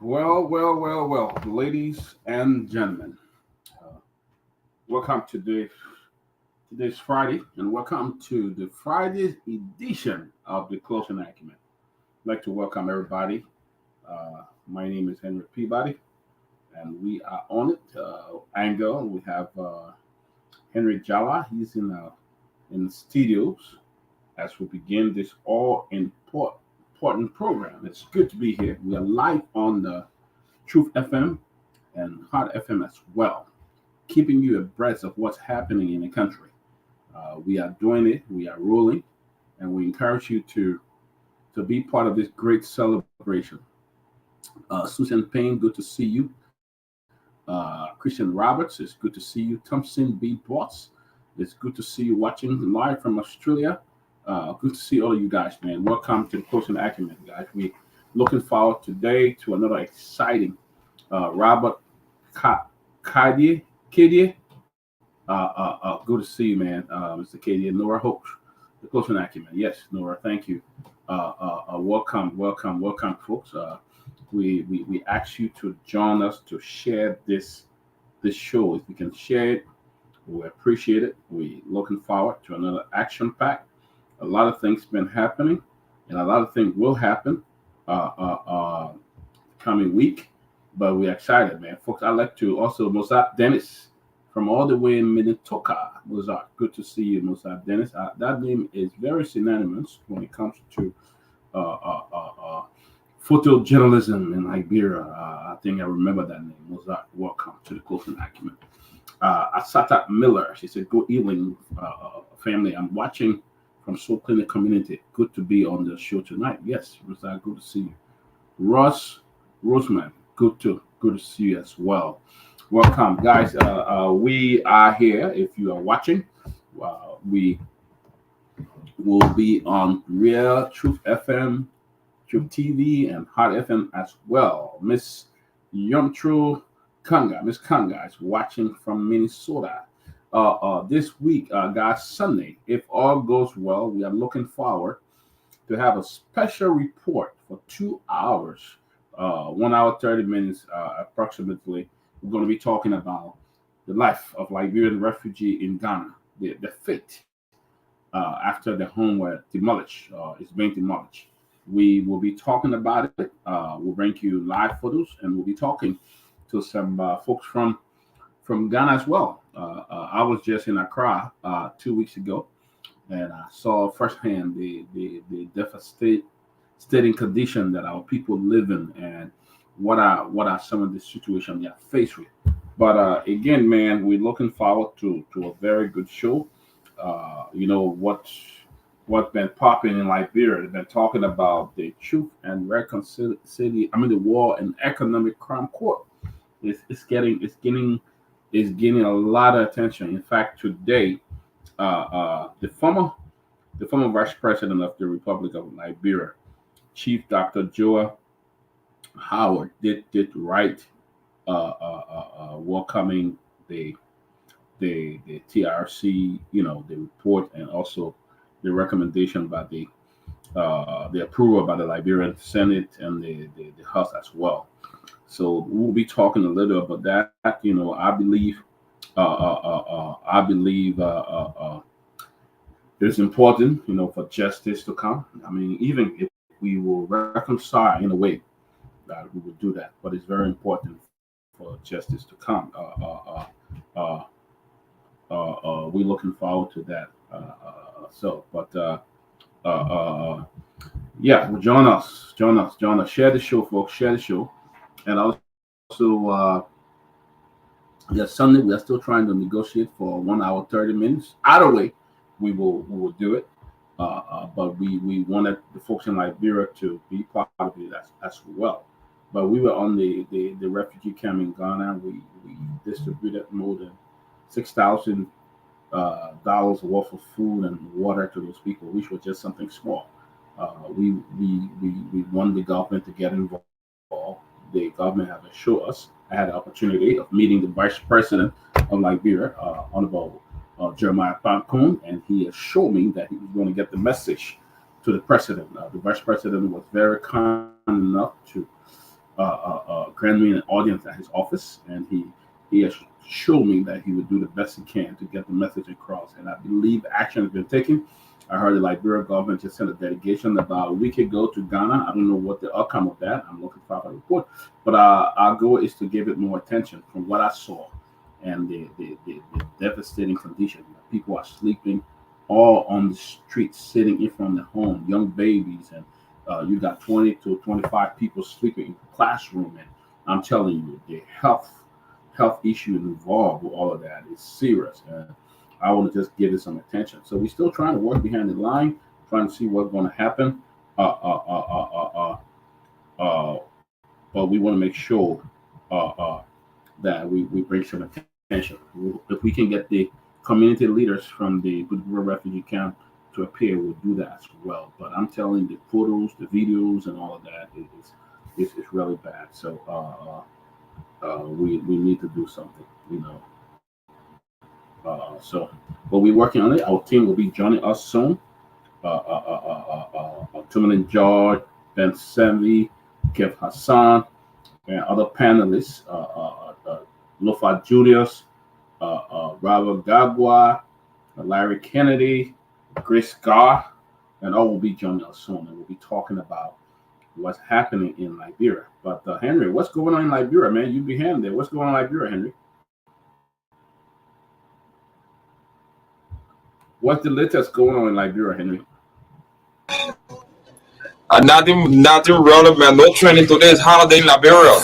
Well, ladies and gentlemen, uh, welcome to today's Friday, and welcome to the Friday edition of the Closing Acumen. I'd like to welcome everybody. My name is Henry Peabody, and we are on it. Angle, we have Henry Jala. He's in the studios as we begin this important program. It's good to be here. We are live on the Truth FM and Hot FM as well, keeping you abreast of what's happening in the country. We are doing it, we are rolling, and we encourage you to be part of this great celebration. Susan Payne, good to see you. Christian Roberts, it's good to see you. Thompson B. Boss, it's good to see you watching live from Australia. Good to see all of you guys, man. Welcome to the Coaching Acumen, guys. We looking forward today to another exciting Robert Kadia. Good to see you, man. Mr. Kadia. Nora Hope, the Closing Acumen. Yes, Nora, thank you. Welcome, folks. We ask you to join us to share this show. If you can share it, we appreciate it. We looking forward to another action pack. A lot of things been happening, and a lot of things will happen uh, uh, uh, coming week. But we're excited, man, folks. I'd like to also Mozart Dennis from all the way in Minnetonka. Mozart, good to see you, Mozart Dennis. That name is very synonymous when it comes to uh, uh, uh, uh, photojournalism in Liberia. I think I remember that name. Mozart, welcome to the Closing Acumen. Asata Miller, she said, "Good evening, family. I'm watching from Soul Clinic Community. Good to be on the show tonight." Yes, Mozart, good to see you. Ross Roseman, good to see you as well. Welcome, guys. We are here. If you are watching, we will be on Real Truth FM, Truth TV, and Hot FM as well. Miss Yomtru Kanga, Miss Kanga is watching from Minnesota. This week, guys, Sunday, if all goes well, we are looking forward to have a special report for 2 hours, 1 hour, 30 minutes approximately. We're going to be talking about the life of Liberian refugee in Ghana, the fate after the home were demolished, is being demolished. We will be talking about it. We'll bring you live photos, and we'll be talking to some folks from Ghana as well. I was just in Accra 2 weeks ago, and I saw firsthand the devastating condition that our people live in, and what are some of the situations they are faced with. But again, man, we're looking forward to a very good show. You know what's been popping in Liberia. They've been talking about the Truth and Reconciliation. I mean, the War and Economic Crime Court. It's getting a lot of attention. In fact, today, the former vice president of the Republic of Liberia, Chief Dr. Joa Howard, did write welcoming the TRC, the report, and also the recommendation by the approval by the Liberian Senate and the House as well. So we'll be talking a little about that. I believe it's important, for justice to come. I mean, even if we will reconcile in a way that we will do that, but it's very important for justice to come. We're looking forward to that. Yeah, well, join us. Share the show, folks. Share the show, and also, yeah, Sunday we are still trying to negotiate for 1 hour 30 minutes. Either way, we will do it. But we wanted the folks in Liberia to be part of it as well. But we were on the refugee camp in Ghana. We distributed more than $6,000 worth of food and water to those people, which was just something small. We want the government to get involved. The government have assured us. I had the opportunity of meeting the vice president of Liberia, Honorable Jeremiah Pancon, and he assured me that he was going to get the message to the president. The vice president was very kind enough granted me an audience at his office, and he has showed me that he would do the best he can to get the message across. And I believe action has been taken. I heard the Liberia government just sent a delegation about a week ago to Ghana. I don't know what the outcome of that. I'm looking for a report, but our goal is to give it more attention from what I saw and the devastating condition. People are sleeping all on the streets, sitting in front of the home, young babies, and you got 20 to 25 people sleeping in the classroom. And I'm telling you, the health issue involved with all of that is serious. And I want to just give it some attention. So we're still trying to work behind the line, trying to see what's going to happen. Uh, uh, uh, uh, uh, uh, but we want to make sure uh, uh, that we bring some attention. If we can get the community leaders from the Bujumbura refugee camp to appear, we'll do that as well. But I'm telling you, the photos, the videos, and all of that is really bad. So we need to do something, you know. But we're working on it. Our team will be joining us soon. Tomalin George, Ben Sanvee, Keff Hassan, and other panelists, Lofa Julius, Robert Gagwa, Larry Kennedy, Chris Garr, and all will be joining us soon. And we'll be talking about what's happening in Liberia. But Henry, what's going on in Liberia, man? You behind there. What's going on in Liberia, Henry? What's the latest going on in Liberia, Henry? Nothing relevant. No training today. It's holiday in Liberia.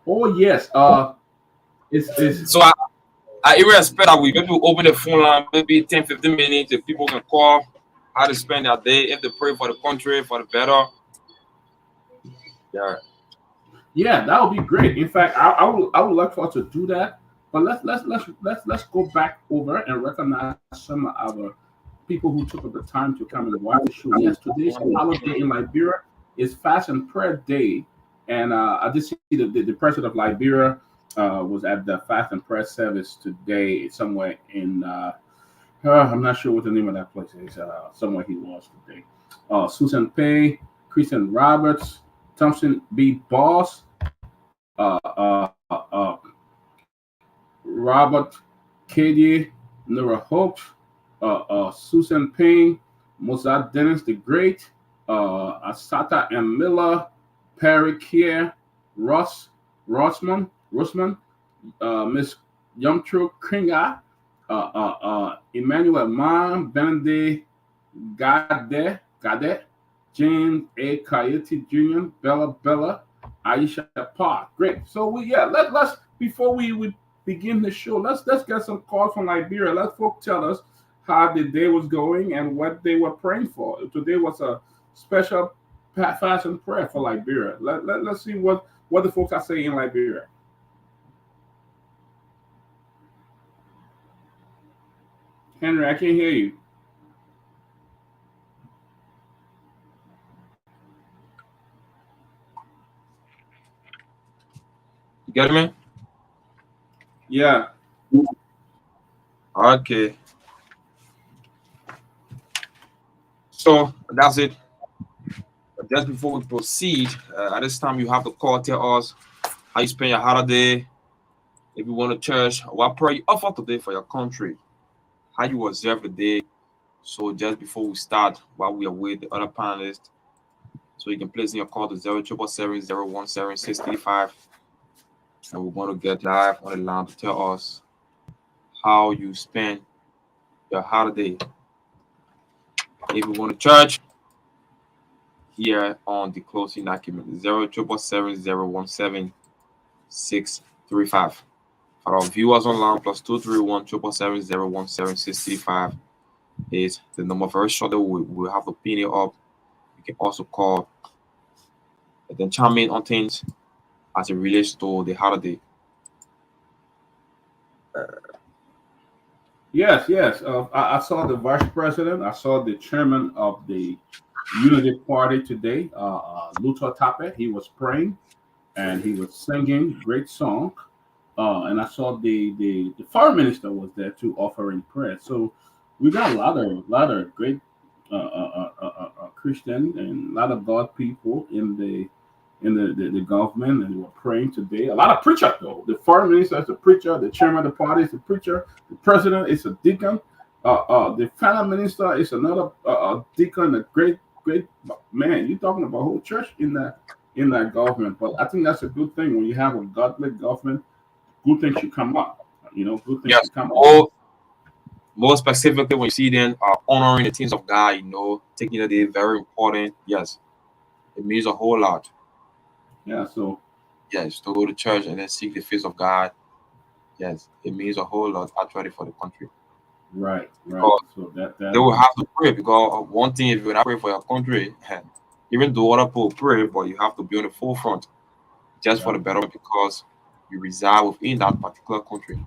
Oh yes. It's So I even expect that we maybe open the phone line maybe 10, 15 minutes if people can call how to spend their day, if they pray for the country, for the better. Yeah. Yeah, that would be great. In fact, I would like for us to do that. But let's go back over and recognize some of our people who took up the time to come and watch the show. Yes, today's holiday in Liberia is Fast and Prayer Day, and I just see the president of Liberia was at the Fast and Prayer service today somewhere in I'm not sure what the name of that place is. Somewhere he was today. Susan Pay, Christian Roberts, Thompson B. Boss, uh, uh, uh, Robert Katie, Nora Hope, Susan Payne, Mozart Dennis the Great, Asata M. Miller, Perry Kier, Ross Rossman, Miss Yumtru Kringa, Emmanuel Mann, Benedict Gade, James A. Coyote Jr., Bella, Aisha Park. Great. So let's before we begin the show, let's get some calls from Liberia. Let folks tell us how the day was going and what they were praying for. Today was a special fast and prayer for Liberia. Let's see what the folks are saying in Liberia. Henry, I can't hear you. You get me? Yeah. Okay. So that's it. Just before we proceed, at this time you have to call, tell us how you spend your holiday, if you want to church, what prayer you offer today for your country, how you observe the day. So just before we start, while we are with the other panelists, so you can place in your call to 077701765, and we're going to get live on the line to tell us how you spend your holiday. If you want to church, here on the closing document 077701765. For our viewers online, +231 is the number. Very shortly we'll have the pin it up. You can also call and then chime in on things as it relates to the holiday. Yes. I saw the vice president. I saw the chairman of the Unity Party today, Luther Tape. He was praying and he was singing great song. And I saw the foreign minister was there too, offering prayer. So we got a lot of great Christian and a lot of God people in in the government, and they were praying today. A lot of preachers, though. The foreign minister is a preacher. The chairman of the party is a preacher. The president is a deacon. The finance minister is another deacon, a great man. You're talking about whole church in that government. But I think that's a good thing when you have a godly government. Good things should come up. Good things Yes. should come up. More specifically, when you see them honoring the things of God, taking the day very important. Yes, it means a whole lot. Yeah. So Yes, to go to church and then seek the face of God. Yes, it means a whole lot actually for the country. right. Because So they will have to pray, because one thing, if you're not praying for your country, even though other people pray, but you have to be on the forefront just for the betterment, because you reside within that particular country.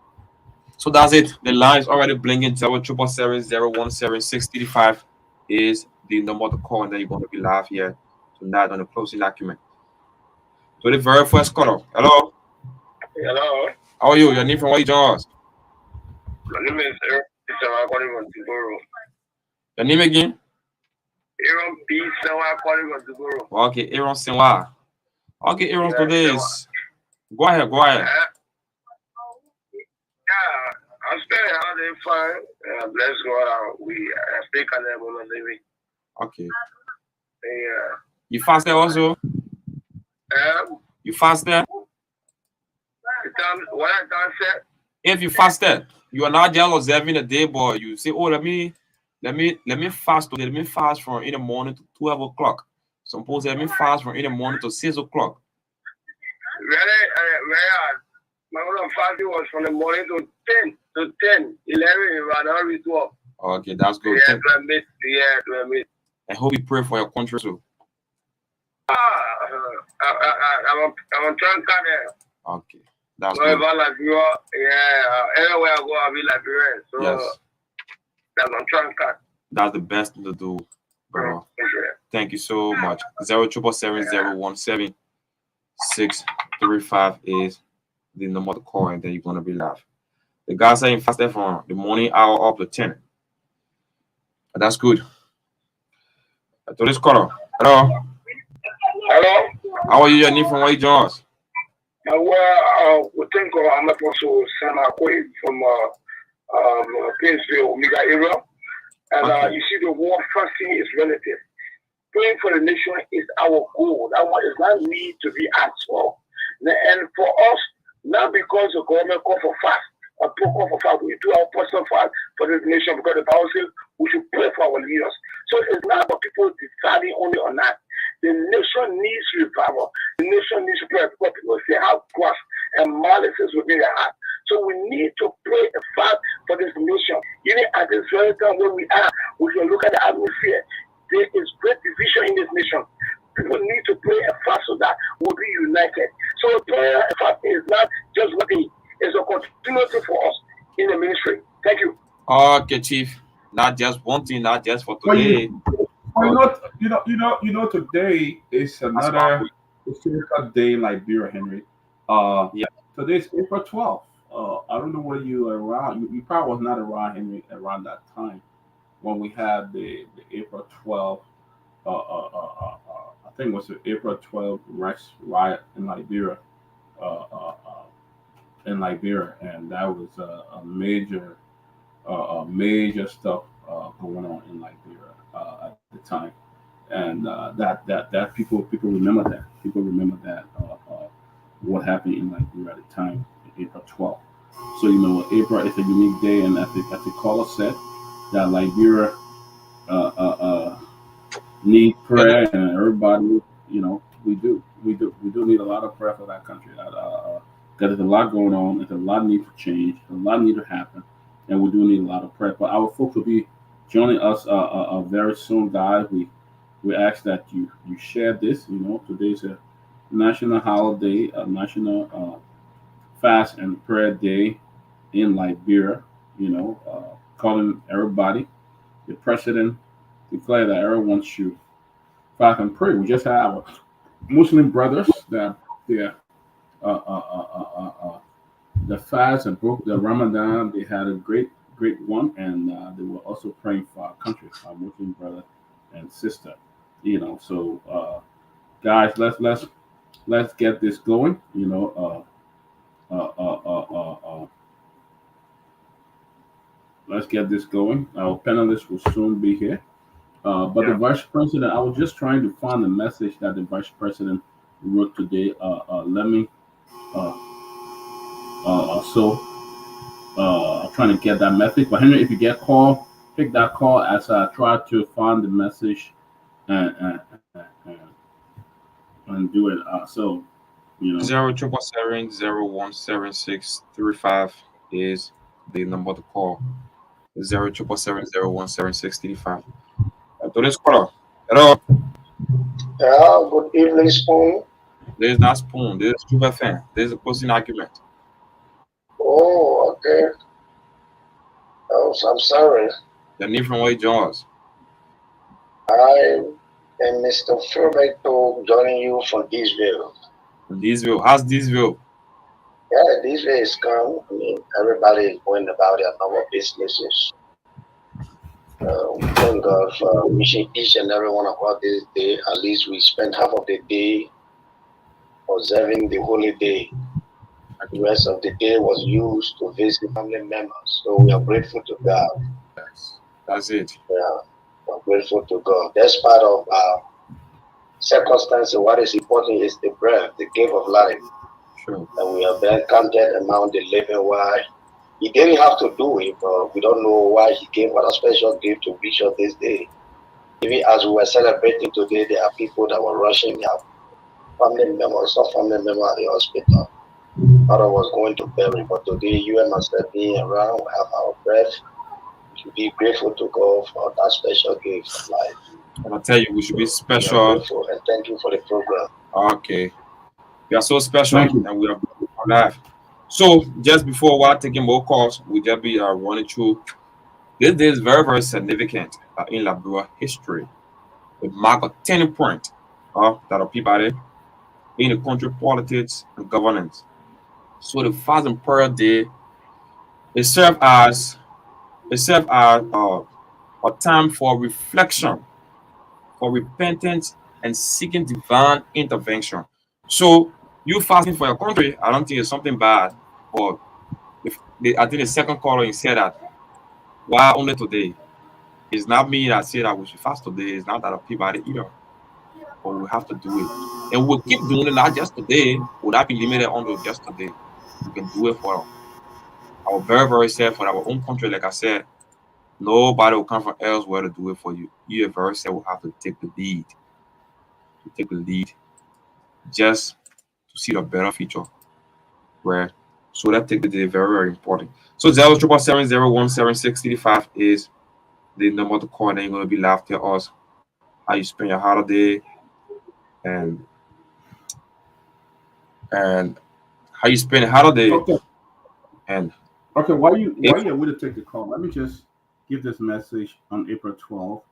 So that's it. The line is already blinking. 0777017 is the number to call, and then you're going to be live here tonight on the closing document. So the very first caller. Hello. Hello. How are you? Your name from what you join us? My name is Aaron. Calling from Tiboro. Your name again? Aaron B. Sewa calling from Tiboro. Okay, Aaron Senwa. Okay, Aaron, today is. Go ahead. Yeah, I'm spending holiday fine. Bless God. We speak on them on living. Okay. Yeah. You fasted also? You fasted? What I done said? If you fasted, you are not just observing the day, but you say, "Oh, let me fast today. Let me fast from in the morning to 12 o'clock. Suppose let me fast from in the morning to 6 o'clock." My own fasting was from the morning to 10, 11, around 12. Okay, that's good. Yeah, to admit. I hope you pray for your country too. I'm on track there. Okay, that's so good. Everywhere I go, I'll be Liberian. So Yes, that's on track. that's the best thing to do, bro. Thank you so much. 0777017 is the number to call, and then you're gonna be live. The guy saying fasted from the morning hour up to 10. That's good. To this caller. Hello. Hello. How are you? Your name from where you join us? We think I'm also Sanakwe from Painesville, Omega area. And you see, the war fasting is relative. Praying for the nation is our goal. That one is not need to be asked for. And for us, not because the government call for fast, call for fast, we do our personal fast for this nation, because the Bible says we should pray for our leaders. So it's not about people deciding only on that. The nation needs revival. The nation needs prayer, because people say have grasp and malices within their heart. So we need to pray and fast for this nation. Even at this very time where we are, we can look at the atmosphere. There is great division in this nation. People need to pray and fast so that we'll be united. So prayer and fasting is not just one thing. It's a continuity for us in the ministry. Thank you. Okay, Chief. Not just one thing, not just for today. Today is another historical day in Liberia, Henry. Yeah. Today's April 12th. I don't know where you were around. You probably was not around, Henry, around that time when we had the April 12th. I think it was the April 12th riot in Liberia. And that was a major stuff going on in Liberia at the time, and that people remember that. People remember that what happened in Liberia at the time, April 12th. So April is a unique day, and as the caller said, that Liberia need prayer, and everybody, we do need a lot of prayer for that country. There's a lot going on. There's a lot need to change. A lot need to happen, and we do need a lot of prayer. But our folks will be joining us very soon, guys. We ask that you share this. Today's a national holiday, a national fast and prayer day in Liberia. Calling everybody. The president declared that everyone should fast and pray. We just have our Muslim brothers that they're the fast and broke the Ramadan. They had a great one, and they were also praying for our country, our Muslim brother and sister. So guys, let's let's get this going. Let's get this going. Our panelists will soon be here. But the Yeah. vice president, I was just trying to find the message that the vice president wrote today. Let me. Uh, so I'm trying to get that message. But Henry, if you get call, pick that call as I try to find the message and and do it. Zero triple seven 017635 is the number to call. 077701763. Today's caller. Hello. Yeah, good evening, Spoon. This is not spoon. This is super fan. This is a closing argument. Oh, okay. Oh, so I'm sorry. The need from Way Jaws. I am Mr. Furbeto joining you from Israel. Diesville. How's Diesville? Yeah, this way is calm. I mean, everybody is going about their normal businesses. Thank God for wishing each and every one of us this day. At least we spend half of the day observing the holy day. The rest of the day was used to visit family members. So we are grateful to God. Yes. That's it. Yeah, we're grateful to God. That's part of circumstances. What is important is the breath, the gift of life. Sure. And we have been counted among the living. Why? He didn't have to do it, but we don't know why he gave us a special gift to reach us this day. Even as we were celebrating today, there are people that were rushing their family members, some family member at the hospital. Other was going to bury, but today you and myself being around, we have our breath. We should be grateful to God for that special gift of life. And I tell you, we should be We are special. grateful and thank you for the program. Okay. We are so special Thank you. and we are alive. So just before while taking more calls, we just be running through. This day is very, very significant in Liberia history. It marks a turning point that of Peabody in the country politics and governance. So the fast and prayer day it served as a time for reflection, for repentance, and seeking divine intervention. So you fasting for your country, I don't think it's something bad. But I think the second caller he said that why only today? It's not me that said that we should fast today. It's not that of Peabody either. But we have to do it. And we'll keep doing it not just today. Will not be limited onto just today. We can do it for our very, very self, for our own country. Like I said, nobody will come from elsewhere to do it for you. You very self will have to take the lead. To take the lead just to see the better future. Where so that take the day very, very important. So 077701763 is the number to call, and then you're gonna be live tell us how you spend your holiday and and how you spend your holiday Okay. and Okay. While if you're with to take the call, let me just give this message on April 12th.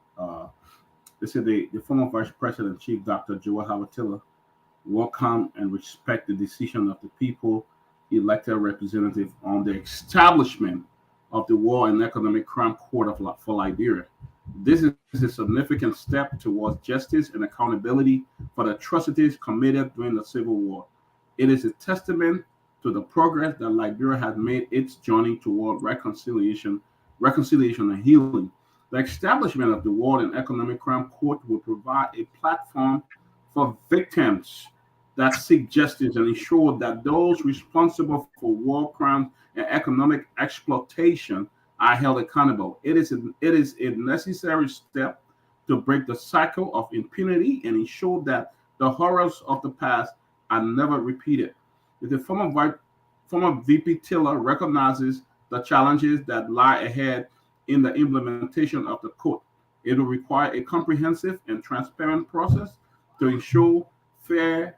This is the former Vice President Chief Dr. Joel Hawatila welcome and respect the decision of the people elected representative on the establishment of the War and Economic Crime Court for Liberia. This is a significant step towards justice and accountability for the atrocities committed during the Civil War. It is a testament to the progress that Liberia has made its journey toward reconciliation and healing. The establishment of the War and Economic Crime Court will provide a platform for victims that seek justice and ensure that those responsible for war crimes and economic exploitation are held accountable. It is a necessary step to break the cycle of impunity and ensure that the horrors of the past are never repeated. The former VP Tiller recognizes the challenges that lie ahead in the implementation of the code. It will require a comprehensive and transparent process to ensure fair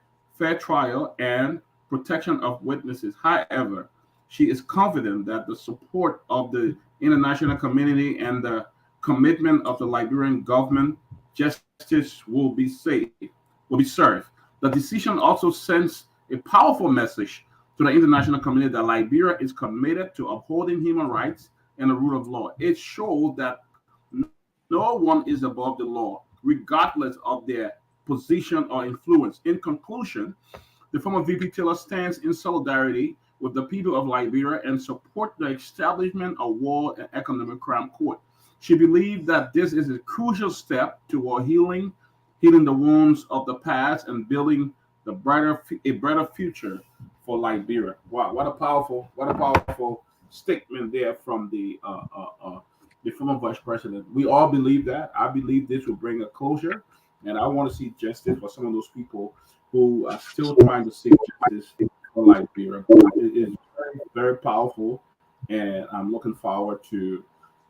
trial and protection of witnesses. However, she is confident that the support of the international community and the commitment of the Liberian government, justice will be served. The decision also sends a powerful message to the international community that Liberia is committed to upholding human rights and the rule of law. It shows that no one is above the law, regardless of their position or influence. In conclusion, the former VP Taylor stands in solidarity with the people of Liberia and support the establishment of War and Economic Crime Court. She believed that this is a crucial step toward healing the wounds of the past and building a brighter future for Liberia. Wow, what a powerful statement there from the former vice president. We all believe that. I believe this will bring a closure, and I want to see justice for some of those people who are still trying to seek justice for Liberia. It is very, very powerful, and I'm looking forward to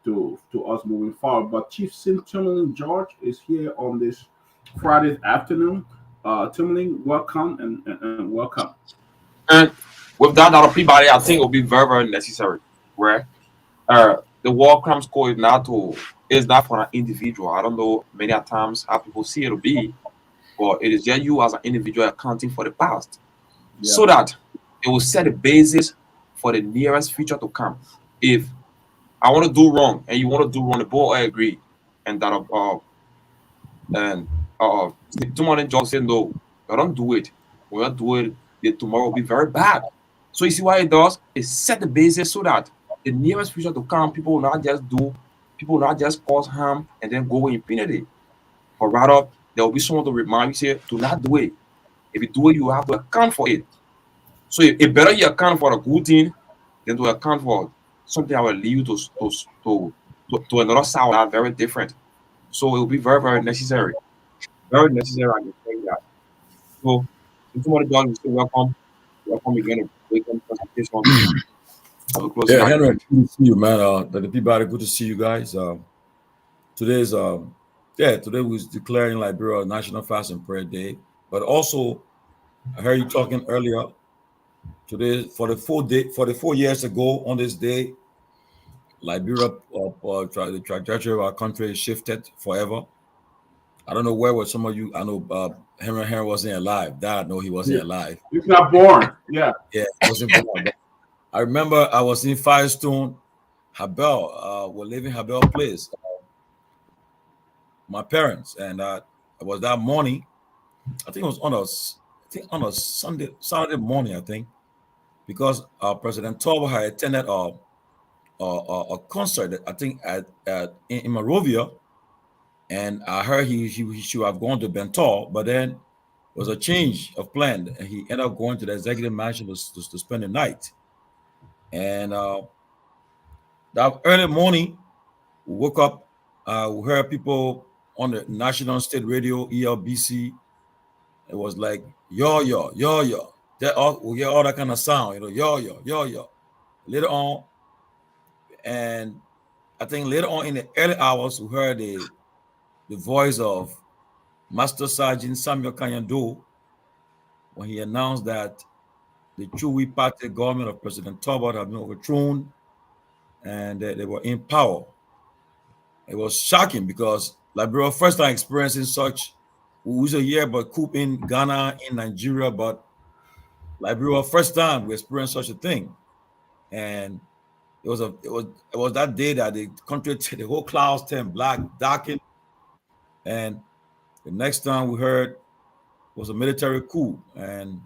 us moving forward. But Chief Tomalin George is here on this Friday afternoon. Tomalin, welcome and welcome. And with that, out of Peabody, I think it will be very, very necessary. Right? The War Crimes Code is not for an individual. I don't know many times how people see it to be, but it is just you as an individual accounting for the past, so that it will set the basis for the nearest future to come. If I want to do wrong and you want to do wrong, the both I agree, and that Tomalin just said no, I don't do it. When I do it, the tomorrow will be very bad. So you see what it does? It set the basis so that the nearest future to come, people will not just cause harm and then go with impunity. But rather, there will be someone to remind you, say, do not do it. If you do it, you have to account for it. So it better you account for a good thing than to account for something that will lead you to another side that very different. So it will be very, very necessary. Very necessary, I can say that. So, if somebody does, you say welcome. Welcome again. Welcome presentation. Have a closing Yeah, Henry, argument. good to see you, man. The Peabody, good to see you guys. Today's today was declaring Liberia National Fast and Prayer Day. But also, I heard you talking earlier. Today, for the 4 years ago on this day, Liberia, the trajectory of our country shifted forever. I don't know where were some of you. I know Henry wasn't alive. Dad, I know he wasn't alive. He's not born. Yeah. Yeah, he wasn't born. But I remember I was in Firestone, Habel. We're living Habel Place. My parents, and it was that morning. I think it was on a Saturday morning. I think because President Torbo had attended a concert. I think in Monrovia, and I heard he should have gone to Bentor, but then there was a change of plan, and he ended up going to the executive mansion to spend the night. And that early morning, we woke up. We heard people on the national state radio, ELBC. It was like yo yo yo yo. We hear all that kind of sound, yo yo yo yo. Later on, and I think later on in the early hours, we heard the voice of Master Sergeant Samuel Kanyando when he announced that the Chewy Party government of President Talbot had been overthrown and they were in power. It was shocking because Liberia first time experiencing such. We was a year but coup in Ghana, in Nigeria, but Liberia first time we experienced such a thing. And it was that day that the country, the whole clouds turned black, darkened, and the next time we heard was a military coup. And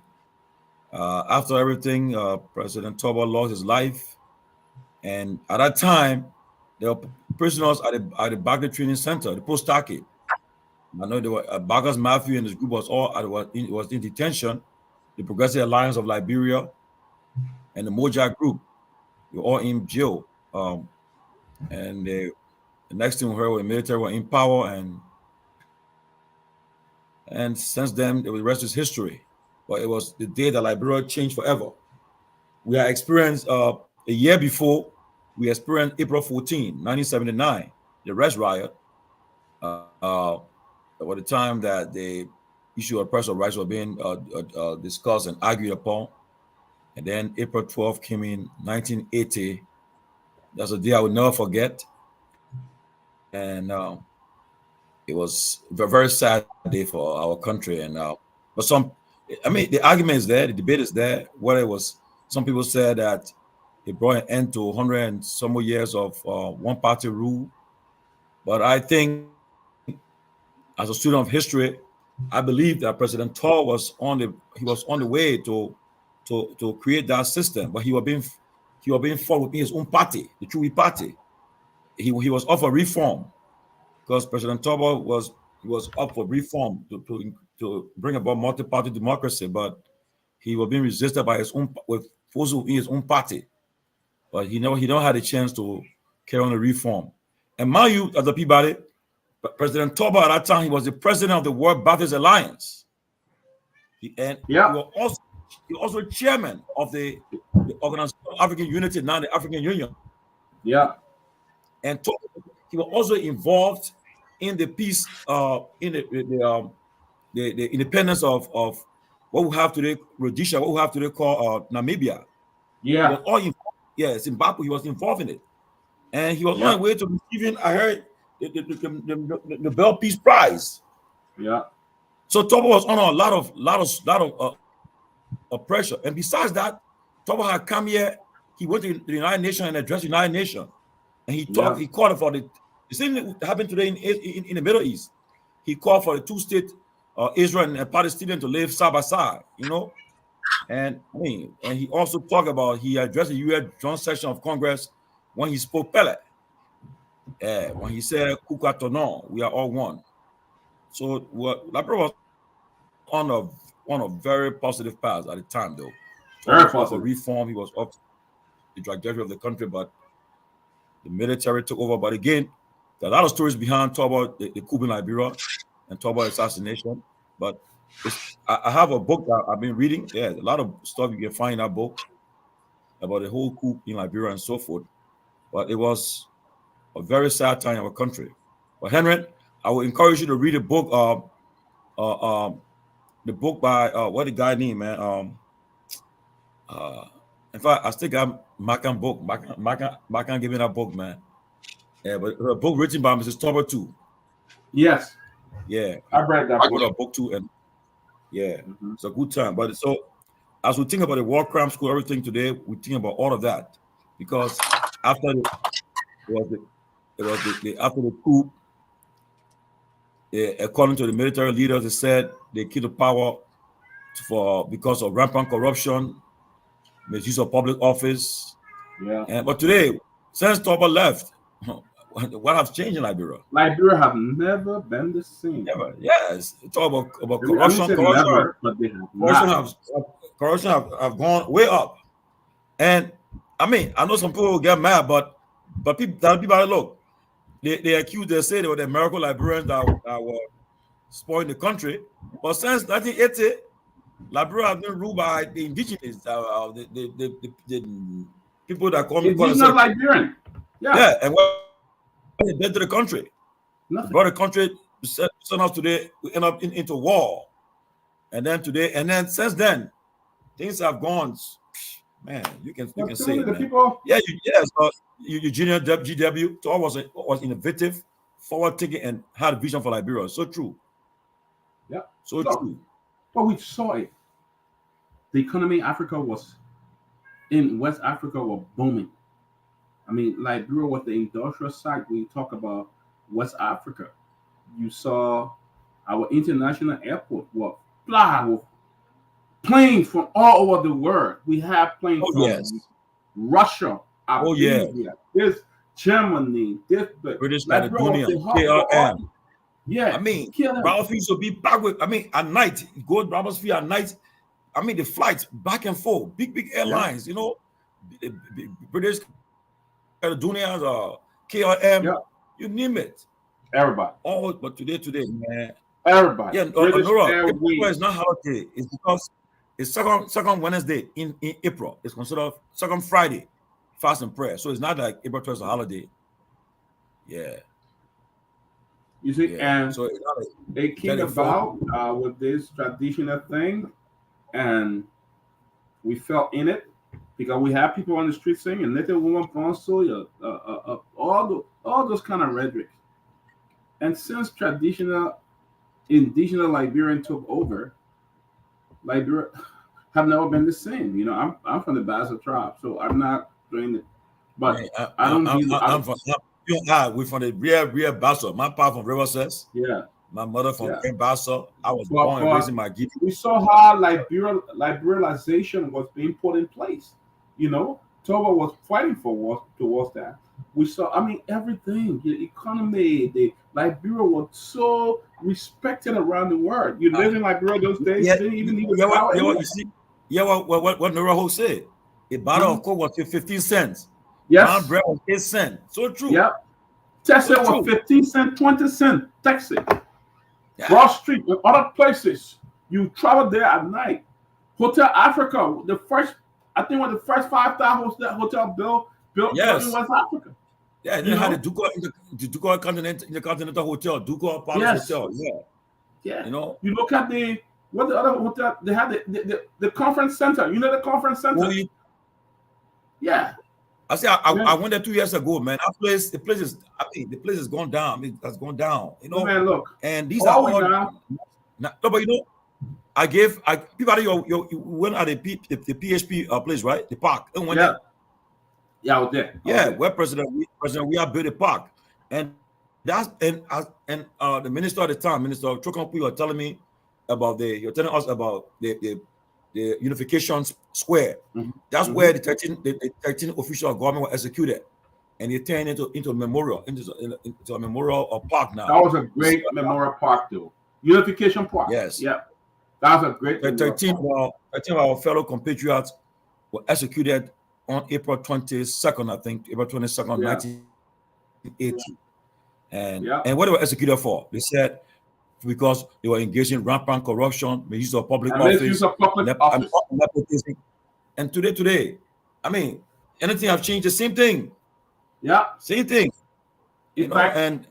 after everything, President Toba lost his life. And at that time, there were prisoners at the Baga Training Center, the post Taki. I know there were Bagas Matthew and his group was in detention. The Progressive Alliance of Liberia and the Moja group, they were all in jail. And the next thing we heard was the military were in power, and since then, the rest is history. But it was the day that Liberia changed forever. We had experienced a year before, we experienced April 14, 1979, the Rest Riot. At the time that the issue of personal rights were being discussed and argued upon. And then April 12th came in 1980. That's a day I will never forget. And it was a very sad day for our country. And but the argument is there, the debate is there. Whether it was, some people said that it brought an end to 100 and some more years of one-party rule. But I think, as a student of history, I believe that President Tall was on the way to create that system, but he was being fought within his own party, the Chewy party. He was up for reform because President Tall was up for reform to bring about multi-party democracy, but he was being resisted by his own with forces within his own party. But he never had a chance to carry on the reform. And mind you, as a Peabody, President Toba at that time, he was the president of the World Baptist Alliance. He was also chairman of the Organization of African Unity, now the African Union. Yeah. And he was also involved in the peace, in the independence of what we have today, Rhodesia, what we have today called Namibia. Yeah. Zimbabwe, he was involved in it. And he was on his way to receiving, I heard, the Nobel Peace Prize. Yeah. So Toba was under a lot of pressure. And besides that, Toba had come here. He went to the United Nations and addressed the United Nations. And he called for the same thing that happened today in the Middle East. He called for the two-state Israel and Palestinian to live side by side, you know. And he also talked about, he addressed the U.S. Joint Session of Congress when he spoke Pele. When he said, Kuka Tonon, we are all one. So Labra was on a very positive path at the time, though. Very positive. For positive. reform, he was up the trajectory of the country, but the military took over. But again, there are a lot of stories behind talk about the coup in Liberia and talk about assassination. But I have a book that I've been reading. Yeah, a lot of stuff you can find in that book about the whole coup in Liberia and so forth. But it was a very sad time in our country. But Henry, I would encourage you to read a book. The book by what the guy named, man. In fact, I still got Macan book. Macan gave me that book, man. Yeah, but a book written by Mrs. Tober too. Yes. Yeah, I read that book. A book too, and yeah, it's a good time. But so as we think about the war crime school, everything today, we think about all of that because after after the coup, according to the military leaders, they said they keep the power because of rampant corruption, misuse of public office. Yeah. But today, since Toba left, what has changed in Liberia? Liberia have never been the same. Never. Yes. It's all about corruption. Never, but they corruption have gone way up. And I mean, I know some people get mad, but people look. They accuse, they say they were the miracle Liberians that were spoiling the country. But since 1980, Liberia has been ruled by the indigenous, the people that call me indigenous Liberian. Yeah, and what they did to the country. Nothing. Brought the country sent us today, we end up into war. And then since then, things have gone, man, you can say it, man. People. Eugenia GW was innovative, forward-thinking, and had a vision for Liberia. So true. Yeah. So true. But we saw it. The economy in West Africa was booming. I mean, Liberia was the industrial site when you talk about West Africa. You saw our international airport was fly with planes from all over the world. We have planes from Russia, Armenia, this Germany, this British Caledonia, KLM. Yeah, I mean, Ralphie should be back with. I mean, at night, go to Robert's Field at night. I mean, the flights back and forth, big airlines. You know, British Caledonia, KLM, you name it. Everybody. But today, man. Everybody. Yeah, it's not holiday. It's because it's second Wednesday in April. It's considered second Friday, fast and prayer. So it's not like April 12th is a holiday. Yeah. You see, and so they came about with this traditional thing, and we felt in it because we have people on the street singing "Little Woman Born Soya," all those kind of rhetoric. And since indigenous Liberian took over, Liberia have never been the same. You know, I'm from the Bassa tribe, so I'm not doing it. But we're from the real Bassa. My part from River says. Yeah. My mother from Yeah. Bassa. I was But, born and raised in my Gidi. we saw how liberalization was being put in place. You know, Toba was fighting towards that. We saw, I mean, everything. The economy, the Liberia was so respected around the world. You live in Liberia those days, Yeah, you didn't even need yeah, a power what anyway. you see? Yeah, what Nuraho said. A bottle of Coke was 15 cents. Brown Yes. bread was 8 cents. So true. Yeah. Texas So was true. 15 cents, 20 cents. Texas. Yeah. Broad Street and other places. You travel there at night. Hotel Africa, I think one of the first 5-star hotel built Yes. in West Africa. Yeah, and You they had know? the Ducal Intercontinental Hotel, Ducal Palace Yes. Hotel. Yeah. Yeah. You know? You look at the other hotel, they had the conference center. You know the conference center? Yeah. I say I went there 2 years ago, man. The place is gone down. I mean, that's gone down. You know, man, look. And these are all now. No, but you know, I gave Peabody you went at the PHP place, right? The park. And when Yeah. Yeah, I was there. Where President we have built a park. And that's and the minister at the time, Minister Chokampu, you are telling me about you're telling us about the Unification Square. That's where the 13 official government were executed, and they turned into a memorial, into a memorial or park now. That was a great memorial park, though. Unification Park. Yes. Yeah. That was a great 13 of our fellow compatriots were executed on April 22nd, I think, April 22nd, 1980. And what they were executed for? They said because they were engaged in rampant corruption, misuse of public office, nepotism. And today, I mean, anything have changed? The same thing. Yeah. Same thing. In fact, and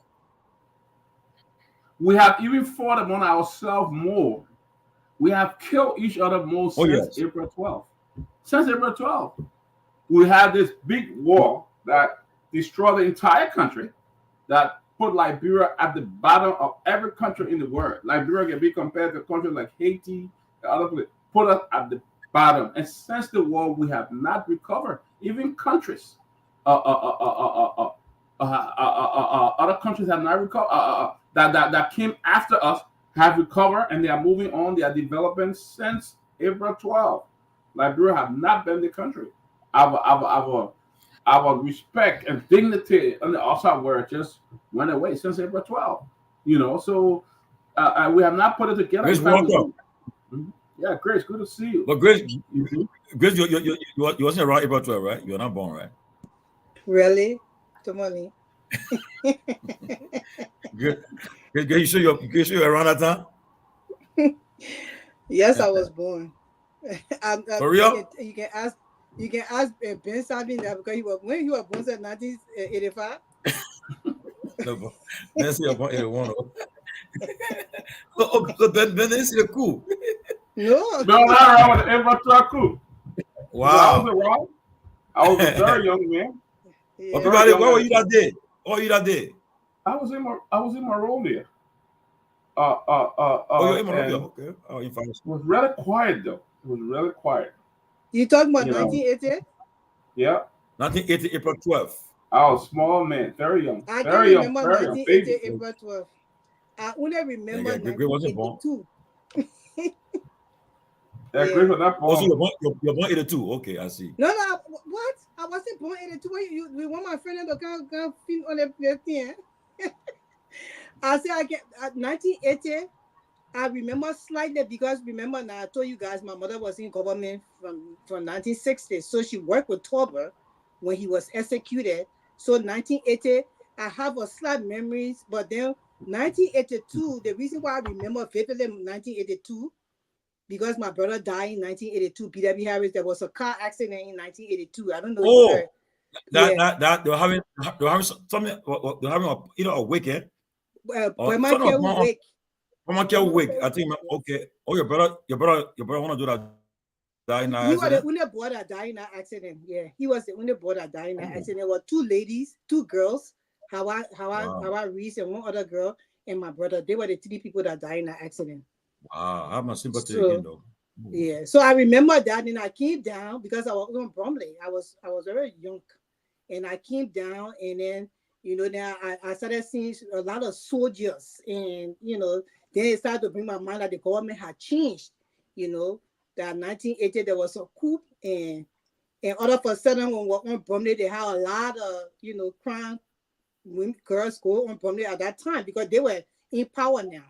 we have even fought among ourselves more. We have killed each other more since April 12th. Since April 12th. We had this big war that destroyed the entire country, that put Liberia at the bottom of every country in the world. Liberia can be compared to countries like Haiti, and other places, put us at the bottom. And since the war, we have not recovered. Even countries, other countries have not recovered. That came after us have recovered, and they are moving on. They are developing since April 12th. Liberia have not been the country. Our respect and dignity on the outside world just went away since April 12th. You know, so we have not put it together. Grace, welcome. Yeah, Grace, good to see you. But Grace, Grace, you wasn't around April 12th, right? You're not born, right? Really? Tomalin. Good. You sure you're around that time? Yes, I was born. For real? You can ask Ben Sanvee that because when he was born in 1985. No, Ben Sanvee was born in 81. So Ben is the coup. No, not around with the April 12th coup. Wow. I was a very young man. Yeah. Where were you that day? Where were you that day? I was in Monrovia. You're in Monrovia. Okay. It was really quiet though. It was really quiet. You talking about 1980? Yeah. 1980, April 12th. I was a small man, very young. I can very remember young, very 1980, young, April 12th. I only remember Great wasn't born. 1982. Yeah, Great was not born. Also, you're born 82. Okay, I see. No, what? I wasn't born 82. You want my friend to come film on the thing? I said I get 1980. I remember slightly because remember now I told you guys my mother was in government from 1960, so she worked with Torber when he was executed. So 1980, I have a slight memories, but then 1982, the reason why I remember vividly 1982, because my brother died in 1982. Peabody Harris, there was a car accident in 1982. I don't know. Oh, that they were having something. They were having a weekend. Wake. I think okay. Oh, your brother want to do that. He was the only boy that died in that accident. Yeah, he was the only boy that died in that accident. There were two ladies, two girls, Hawa Reese and one other girl, and my brother. They were the three people that died in that accident. Wow, I have my sympathy again though. Yeah, so I remember that, and I came down because I was in Bromley. I was very young, and I came down, and then You know, now I started seeing a lot of soldiers, and you know, then it started to bring my mind that the government had changed. You know, that 1980 there was a coup, and all of a sudden when we were on Bromley, they had a lot of, you know, crime women, girls go on Bromley at that time because they were in power now.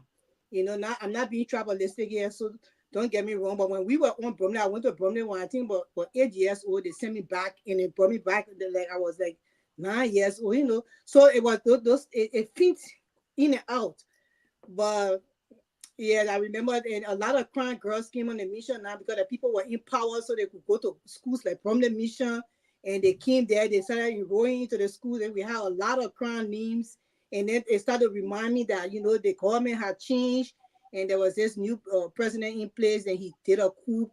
You know, not I'm not being tribalistic here, so don't get me wrong. But when we were on Bromley, I went to Bromley when I think about 8 years old. They sent me back and they brought me back. Like I was like 9 years old, you know. So it was those it fits in and out. But yeah, I remember, and a lot of crime girls came on the mission now because the people were in power, so they could go to schools like from the mission, and they came there. They started enrolling into the schools, and we had a lot of crime names. And then it started to remind me that, you know, the government had changed, and there was this new president in place, and he did a coup,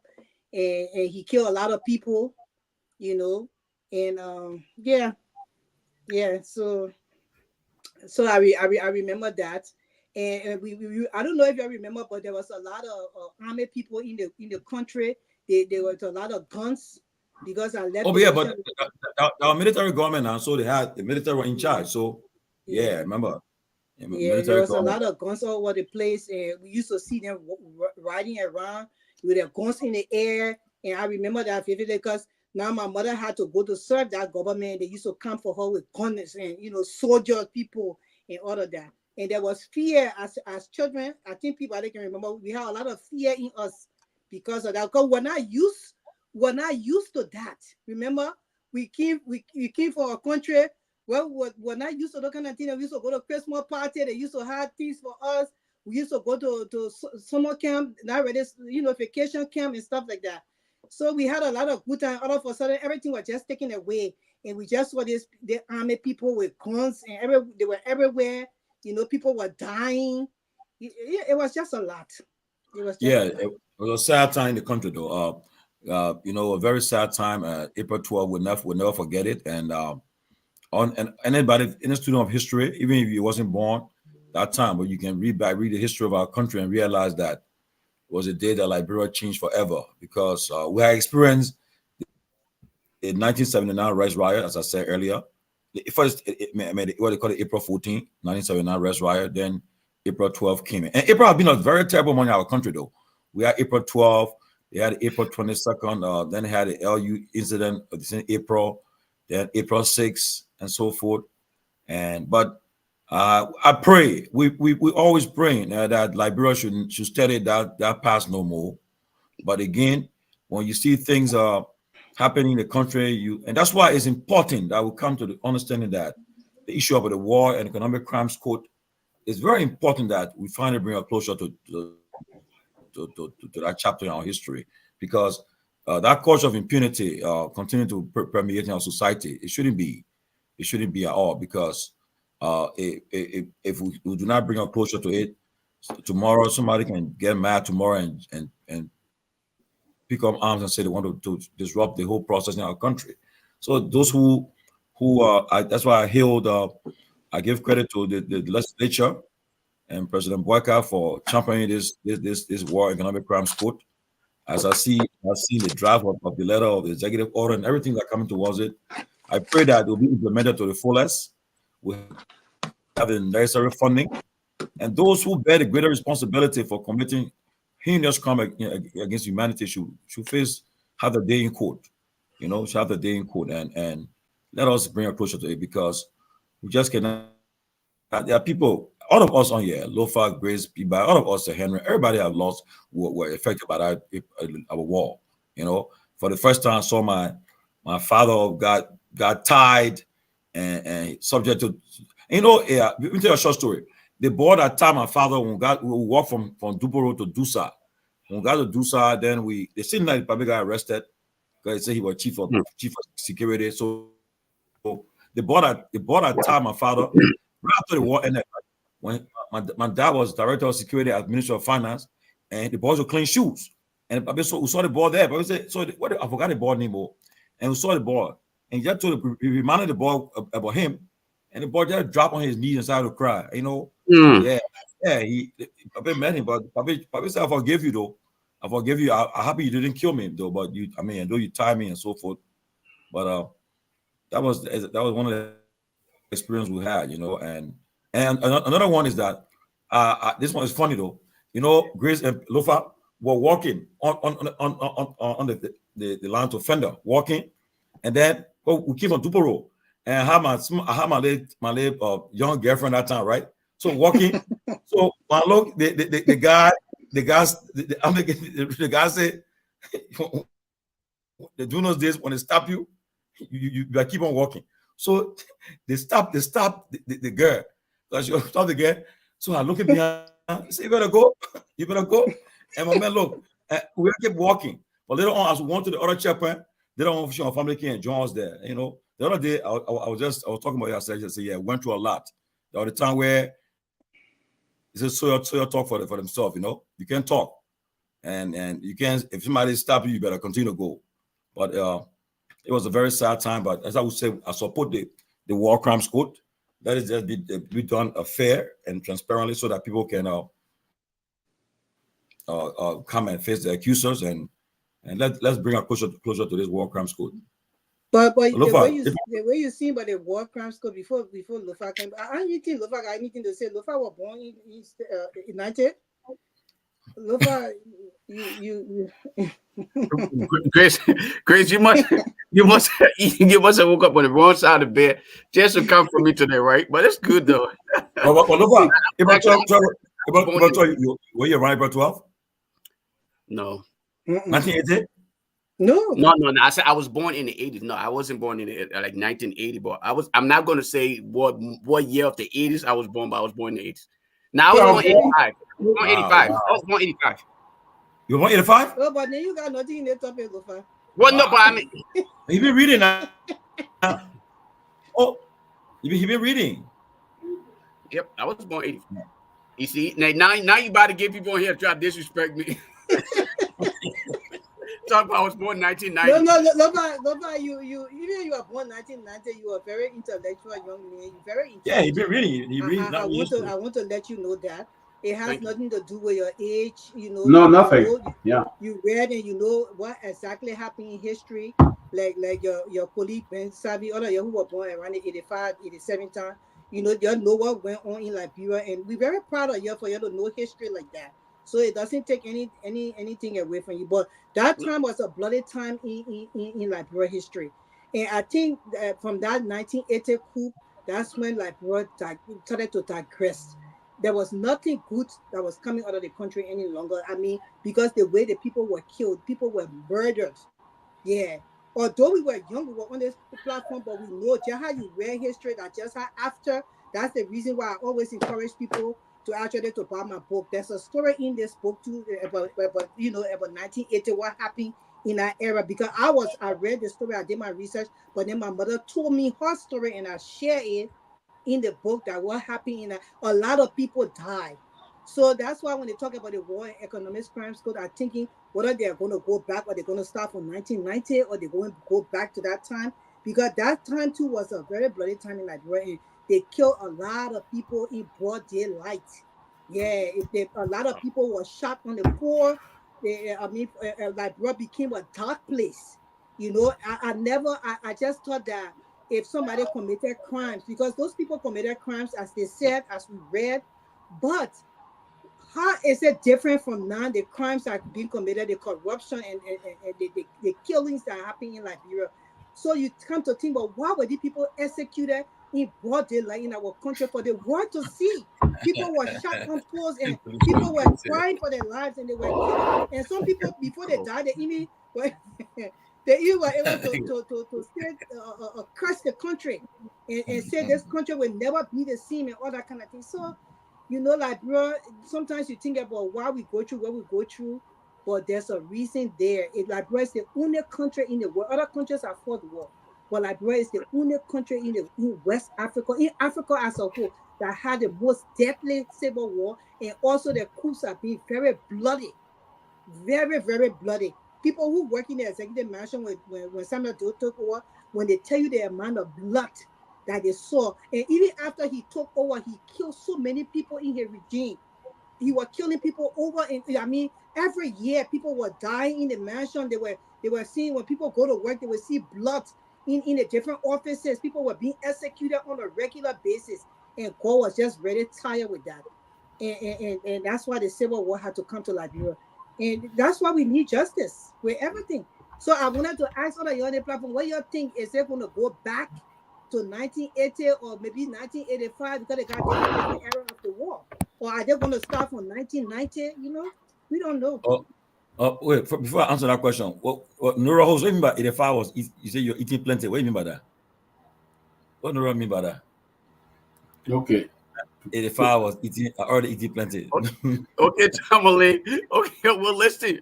and he killed a lot of people, you know, and yeah, yeah. So I remember that, and we I don't know if you remember, but there was a lot of army people in the country. There was a lot of guns because I left Oh, the but yeah, but mission. our military government now, so they had the military were in charge. So yeah, Yeah, remember, yeah, there military was a government. lot of guns all over the place, and we used to see them riding around with their guns in the air. And I remember that vividly because now my mother had to go to serve that government. They used to come for her with guns and, you know, soldiers, people, and all of that. And there was fear as children. I think people, I can remember, we had a lot of fear in us because of that. Because we're not used to that. Remember, we came from a country. Well, we're not used to that kind of thing. We used to go to Christmas party. They used to have things for us. We used to go to summer camp, not really, you know, vacation camp and stuff like that. So we had a lot of good time. All of a sudden, everything was just taken away, and we just saw the army people with guns, and they were everywhere. You know, people were dying. It was just a lot. It was just Yeah, a lot. it was a sad time in the country though. You know, a very sad time. April 12th, we'll never forget it. And on and anybody in the student of history, even if you wasn't born that time, but you can read the history of our country and realize that it was a day that Liberia changed forever because we had experienced the 1979 Rice Riot, as I said earlier. First, what they call it, April 14th, 1979 Rice Riot. Then April 12th came in. And April has been a very terrible month in our country, though. We had April 12th, they had April 22nd, then they had the LU incident in April, then April 6th, and so forth. But I pray, we always praying that Liberia should study that past no more. But again, when you see things happening in the country, and that's why it's important that we come to the understanding that the issue of the war and economic crimes court is very important that we finally bring it closer to that chapter in our history because that culture of impunity continue to permeate in our society. It shouldn't be. It shouldn't be at all because if we do not bring it closer to it, tomorrow somebody can get mad tomorrow and pick up arms and say they want to disrupt the whole process in our country. So those that's why I give credit to the legislature and President Boyka for championing this war economic crimes court. As I've seen the draft of the letter of the executive order and everything that coming towards it, I pray that it will be implemented to the fullest. We have the necessary funding, and those who bear the greater responsibility for committing heinous crime against humanity should have the day in court. You know, should have the day in court, and let us bring it closer to it because we just cannot. There are people, all of us on here, Lofa, Grace, Peabody, all of us, Henry, everybody have lost, were affected by our war. You know, for the first time, I saw my father got tied and subject to, you know, yeah. Let me tell you a short story. The boy that tied my father when we walked from Duboro to Dusa. When we got to Dusa, then they seemed like probably got arrested because they said he was chief of security. So the boy that tied my father right after the war ended, when my dad was director of security at Ministry of Finance, and the boys were clean shoes. And we saw the ball there, but we said, I forgot the ball name, and we saw the ball, and he just he reminded the ball about him, and the ball just dropped on his knees and started to cry. You know, yeah, he Papi met him, but Papi said, I forgive you though. I forgive you. I'm happy you didn't kill me though, but though you tied me and so forth. But that was one of the experience we had, and another one is that this one is funny though. Grace and Lofa were walking on the line to Fender, walking, and then we came on Tuporo, and I had my young girlfriend at that time, right? So walking, so my look, the guy said, the Junos days when they stop you keep on walking. So they stopped the girl. So she stopped the girl. So I look at behind. I say, you better go. You better go. And my man, look, we kept walking. But later on, as we went to the other checkpoint, later on, our family came and joined us there. The other day, I was talking about it. I said, yeah, went through a lot. There was a time where it's just so your talk for themselves. You can't talk, and you can't. If somebody stop you, you better continue to go. But it was a very sad time, but as I would say, I support the War Crimes Code. That is just be done fair and transparently, so that people can come and face the accusers, and let's bring us closer to this War Crimes Code. But the way you see about the War Crimes Code before Lofa came, I don't think Lofa got anything to say. Lofa was born in United. Lofa, you Grace, you must have woke up on the wrong side of the bed just to come for me today, right? But it's good though. Lofa, were you around April 12? No. 1980? No. I said I was born in the 80s. No, I wasn't born in like 1980, but I'm not going to say what year of the 80s I was born, but I was born in the 80s. Now I was born 85. I was born 85. You were born 85? Oh, but then you got nothing in the topic, Lofa. Well, no, but I mean, you've been reading now. Oh, you've been reading. Yep, I was born 85. You see, now you about to get people in here to try to disrespect me. Talk about I was born 1990. No, you even you were born 1990. You are very intellectual young man. You're very intelligent. Yeah, you've been reading. I want to let you know that it has nothing to do with your age. No, nothing. You read and you know what exactly happened in history. Like your colleague Ben Sanvee, all of you who were born around the 85, 87 time. You know what went on in Liberia, and we're very proud of you for you to know history like that. So it doesn't take anything away from you. But that time was a bloody time in Liberia history. And I think from that 1980 coup, that's when Liberia started to digress. There was nothing good that was coming out of the country any longer. I mean, because the way the people were killed, people were murdered. Yeah. Although we were young, we were on this platform, but we know just how you read history, that just how after, that's the reason why I always encourage people to actually to buy my book. There's a story in this book too about 1980, what happened in that era, because I read the story, I did my research, but then my mother told me her story and I share it in the book, that what happened in a lot of people died. So that's why when they talk about the War and Economic Crimes Code, I'm thinking whether they're going to go back or they're going to start from 1990 or they're going to go back to that time, because that time too was a very bloody time in Liberia. They killed a lot of people in broad daylight. Yeah, a lot of people were shot on the floor. Liberia became a dark place. I just thought that if somebody committed crimes, because those people committed crimes, as they said, as we read, but how is it different from now? The crimes that are being committed, the corruption and the killings that are happening in Liberia. So you come to think, well, why were these people executed in broad daylight in our country for the world to see? People were shot on poles and people were crying for their lives and they were killed. And some people, before they died, they even were able to say, curse the country and say this country will never be the same and all that kind of thing. So, Liberia, sometimes you think about why we go through what we go through, but there's a reason there. Liberia is the only country in the world. Other countries have fought war, but Liberia is the only country in West Africa, in Africa as a whole, that had the most deadly civil war, and also the coups have been very bloody, very, very bloody. People who work in the executive mansion when Samuel Doe took over, when they tell you the amount of blood that they saw, and even after he took over, he killed so many people in his regime. He was killing people over, and I mean, every year people were dying in the mansion. They were seeing, when people go to work, they would see blood in the different offices. People were being executed on a regular basis, and God was just really tired with that. And that's why the Civil War had to come to Liberia. And that's why we need justice with everything. So I wanted to ask on the other platform, what you think, is it going to go back to 1980 or maybe 1985 because they got different era of the war? Or are they going to start from 1990? You know, we don't know. Wait, before I answer that question, what Nora, what do you mean by 85 was, you say you're eating plenty. What do you mean by that? What Nora mean by that? Okay. 85 was already eating plenty. Okay, Tomalin. Okay, we'll listen.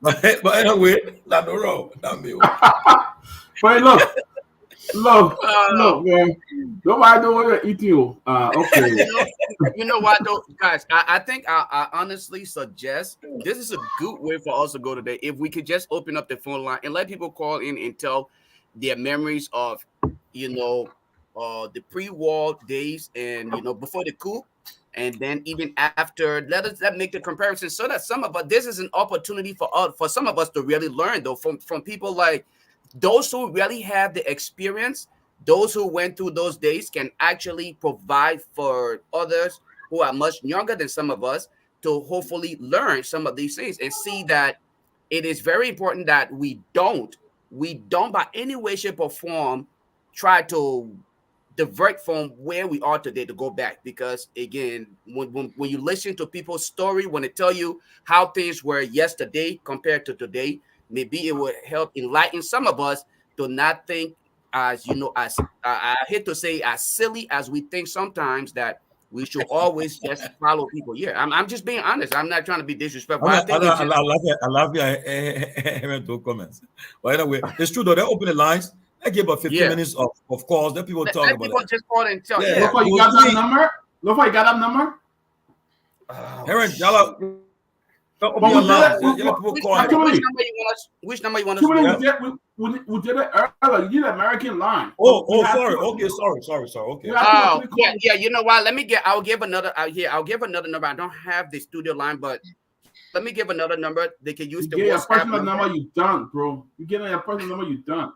But anyway, not Nora, not me. But look, man. Nobody know what you're eating. Okay. You know what, though, guys? I think I honestly suggest this is a good way for us to go today. If we could just open up the phone line and let people call in and tell their memories of, the pre-war days and before the coup, and then even after. Let's make the comparison so that some of us, this is an opportunity for some of us to really learn, though, from people like those who really have the experience. Those who went through those days can actually provide for others who are much younger than some of us to hopefully learn some of these things and see that it is very important that we don't by any way, shape, or form try to divert from where we are today to go back. Because again, when you listen to people's story, when they tell you how things were yesterday compared to today, maybe it would help enlighten some of us to not think as I hate to say, as silly as we think sometimes, that we should always just follow people. Yeah, I'm just being honest. I'm not trying to be disrespectful. I love you. Two comments. But anyway, it's true though. They open the lines. They give about 15 minutes of calls. Then people talk about people it. Just call and tell. Yeah. Lofa, you got that number? Lofa, you got that number? Aaron, y'all. Which number you want us? We did it earlier. You did an American line. Sorry. Okay, sorry. Okay. Yeah. You know what? I'll give another number. I don't have the studio line, but let me give another number. They can use the WhatsApp personal number. You done, bro. You get your personal number. You done.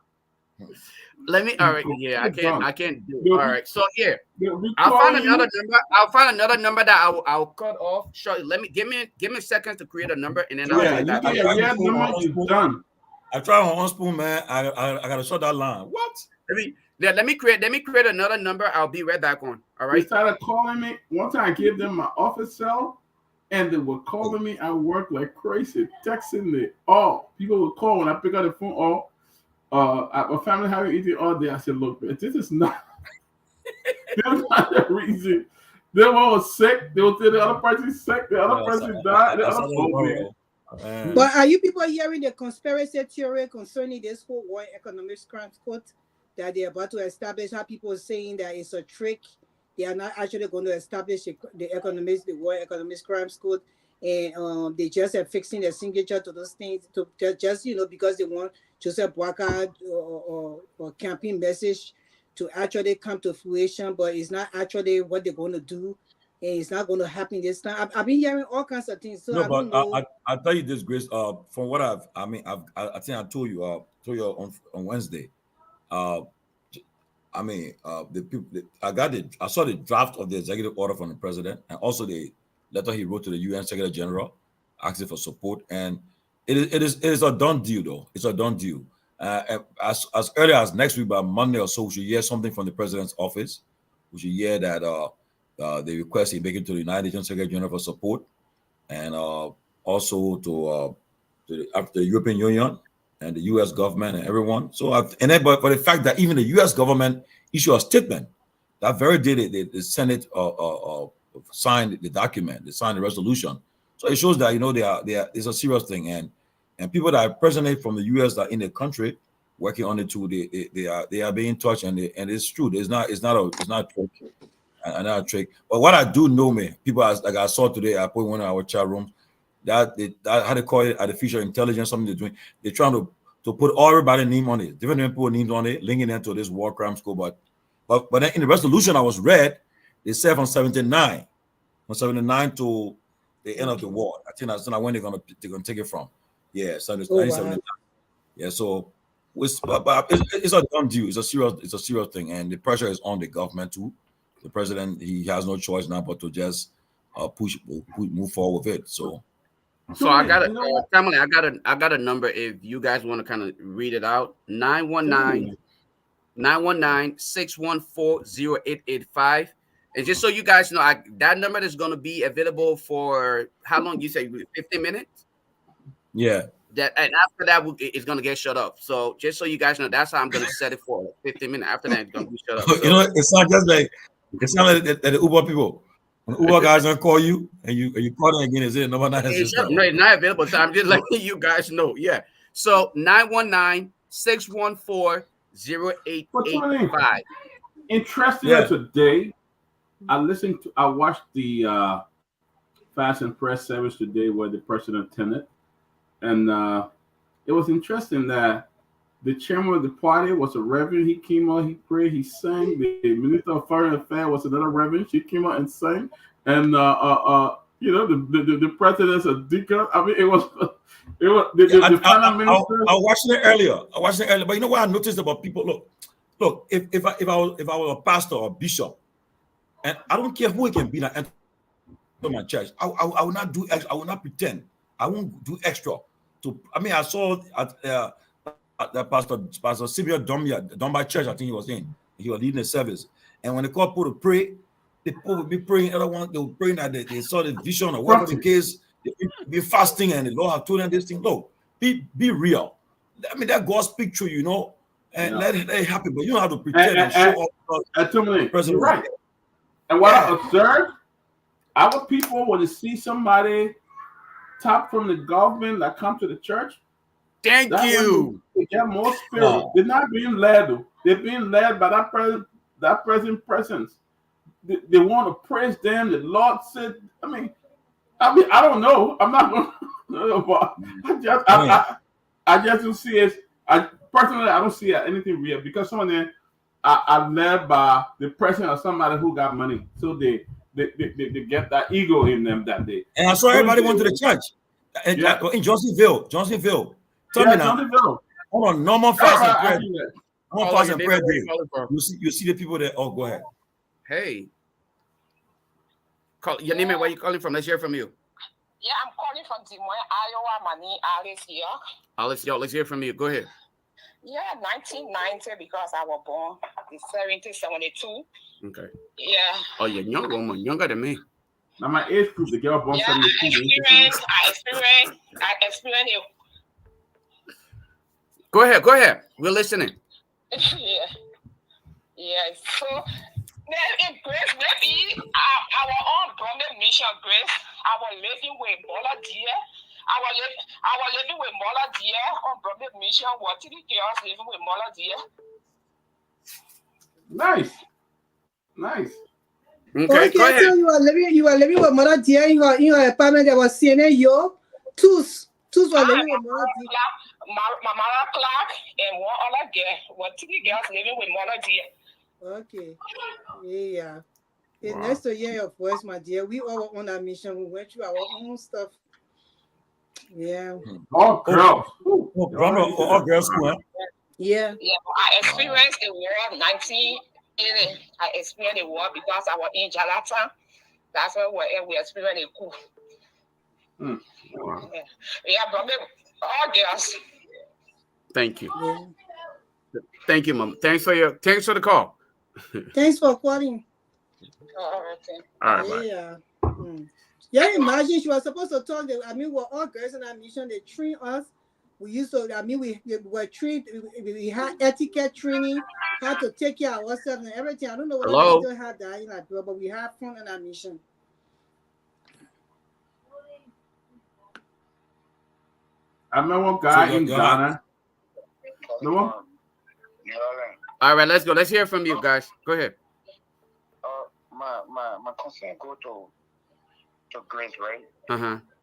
Let me. All right. Yeah, I can't do it. All right. So here, I'll find another number. I'll find another number that I'll cut off. Sure. Give me a second to create a number, and then I'll you get number. You done. I try on one spoon, man. I gotta shut that line. What? Let me create another number. I'll be right back on. All right. They started calling me. One time I gave them my office cell, and they were calling me at work like crazy, texting me. People would call when I pick up the phone. A family having eating all day. I said, look, man, this is not. That's not the reason. They one was sick. They would say the other person sick. The other person died. The other But are you people hearing the conspiracy theory concerning this whole War Economics Crimes Court that they're about to establish? How people are saying that it's a trick. They are not actually going to establish the War Economics Crimes Court, and they just are fixing their signature to those things to just because they want Joseph Boakai or campaign message to actually come to fruition, but it's not actually what they're going to do, and it's not going to happen this time. I've been hearing all kinds of things. So I'll tell you this, Grace. From what I think I told you on Wednesday. The people. I saw the draft of the executive order from the president, and also the letter he wrote to the UN Secretary General asking for support. And it is a done deal, though. It's a done deal. As early as next week, by Monday or so, we should hear something from the president's office. We should hear that the request he making to the United Nations Secretary General for support, and also to the European Union and the U.S. government and everyone. So, but the fact that even the U.S. government issued a statement that very day the Senate signed the document, they signed the resolution. So it shows that it's a serious thing, and people that are presently from the U.S. that are in the country working on it too, they are being touched, and it's true. It's not a trick, not a trick. But what I do know, people like I saw today, I put in one of our chat rooms that how they call it artificial intelligence, something they're doing. They're trying to put everybody's name on it, different people names on it, linking them to this war crimes court. But then in the resolution I was read, they said from 79 to the end of the war. I think that's not when they're gonna take it from. Yeah, so it's 1979. Yeah, so But it's a done deal. It's a serious thing, and the pressure is on the government too. The president, he has no choice now but to just move forward with it. So I got Tomalin, I got a number if you guys want to kind of read it out. 919-614-0885. And just so you guys know, that number is going to be available for how long? You say 15 minutes? Yeah. And after that, it's going to get shut up. So just so you guys know, that's how I'm going to set it for 15 minutes. After that, it's going to be shut up. So, you know, it's not like the Uber people. When Uber guys don't call you and you call them again, is it number 9? No, it's not available. So I'm just letting you guys know. Yeah. So 919-614-0885. Interestingly, today, I watched the Fast and Press service today where the president attended. And it was interesting that the chairman of the party was a reverend. He came out, he prayed, he sang. The Minister of Foreign Affairs was another reverend. She came out and sang. And the president's a deacon. I mean, it was the Prime Minister. I watched it earlier. But you know what I noticed about people? Look. If I was a pastor or a bishop, and I don't care who it can be, like enter my church, I will not do extra. I will not pretend. I won't do extra. I saw at the Pastor Simeon Domba Church. I think he was leading the service. And when they called people to pray, the people would be praying. Everyone they were praying that they saw the vision or whatever the case. They be fasting and the Lord have told them this thing. No, be real. I mean that God speak through you, and let it happen. But you don't have to pretend and show off. You're right. And what I observed, our people when they see somebody top from the government that come to the church. Thank you. They get more spirit. Wow. They're not being led though. They're being led by that present presence. They want to praise them. The Lord said, I mean, I don't know. I'm not going to but I just don't see it. Personally, I don't see anything real because some of them are led by the presence of somebody who got money. So they get that ego in them that day. And I saw everybody went to the church. In Johnsonville. Tell me now. Hold on, normal fast and prayer. Normal fast and prayer day. You see the people there. Oh, go ahead. Hey. Call your name and where you calling from. Let's hear from you. Yeah, I'm calling from Des Moines, Iowa. My name Alice here. Alice, let's hear from you. Go ahead. Yeah, 1990 because I was born in 1772. Okay. Yeah. Oh, you're younger than me. Now my age group, the girl born 72. I experienced it. Go ahead. We're listening. Yeah. So in Grace, maybe our own Bromley Mission Grace, I was living with Mola Deer. I was living with Mola Deer on Bromley Mission. What did the girls living with Mola Deer? Nice. Okay, go ahead. So you were living with Mother Dear in your apartment that was CNN. Tous were living with Mother Dear. My mother Clark and one other girl. What did the girls living with Mother Dear? Okay. Yeah. It's nice to hear your voice, my dear. We all were on that mission. We went through our own stuff. Yeah. All girls. All girls school. Yeah. I experienced the war 1980. I experienced the war because I was in Jalata. That's where we experienced the coup. Wow. Yeah, but all girls. Thank you. Yeah. Thank you, Mom. Thanks for the call. Thanks for calling. All right. Yeah. Yeah, imagine she was supposed to talk. We're all girls in our mission. They train us. We used to, we were trained. We had etiquette training, how to take care of ourselves and everything. I don't know whether we still have that in our door, but we have fun in our mission. I remember one guy in Ghana. No? All right, let's go. Let's hear from you guys. Go ahead. My concern go to Grace, right?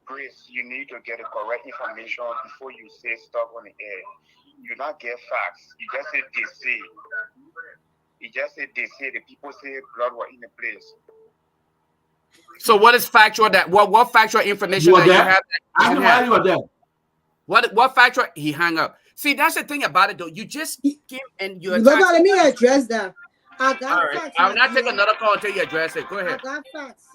Grace, you need to get the correct information before you say stuff on the air. You not get facts. You just say they say. You just say they say. The people say blood was in the place. So what is factual that what factual information that you have? I know why you are there. What factual? He hung up. See, that's the thing about it, though. You just came and you're Lofa, let me address that. I got all right. facts. I will not take another call until you address it. Go ahead. I got facts.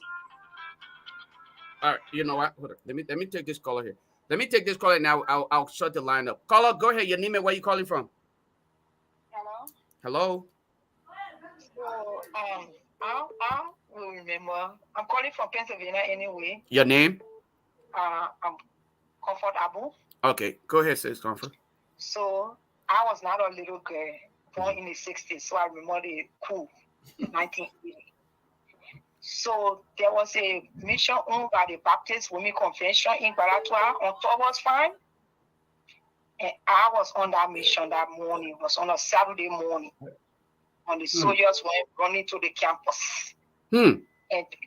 All right. You know what? Hold on. Let me take this caller here. Let me take this caller now. I'll shut the line up. Caller, go ahead. Your name and where you calling from? Hello. Hello. So I will remember. I'm calling from Pennsylvania anyway. Your name? I'm Comfort Abu. Okay. Go ahead, sis. Comfort. So I was not a little girl born in the 60s, so I remember the coup in 1980. So there was a mission owned by the Baptist Women Convention in Baratua on Thomas Farm. And I was on that mission that morning. It was on a Saturday morning. And the soldiers went running to the campus. And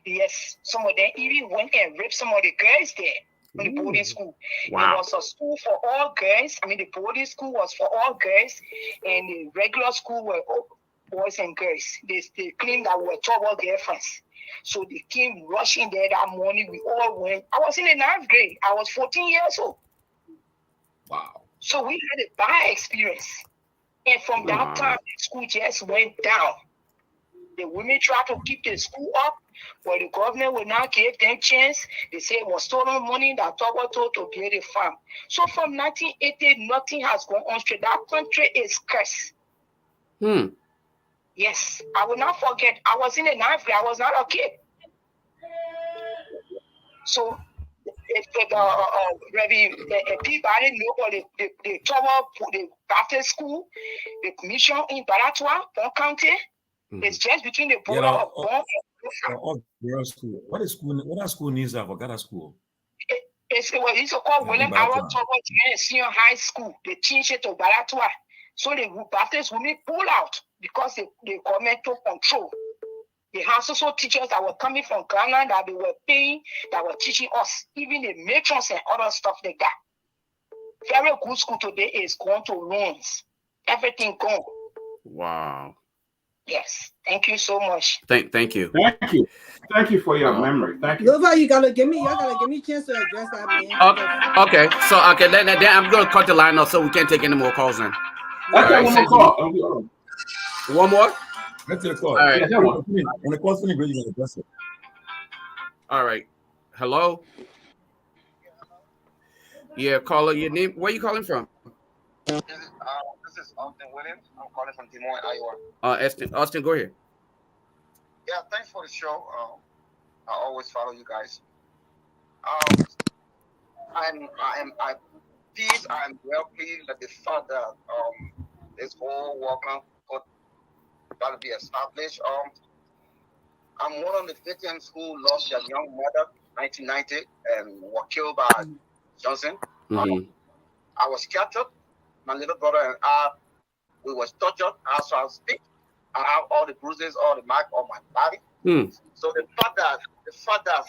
yes, some of them even went and raped some of the girls there in the boarding school. Wow. It was a school for all girls. I mean, the boarding school was for all girls, and the regular school were all boys and girls. They claimed that we were trouble girlfriends. So they came rushing there that morning. We all went. I was in the 9th grade. I was 14 years old. Wow. So we had a bad experience. And from that time, the school just went down. The women tried to keep the school up, but the government would not give them chance. They say it was stolen money that Togo told to build a farm. So from 1980, nothing has gone on straight. That country is cursed. Yes, I will not forget. I was in the 9th grade. I was not a kid. So, Peabody, nobody, the Baptist school, the mission in Baratua, Bon County, it's just between the border of Bon and girls' school. What is school? What are school needs? I forgot a school. It's called William Howard Togo Senior High School. They changed it to Baratua. So the Baptist women pull out because the government took control. They had also teachers that were coming from Ghana that they were paying, that were teaching us, even the matrons and other stuff like that. Very good school today is going to ruins. Everything gone. Wow. Yes. Thank you so much. Thank you. Thank you. Thank you for your memory. Thank you. Lofa, you gotta give me a chance to address that, man. Okay. So then I'm gonna cut the line off so we can't take any more calls then. Okay, one more call. One more? That's your call. All right. Yeah, when the call's finished, you can address it. All right. Hello? Yeah, caller, your name. Where are you calling from? This is Austin Williams. I'm calling from Des Moines, Iowa. Austin, go ahead. Yeah, thanks for the show. I always follow you guys. I'm well pleased that the fact that this whole welcome got to be established. I'm one of the victims who lost their young mother in 1990 and were killed by Johnson. I was captured. My little brother and I, we was tortured as I speak. I have all the bruises, all the marks on my body. So the fact that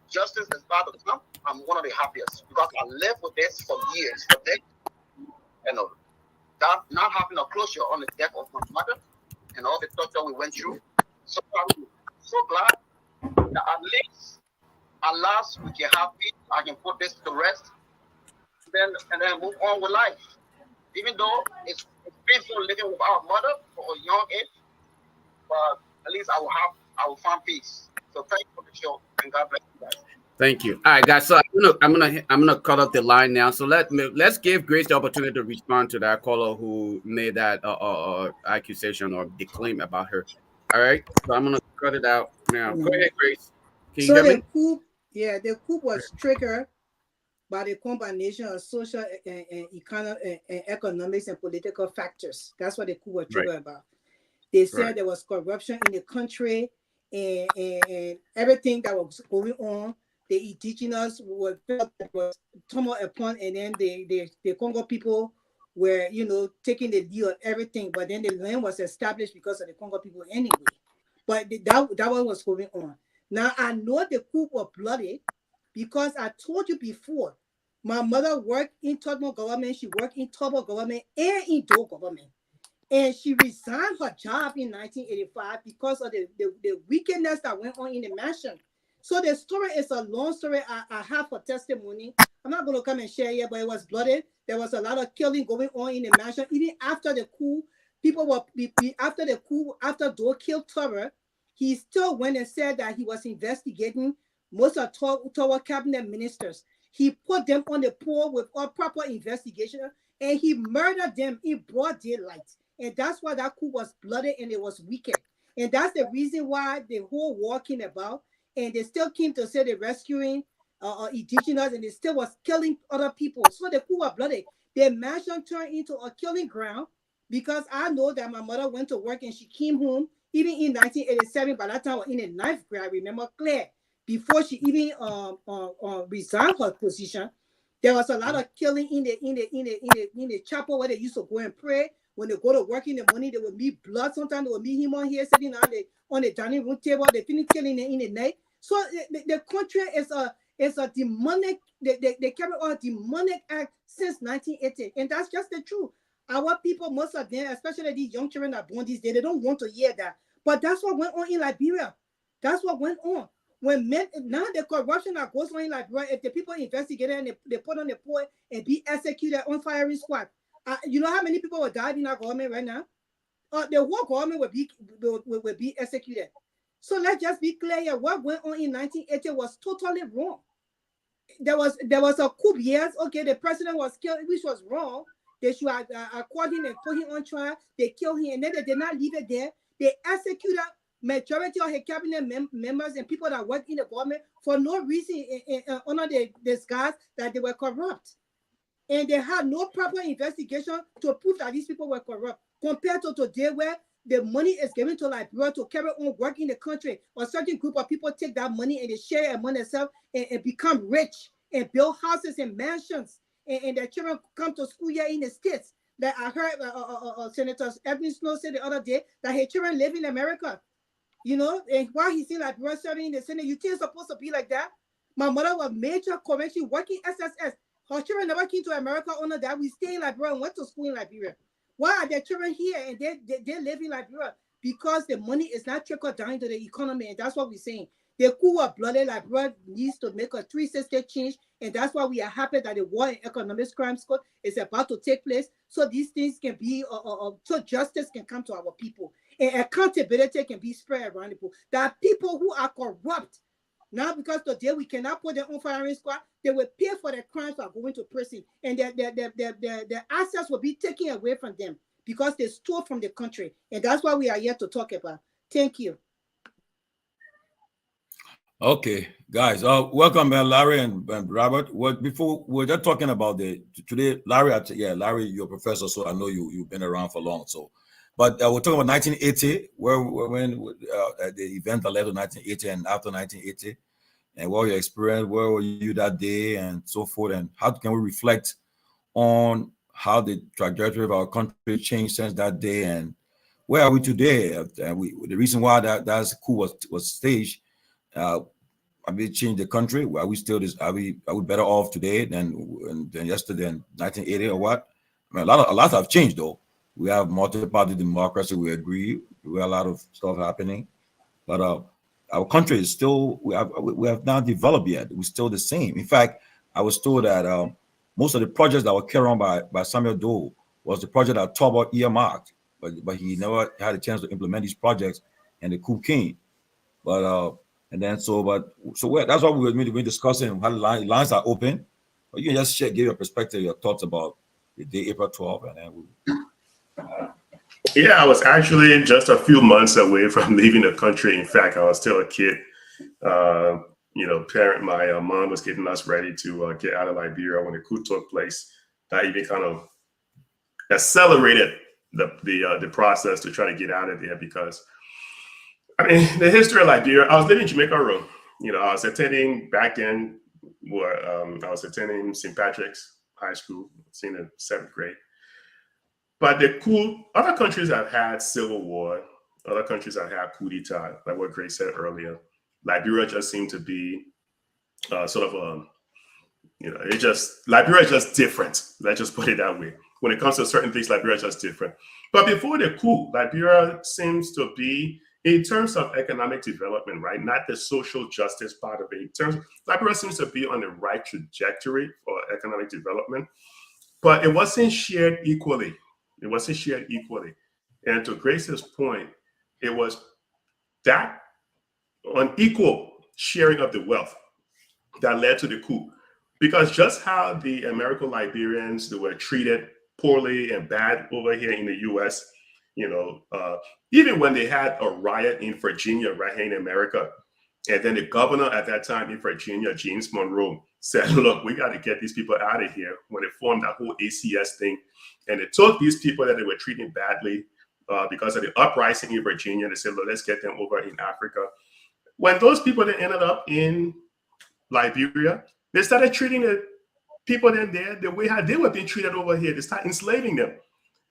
justice is about to come, I'm one of the happiest because I lived with this for years. For decades. That not having a closure on the death of my mother and all the torture we went through. So I'm so glad that at last we can have peace. I can put this to rest, and then move on with life. Even though it's painful living with our mother for a young age, but at least I will find peace. So thank you for the show, and God bless you guys. Thank you. All right, guys. So I'm gonna cut off the line now. So let's give Grace the opportunity to respond to that caller who made that accusation or the claim about her. All right. So I'm gonna cut it out now. Go ahead, Grace. Can you hear me? The coup was triggered by the combination of social and economics and political factors. That's what the coup was triggered about. They said there was corruption in the country and everything that was going on. The indigenous was tumbled upon, and then the Congo people were, taking the deal of everything. But then the land was established because of the Congo people anyway. But that one was going on. Now I know the coup was bloody because I told you before, my mother worked in Togo government. She worked in Togo government and in Do government. And she resigned her job in 1985 because of the wickedness that went on in the mansion. So the story is a long story. I have her testimony. I'm not going to come and share here, but it was blooded. There was a lot of killing going on in the mansion. Even after the coup, people were, after the coup, after Doe killed Tower, he still went and said that he was investigating most of Tower cabinet ministers. He put them on the poll with all proper investigation, and he murdered them in broad daylight. And that's why that coup was bloody and it was wicked. And that's the reason why the whole war came about. And they still came to say they're rescuing indigenous, and they still was killing other people. So the coup was bloody. The mansion turned into a killing ground, because I know that my mother went to work and she came home even in 1987. By that time, I was in the 9th grade. I remember clear. Before she even resigned her position, there was a lot of killing in the chapel where they used to go and pray. When they go to work in the morning, they would meet blood. Sometimes they would meet him on here sitting on the dining room table. They finish killing in the night. So the country is a demonic. They carry on a demonic act since 1980, and that's just the truth. Our people, most of them, especially these young children that are born these days, they don't want to hear that. But that's what went on in Liberia. That's what went on. When men, now the corruption that goes on in Liberia, if the people investigated and they put on the point and be executed on firing squad, you know how many people will die in our government right now? The whole government will be executed. So let's just be clear here. What went on in 1980 was totally wrong. There was a coup, yes. Okay, the president was killed, which was wrong. They should have caught him and put him on trial. They killed him, and then they did not leave it there. They executed majority of his cabinet members and people that work in the government for no reason, under the disguise that they were corrupt. And they had no proper investigation to prove that these people were corrupt, compared to today, where the money is given to Liberia to carry on work in the country. A certain group of people take that money and they share it among themselves and become rich and build houses and mansions. And their children come to school here in the States. That I heard Senator Evan Snow say the other day that his children live in America. You know, and while he's in Liberia serving in the Senate, you think it's supposed to be like that? My mother was major correction working SSS. Her children never came to America under that. We stay in Liberia and went to school in Liberia. Why are their children here and they live in Liberia? Because the money is not trickled down into the economy, and that's what we're saying. The coup of bloody Liberia needs to make a 360 change, and that's why we are happy that the War and Economic Crimes Court is about to take place, so these things can be, so justice can come to our people, and accountability can be spread around the people. There are people who are corrupt now, because today we cannot put them on firing squad. They will pay for their crimes for going to prison, and their assets will be taken away from them because they stole from the country, and that's why we are here to talk about. Thank you. Okay, guys, welcome, Larry and Robert. Before we're just talking about today, Larry. Larry, you're a professor, so I know you've been around for long. So, but we're talking about 1980, when the event that led to 1980 and after 1980, and what your experience, where were you that day, and so forth, and how can we reflect on how the trajectory of our country changed since that day, and where are we today? The reason why that coup was staged. Have we changed the country? Are we still are we better off today than yesterday in 1980 or what? I mean, a lot have changed though. We have multi-party democracy. We agree. We have a lot of stuff happening, but our country is still we have not developed yet. We're still the same. In fact, I was told that most of the projects that were carried on by Samuel Doe was the project that Torbert earmarked, but he never had a chance to implement these projects, and the coup came. But that's what we're discussing. How the lines are open. But you can just give your perspective, your thoughts about the day April 12th, and then Yeah, I was actually just a few months away from leaving the country. In fact, I was still a kid. My mom was getting us ready to get out of Liberia when the coup took place. That even kind of accelerated the process to try to get out of there, because I mean, the history of Liberia, I was living in Jamaica Road. I was attending back then, I was attending St. Patrick's High School, in 7th grade. But the coup, other countries have had civil war, other countries have had coup d'etat, like what Grace said earlier. Liberia just seemed to be Liberia is just different. Let's just put it that way. When it comes to certain things, Liberia is just different. But before the coup, Liberia seems to be in terms of economic development, right? Not the social justice part of it. In terms of, Liberia seems to be on the right trajectory for economic development, but it wasn't shared equally. It wasn't shared equally. And to Grace's point, it was that unequal sharing of the wealth that led to the coup. Because just how the American Liberians, they were treated poorly and bad over here in the US, even when they had a riot in Virginia right here in America, and then the governor at that time in Virginia, James Monroe, said, look, we got to get these people out of here, when they formed that whole ACS thing. And it took these people that they were treating badly because of the uprising in Virginia. They said, look, let's get them over in Africa. When those people that ended up in Liberia, they started treating the people then there the way how they were being treated over here. They started enslaving them.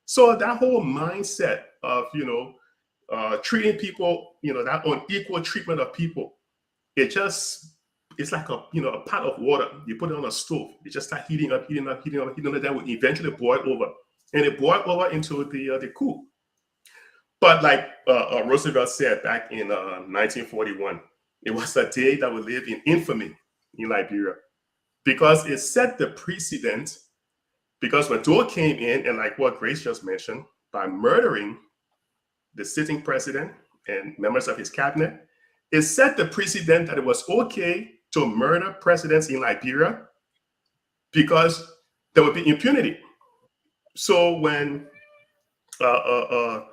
So that whole mindset of, treating people, that unequal treatment of people, it's like a pot of water. You put it on a stove. It just start heating up. That will eventually boil over. And it boiled over into the coup. But like Roosevelt said back in 1941, it was a day that would live in infamy in Liberia, because it set the precedent. Because when Doe came in, and like what Grace just mentioned, by murdering the sitting president and members of his cabinet, it set the precedent that it was okay to murder presidents in Liberia because there would be impunity. So when the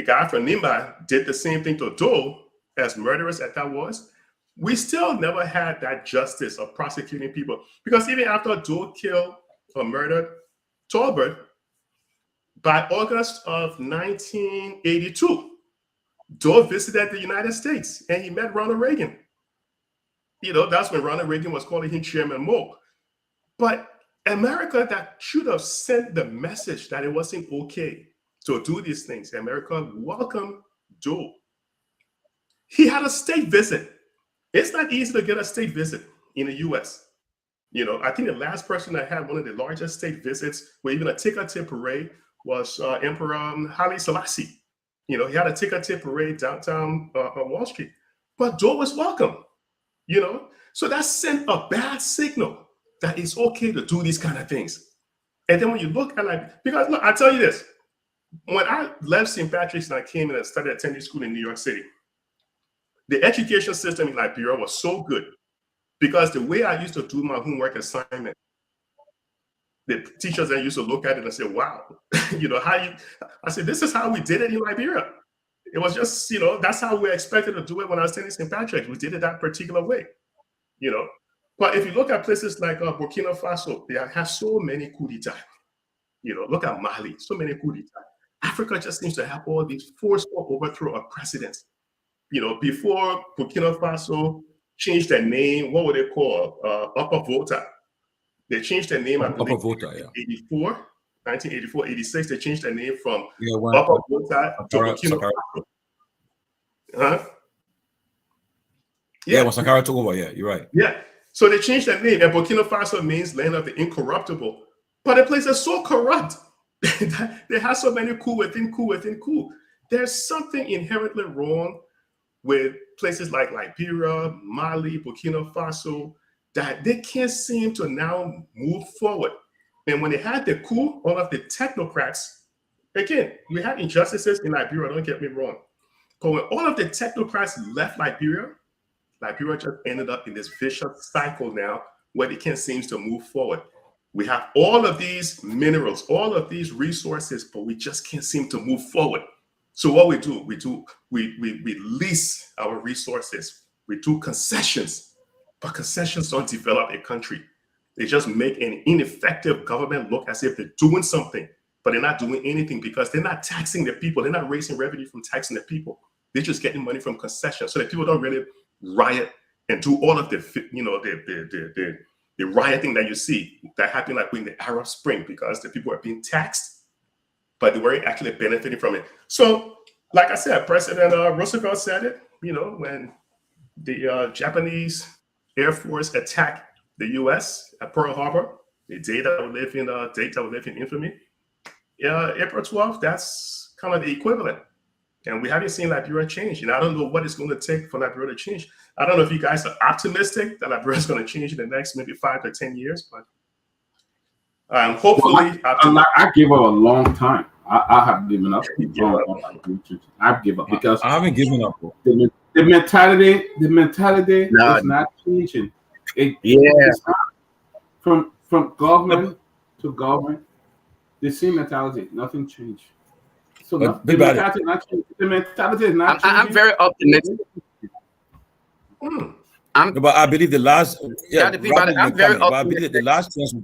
guy from Nimba did the same thing to Doe, as murderous as that was, we still never had that justice of prosecuting people. Because even after Doe killed or murdered Tolbert, by August of 1982, Doe visited the United States and he met Ronald Reagan. That's when Ronald Reagan was calling him Chairman Mo. But America, that should have sent the message that it wasn't okay to do these things. America welcomed Doe. He had a state visit. It's not easy to get a state visit in the US. I think the last person that had one of the largest state visits, where even a ticker-tape parade, was Emperor Haile Selassie. He had a ticker-tape parade downtown Wall Street. But Doe was welcome, So that sent a bad signal that it's okay to do these kind of things. And then when you look at because look, I'll tell you this. When I left St. Patrick's and I came in and started attending school in New York City, the education system in Liberia was so good, because the way I used to do my homework assignment, the teachers then used to look at it and say, wow, I said, this is how we did it in Liberia. It was just, that's how we expected to do it when I was attending St. Patrick's. We did it that particular way, But if you look at places like Burkina Faso, they have so many coups d'etat. Look at Mali, so many coups d'etat. Africa just seems to have all these forceful overthrow of presidents. Before Burkina Faso changed their name, what were they called? Upper Volta. They changed their name, I believe, in 1984, 86. They changed their name from Upper Volta to Burkina Faso. Huh? Yeah, when Sankara took over, yeah, you're right. Yeah. So they changed their name, and Burkina Faso means land of the incorruptible. But the place is so corrupt. They have so many coup within coup within coup. There's something inherently wrong with places like Liberia, Mali, Burkina Faso, that they can't seem to now move forward. And when they had the coup, all of the technocrats, again, we had injustices in Liberia, don't get me wrong. But when all of the technocrats left Liberia just ended up in this vicious cycle now where they can't seem to move forward. We have all of these minerals, all of these resources, but we just can't seem to move forward. So what we lease our resources. We do concessions, but concessions don't develop a country. They just make an ineffective government look as if they're doing something, but they're not doing anything because they're not taxing the people. They're not raising revenue from taxing the people. They're just getting money from concessions, so that people don't really riot and do all of the rioting that you see that happened like in the Arab Spring, because the people are being taxed, but they weren't actually benefiting from it. So, like I said, President Roosevelt said it, when the Japanese Air Force attacked the U.S. at Pearl Harbor, the day that would live in infamy. April 12th, that's kind of the equivalent. And we haven't seen Liberia change. And I don't know what it's going to take for Liberia to change. I don't know if you guys are optimistic that Liberia is going to change in the next maybe 5 to 10 years, but hopefully. I give up a long time. I have given up. I've given up because I haven't given up. The mentality is not changing. It's not. From government to government, the same mentality. Nothing changed. So the mentality is not changing. I'm very optimistic. But I believe the last. Yeah, I'm very optimistic. But I believe the last chance.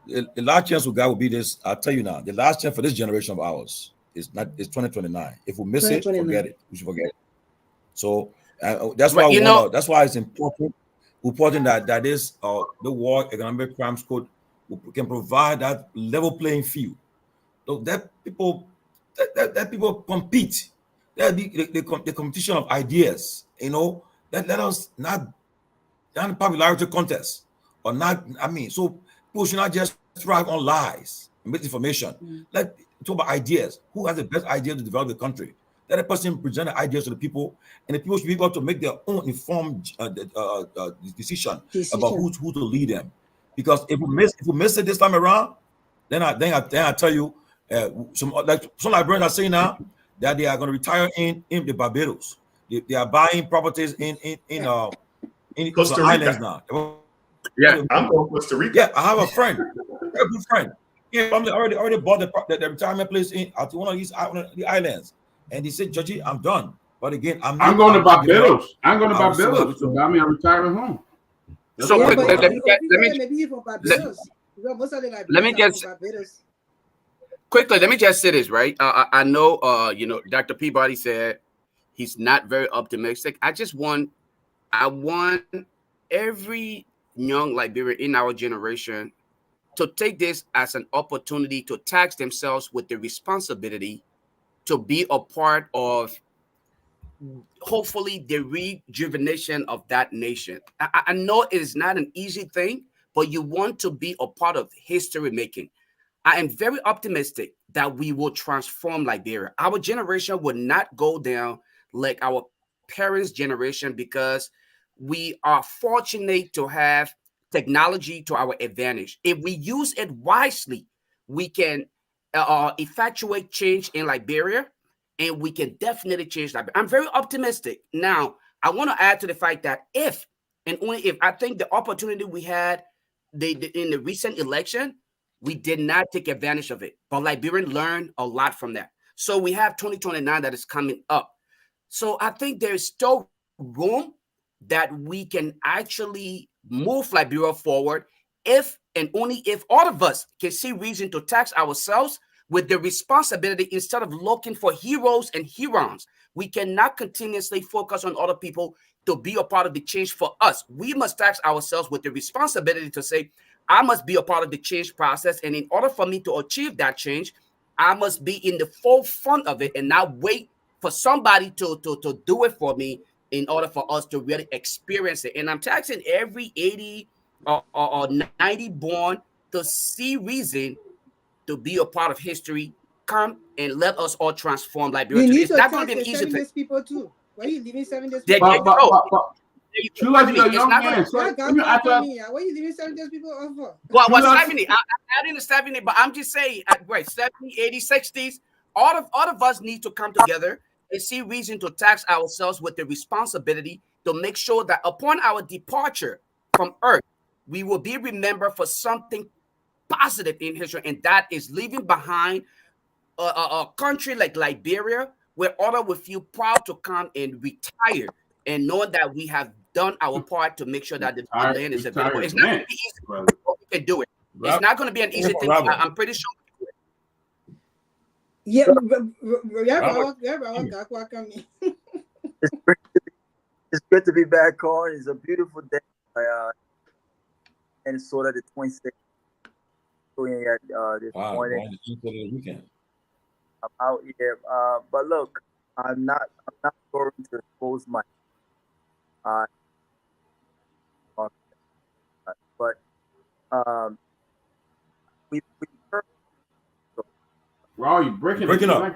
The last chance we got will be this. I'll tell you now. The last chance for this generation of ours is 2029. If we miss it, forget it. We should forget it. So that's why that's why it's important that this the War Economic Crimes Code can provide that level playing field. So that people compete. That be the competition of ideas. Let us not popularity contest or not. I mean, so people should not just thrive on lies and misinformation. Let's talk about ideas. Who has the best idea to develop the country? Let a person present the ideas to the people, and the people should be able to make their own informed decision about who to lead them. Because if we miss it this time around, then I tell you, some Liberians are saying now that they are going to retire in the Barbados. They are buying properties in Costa Rica islands now. Yeah, I'm going to Costa Rica. Yeah, I have a friend, a good friend. Yeah, already bought the retirement place at one of the islands, and he said, "Georgie, I'm done." But again, I'm going to Barbados. I'm going to Barbados to buy me a retirement home. So let me just quickly. Let me just say this, right? I know, Dr. Peabody said he's not very optimistic. I want every young Liberian in our generation to take this as an opportunity to tax themselves with the responsibility to be a part of, hopefully, the rejuvenation of that nation. I know it is not an easy thing, but you want to be a part of history making. I am very optimistic that we will transform Liberia. Our generation will not go down like our parents' generation because we are fortunate to have technology to our advantage. If we use it wisely, we can effectuate change in Liberia, and we can definitely change Liberia. I'm very optimistic. Now, I want to add to the fact that if, and only if, I think the opportunity we had in the recent election, we did not take advantage of it. But Liberians learned a lot from that. So we have 2029 that is coming up. So I think there's still room that we can actually move Liberia forward if and only if all of us can see reason to tax ourselves with the responsibility instead of looking for heroes and heroines. We cannot continuously focus on other people to be a part of the change for us. We must tax ourselves with the responsibility to say, I must be a part of the change process. And in order for me to achieve that change, I must be in the forefront of it and not wait for somebody to do it for me in order for us to really experience it. And I'm taxing every 80 or 90 born to see reason to be a part of history. Come and let us all transform Liberia. It's not going to be an easy thing. People too. Why are you leaving 7 days? You like a young man. Why are you leaving 7 days people off for? Well, 70. I'm adding the 70, but I'm just saying, 70, 80, 60s. All of us need to come together and see reason to tax ourselves with the responsibility to make sure that upon our departure from Earth, we will be remembered for something positive in history, and that is leaving behind a country like Liberia, where others will feel proud to come and retire, and knowing that we have done our part to make sure that the land is available. It's not going to be easy, but we can do it. It's not going to be an easy thing. I'm pretty sure. Yeah, it's good to be back on. It's a beautiful day, and it's sort of the 26th. This morning. I'm out here, but look, I'm not going to expose my. But we heard. Wow, you're breaking up.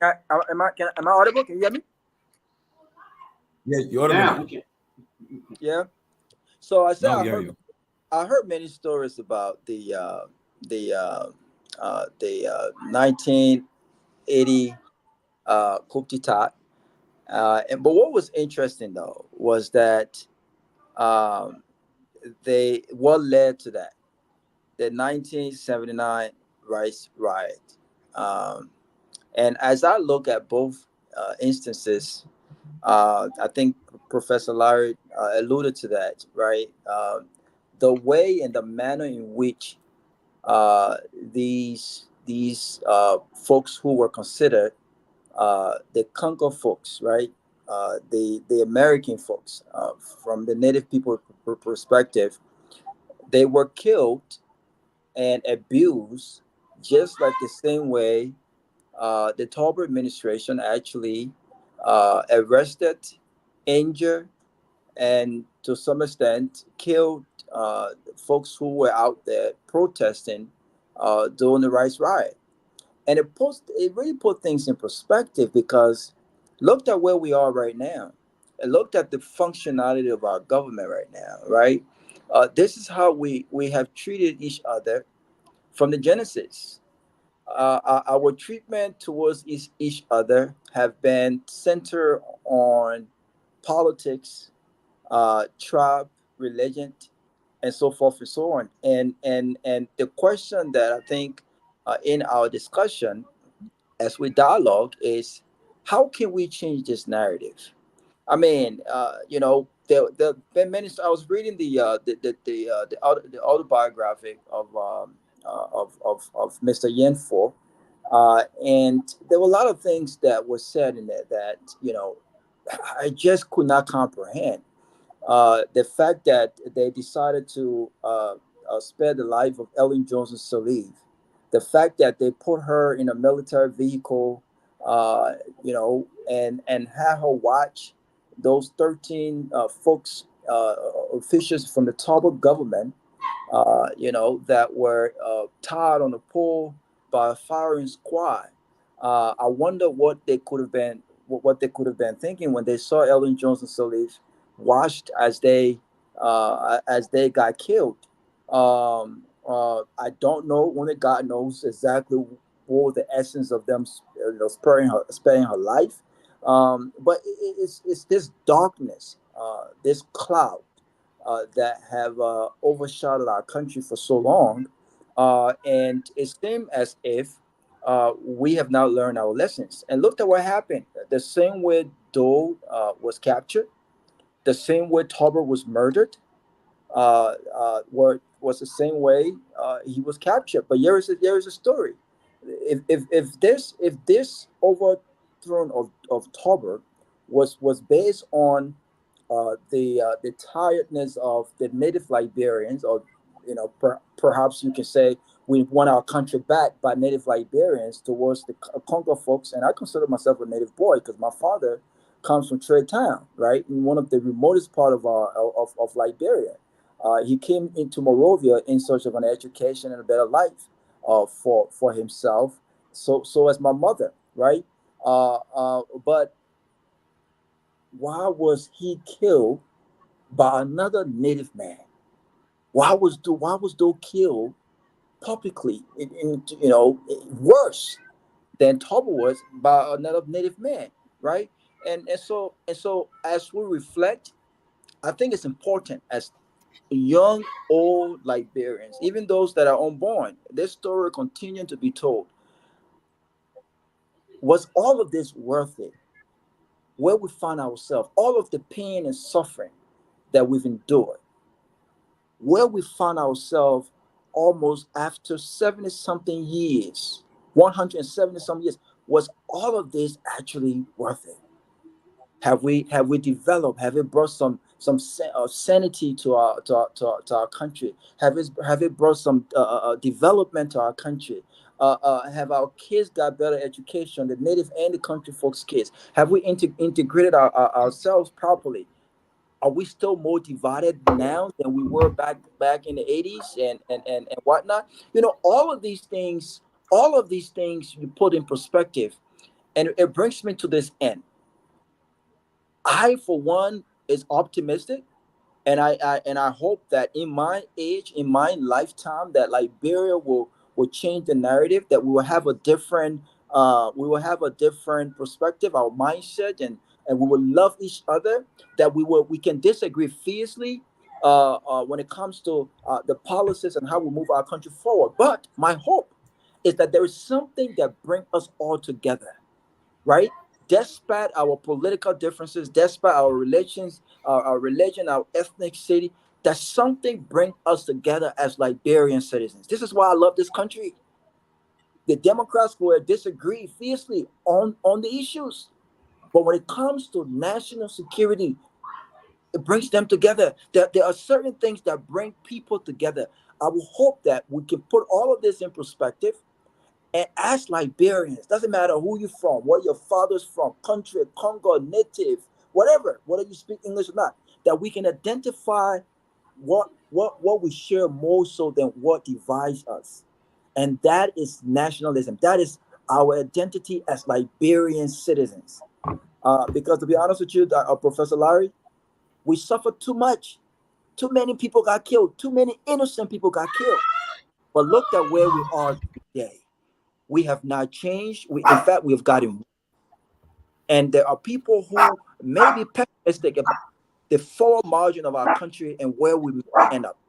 Am I audible? Can you hear me? Yeah, you're audible now. Okay. Yeah. So I said Now we hear you. I heard many stories about the 1980 coup d'état. But what was interesting though was that um, what led to that, the 1979 rice riot. Um, and as I look at both instances, I think Professor Larry alluded to that, right? The way and the manner in which uh, these folks who were considered the Congo folks, right? The American folks, from the Native people perspective, they were killed and abused just like the same way the Tolbert administration actually arrested, injured, and to some extent killed folks who were out there protesting during the rice riot. And it really put things in perspective, because looked at where we are right now, and looked at the functionality of our government right now, right? This is how we have treated each other from the genesis. Our treatment towards each other have been centered on politics, tribe, religion, and so forth and so on. And the question that I think in our discussion as we dialogue is, how can we change this narrative? I mean, the Ben Minister. I was reading the autobiography of Mr. Yenfo, and there were a lot of things that were said in there that I just could not comprehend. The fact that they decided to spare the life of Ellen Johnson Sirleaf, the fact that they put her in a military vehicle, and had her watch those 13 folks, officials from the Talbot government, that were tied on a pole by a firing squad. I wonder what they could have been, what they could have been thinking when they saw Ellen Johnson Sirleaf watched as they got killed. I don't know. Only God knows exactly what the essence of them, sparing her life. But it's this darkness, this cloud that have overshadowed our country for so long, and it seems as if we have now learned our lessons. And look at what happened. The same way Dole was captured, the same way Tolbert was murdered, was the same way he was captured. But there is a story. If this overthrow of Tolbert was based on the tiredness of the native Liberians, or perhaps you can say we want our country back by native Liberians towards the Congo folks. And I consider myself a native boy because my father comes from Trade Town, right, in one of the remotest part of Liberia. He came into Monrovia in search of an education and a better life for himself. So as my mother, right? But why was he killed by another native man? Why was Doe killed publicly, worse than Toba was by another native man, right? And so as we reflect, I think it's important as young, old Liberians, even those that are unborn, this story continuing to be told. Was all of this worth it? Where we find ourselves, all of the pain and suffering that we've endured, where we found ourselves almost after 70 something years, 170 some years, was all of this actually worth it? Have we developed? Have it brought some sanity to our country? Have it brought some development to our country? Have our kids got better education? The native and the country folks' kids. Have we integrated ourselves properly? Are we still more divided now than we were back in the 80s and whatnot? All of these things you put in perspective, And it brings me to this end. I, for one, is optimistic, and I hope that in my age, in my lifetime, that Liberia will change the narrative, that we will have a different perspective, our mindset, and we will love each other, that we can disagree fiercely when it comes to the policies and how we move our country forward. But my hope is that there is something that brings us all together, right? Despite our political differences, despite our religions, our religion, our ethnicity, that something brings us together as Liberian citizens. This is why I love this country. The Democrats will disagree fiercely on the issues, but when it comes to national security, it brings them together. There are certain things that bring people together. I will hope that we can put all of this in perspective. And as Liberians, doesn't matter who you're from, where your father's from, country, Congo, native, whatever, whether you speak English or not, that we can identify what we share more so than what divides us. And that is nationalism. That is our identity as Liberian citizens. Because to be honest with you, Professor Larry, we suffered too much. Too many people got killed. Too many innocent people got killed. But look at where we are today. We have not changed. In fact, we have gotten. And there are people who may be pessimistic about the forward margin of our country and where we will end up.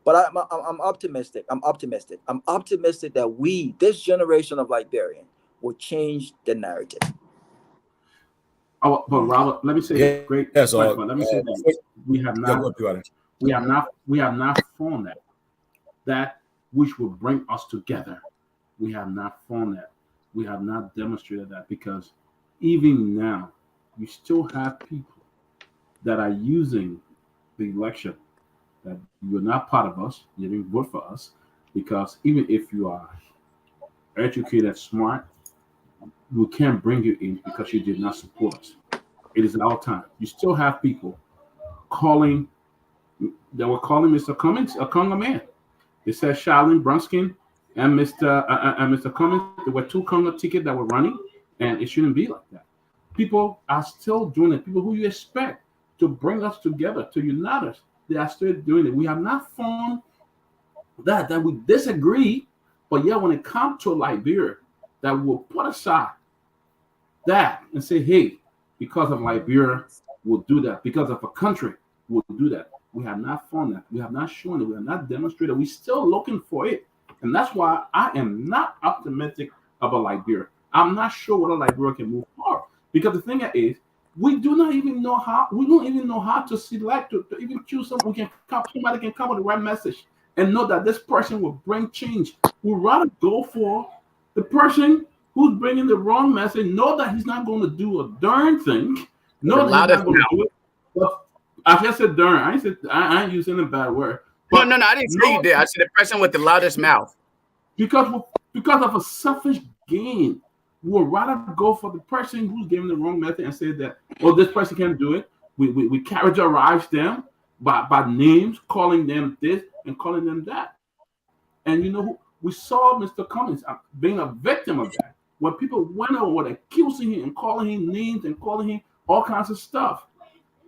But I'm optimistic. I'm optimistic that this generation of Liberian, will change the narrative. Oh, but Robert, let me say, great. Yes, but let me say that we have not found that which will bring us together. We have not found that. We have not demonstrated that, because even now, you still have people that are using the election that you're not part of us, you didn't vote for us, because even if you are educated, smart, we can't bring you in because you did not support us. It is our time. You still have people calling, they were calling Mr. Cummings a Congo man. They said Charlene Brunskin and Mr. Cummings, there were two Congo tickets that were running, and it shouldn't be like that. People are still doing it. People who you expect to bring us together, to unite us, they are still doing it. We have not found that we disagree, but yet when it comes to Liberia, that we'll put aside that and say, hey, because of Liberia, we'll do that. Because of a country, we'll do that. We have not found that. We have not shown it. We have not demonstrated. We're still looking for it. And that's why I am not optimistic about Liberia. I'm not sure whether Liberia can move forward. Because the thing is, we don't even know how to select, to even choose someone. Somebody can come with the right message and know that this person will bring change. We'd rather go for the person who's bringing the wrong message, know that he's not going to do a darn thing, know that he's not going to do it. But I just said darn. I ain't using a bad word. But no, I didn't say you did. I said the person with the loudest mouth. Because of a selfish gain, we would rather go for the person who's giving the wrong method and say that, oh, this person can't do it. We characterize them by names, calling them this and calling them that. And we saw Mr. Cummings being a victim of that. When people went over accusing him and calling him names and calling him all kinds of stuff.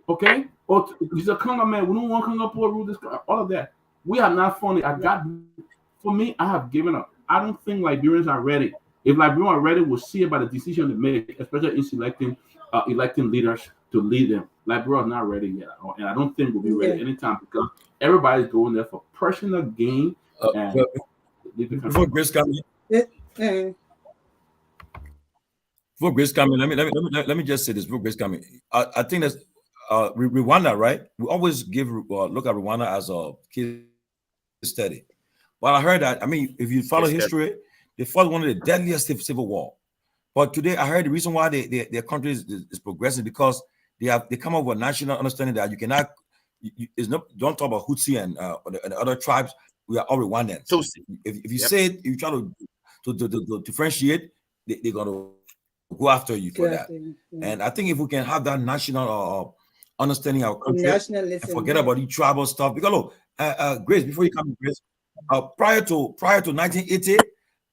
Okay? Or he's a Congo man. We don't want Congo poor rule this, all of that. We are not funny. For me, I have given up. I don't think Liberians are ready. If Liberians are ready, we'll see about the decision they make, especially in electing leaders to lead them. Liberia is not ready yet. And I don't think we'll be ready anytime, because everybody's going there for personal gain. Before Grace comes in, let me just say this. Before Grace comes in, I think that's Rwanda, right? We always look at Rwanda as a case study. But I heard that, if you follow history, they fought one of the deadliest civil war. But today, I heard the reason why their country is progressing, because they come up with a national understanding that you cannot, don't talk about Hutsi and the other tribes. We are all Rwandans. If you say it, you try to differentiate, they're going to go after you for that. And I think if we can have that national understanding of our country and forget about the tribal stuff, because look, Grace, before you come, Grace, prior to 1980,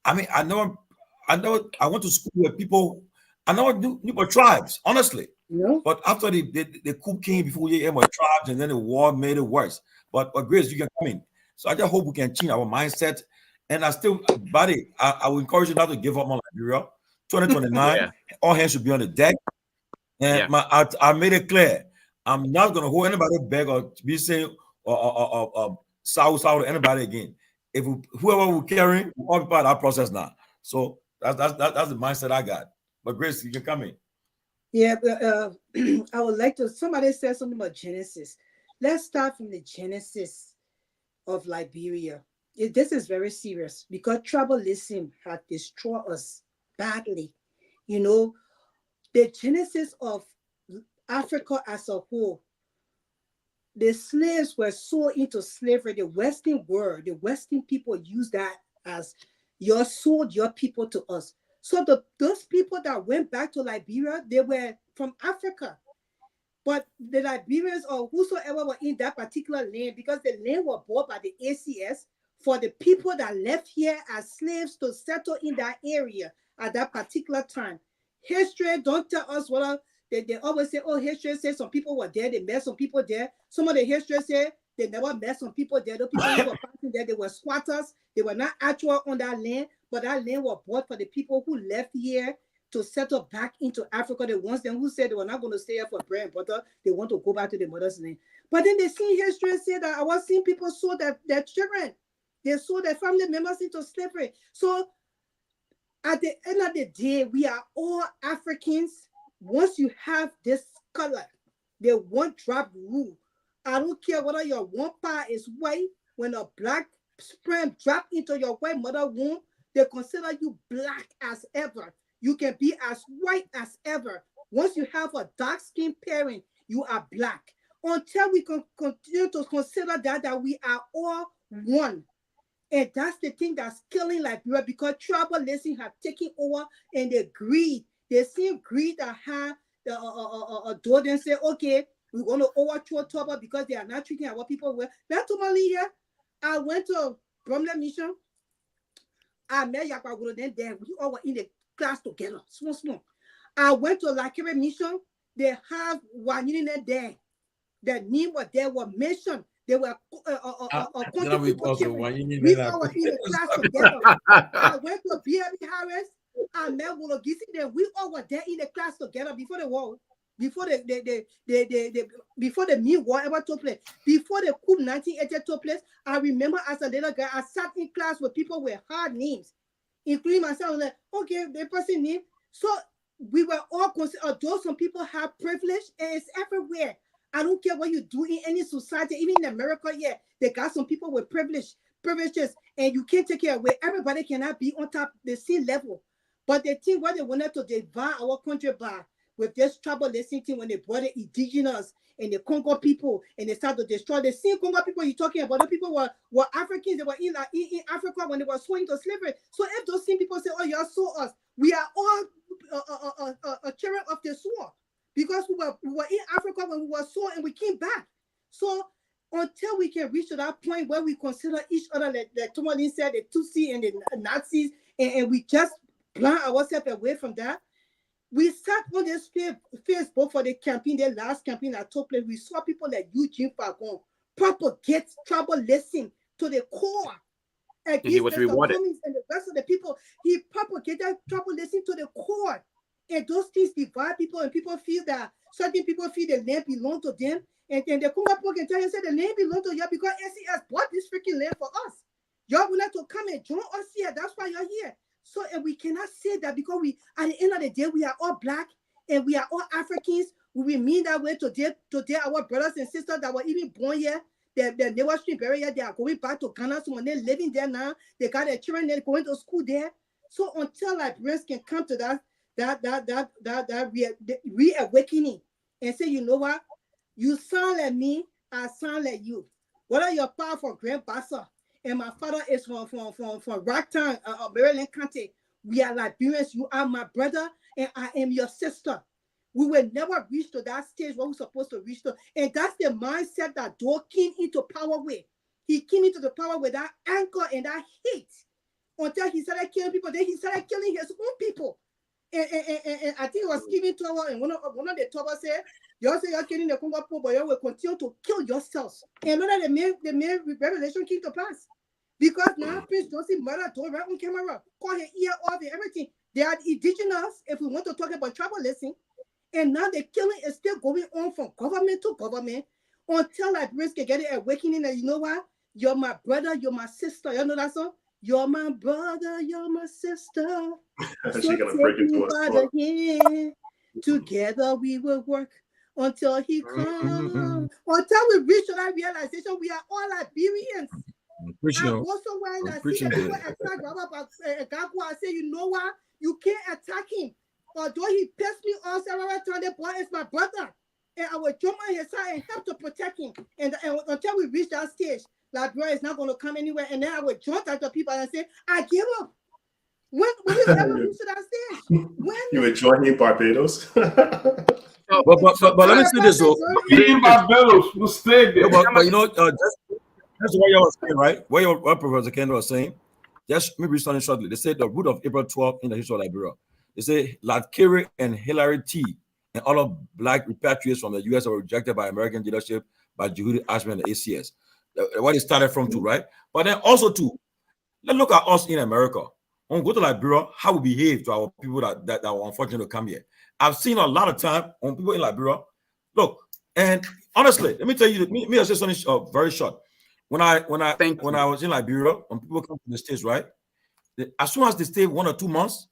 I went to school where people I never knew about tribes, honestly. No. But after the coup came before you about tribes, and then the war made it worse. But Grace, you can come in. So I just hope we can change our mindset. And I still, buddy, I will encourage you not to give up on Liberia. 2029, Yeah. all hands should be on the deck. And Yeah. I made it clear, I'm not going to hold anybody back or be saying or south to anybody again. If whoever we're carrying, we'll all be part of that process now. So that's the mindset I got. But Grace, you can come in. Yeah, but I would like to. Somebody said something about Genesis. Let's start from the Genesis of Liberia. This is very serious because tribalism had destroyed us badly. You know, the Genesis of Africa as a whole, the slaves were sold into slavery. The Western world, the Western people use that as you sold your people to us. So those people that went back to Liberia, they were from Africa. But the Liberians or whosoever were in that particular land, because the land was bought by the ACS for the people that left here as slaves to settle in that area at that particular time. History don't tell us what they always say, oh, history says some people were there, they met some people there. Some of the history say they never met some people there. Those people who were passing there, they were squatters. They were not actual on that land, but that land was bought for the people who left here to settle back into Africa. The ones then who said they were not going to stay here for bread and butter, they want to go back to the mother's land. But then they see history say that I was seeing people sold their children. They sold their family members into slavery. So at the end of the day, we are all Africans. Once you have this color, the one drop rule. I don't care whether your one part is white. When a black sperm drop into your white mother womb, they consider you black as ever. You can be as white as ever. Once you have a dark-skinned parent, you are black. Until we can continue to consider that we are all one. And that's the thing that's killing Liberia because tribalism have taken over and the greed. They see greed that have the door and say, okay, we're going to overthrow Toba because they are not treating our people well. That's Tomalin here. I went to Bromley Mission. I met Yakaguro then there. We all were in the class together, small. I went to Lakere Mission. They have one unit there. The name was there were mentioned. They were country people. We all were in the class together. I went to B.M. Harris. I met Wologisi. Then we all were there in the class together before the war, before the Mid War ever took place, before the coup 1980 took place. I remember as a little guy, I sat in class with people with hard names, including myself. I was like, okay, the person name. So we were all considered, although some people have privilege, and it's everywhere. I don't care what you do in any society, even in America, yeah, they got some people with privileges, and you can't take care of it. Everybody cannot be on top the same level. But they think what they wanted to divide our country by with this tribalism thing when they brought the indigenous and the Congo people and they started to destroy the same Congo people you're talking about. Those people were Africans, they were in Africa when they were sold into slavery. So if those same people say, oh, you sold us, we are all children of the sword. Because we were in Africa when we were sold and we came back. So until we can reach to that point where we consider each other, like Tomalin said, the Tutsi and the Nazis, and we just plan ourselves away from that. We sat on this Facebook for the campaign, the last campaign that took place. We saw people like Eugene Fagon propagate tribalism to the core. And he was rewarded. And the rest of the people, he propagated tribalism to the core. And those things divide people, and people feel that certain people feel the land belongs to them. And the Congo people can tell you, say the land belongs to you because SCS bought this freaking land for us. Y'all would like to come and join us here. That's why you're here. So, and we cannot say that because at the end of the day, we are all black and we are all Africans. We mean that way today, our brothers and sisters that were even born here, they're never street buried here. They are going back to Ghana. So when they're living there now, they got their children, they're going to school there. So until Liberians can come to that reawakening and say, you know what, you sound like me, I sound like you. Whether you're part for Grand Bassa and my father is from Rocktown, Maryland County, we are Liberians. You are my brother and I am your sister. We will never reach to that stage where we're supposed to reach to. And that's the mindset that Dor came into power with. He came into the power with that anger and that hate until he started killing people. Then he started killing his own people. And I think it was Stephen Tower, and one of the Tower said, you say you're killing the Congo poor, but you will continue to kill yourselves. And know that the main revelation came to pass. Because now Prince Johnson murder told right on camera, call her ear off and everything. They are indigenous, if we want to talk about tribalism. And now the killing is still going on from government to government until Liberians can get an awakening. And you know what? You're my brother, you're my sister. You know that song? You're my brother, you're my sister. So She's gonna break into us. Together we will work until he comes. Until we reach that realization, we are all Liberians. I also when I see that people attack Gagwa, I say, you know what? You can't attack him. Although he pissed me off several times, the boy is my brother. And I will jump on his side and help to protect him. And until we reach that stage, Liberia is not going to come anywhere. And then I will jump at the people and say, I give up. When we ever reach that stage? When you were joining Barbados? But let me say this. So, Barbados will stay there. But you know, that's what you were saying, right? What Professor Kendall was saying. Just maybe starting shortly. They said the root of April 12 in the history of Liberia. They say Lord Kerry and Hillary T. and all of black repatriates from the U.S. were rejected by American leadership, by Jehudi Ashman and the ACS. What it started from too, right? But then also too, let's look at us in America. When we go to Liberia, how we behave to our people that were unfortunate to come here. I've seen a lot of time on people in Liberia. Look, and honestly, let me tell you, me I say something very short. When I was in Liberia, when people come to the States, right? As soon as they stay 1 or 2 months,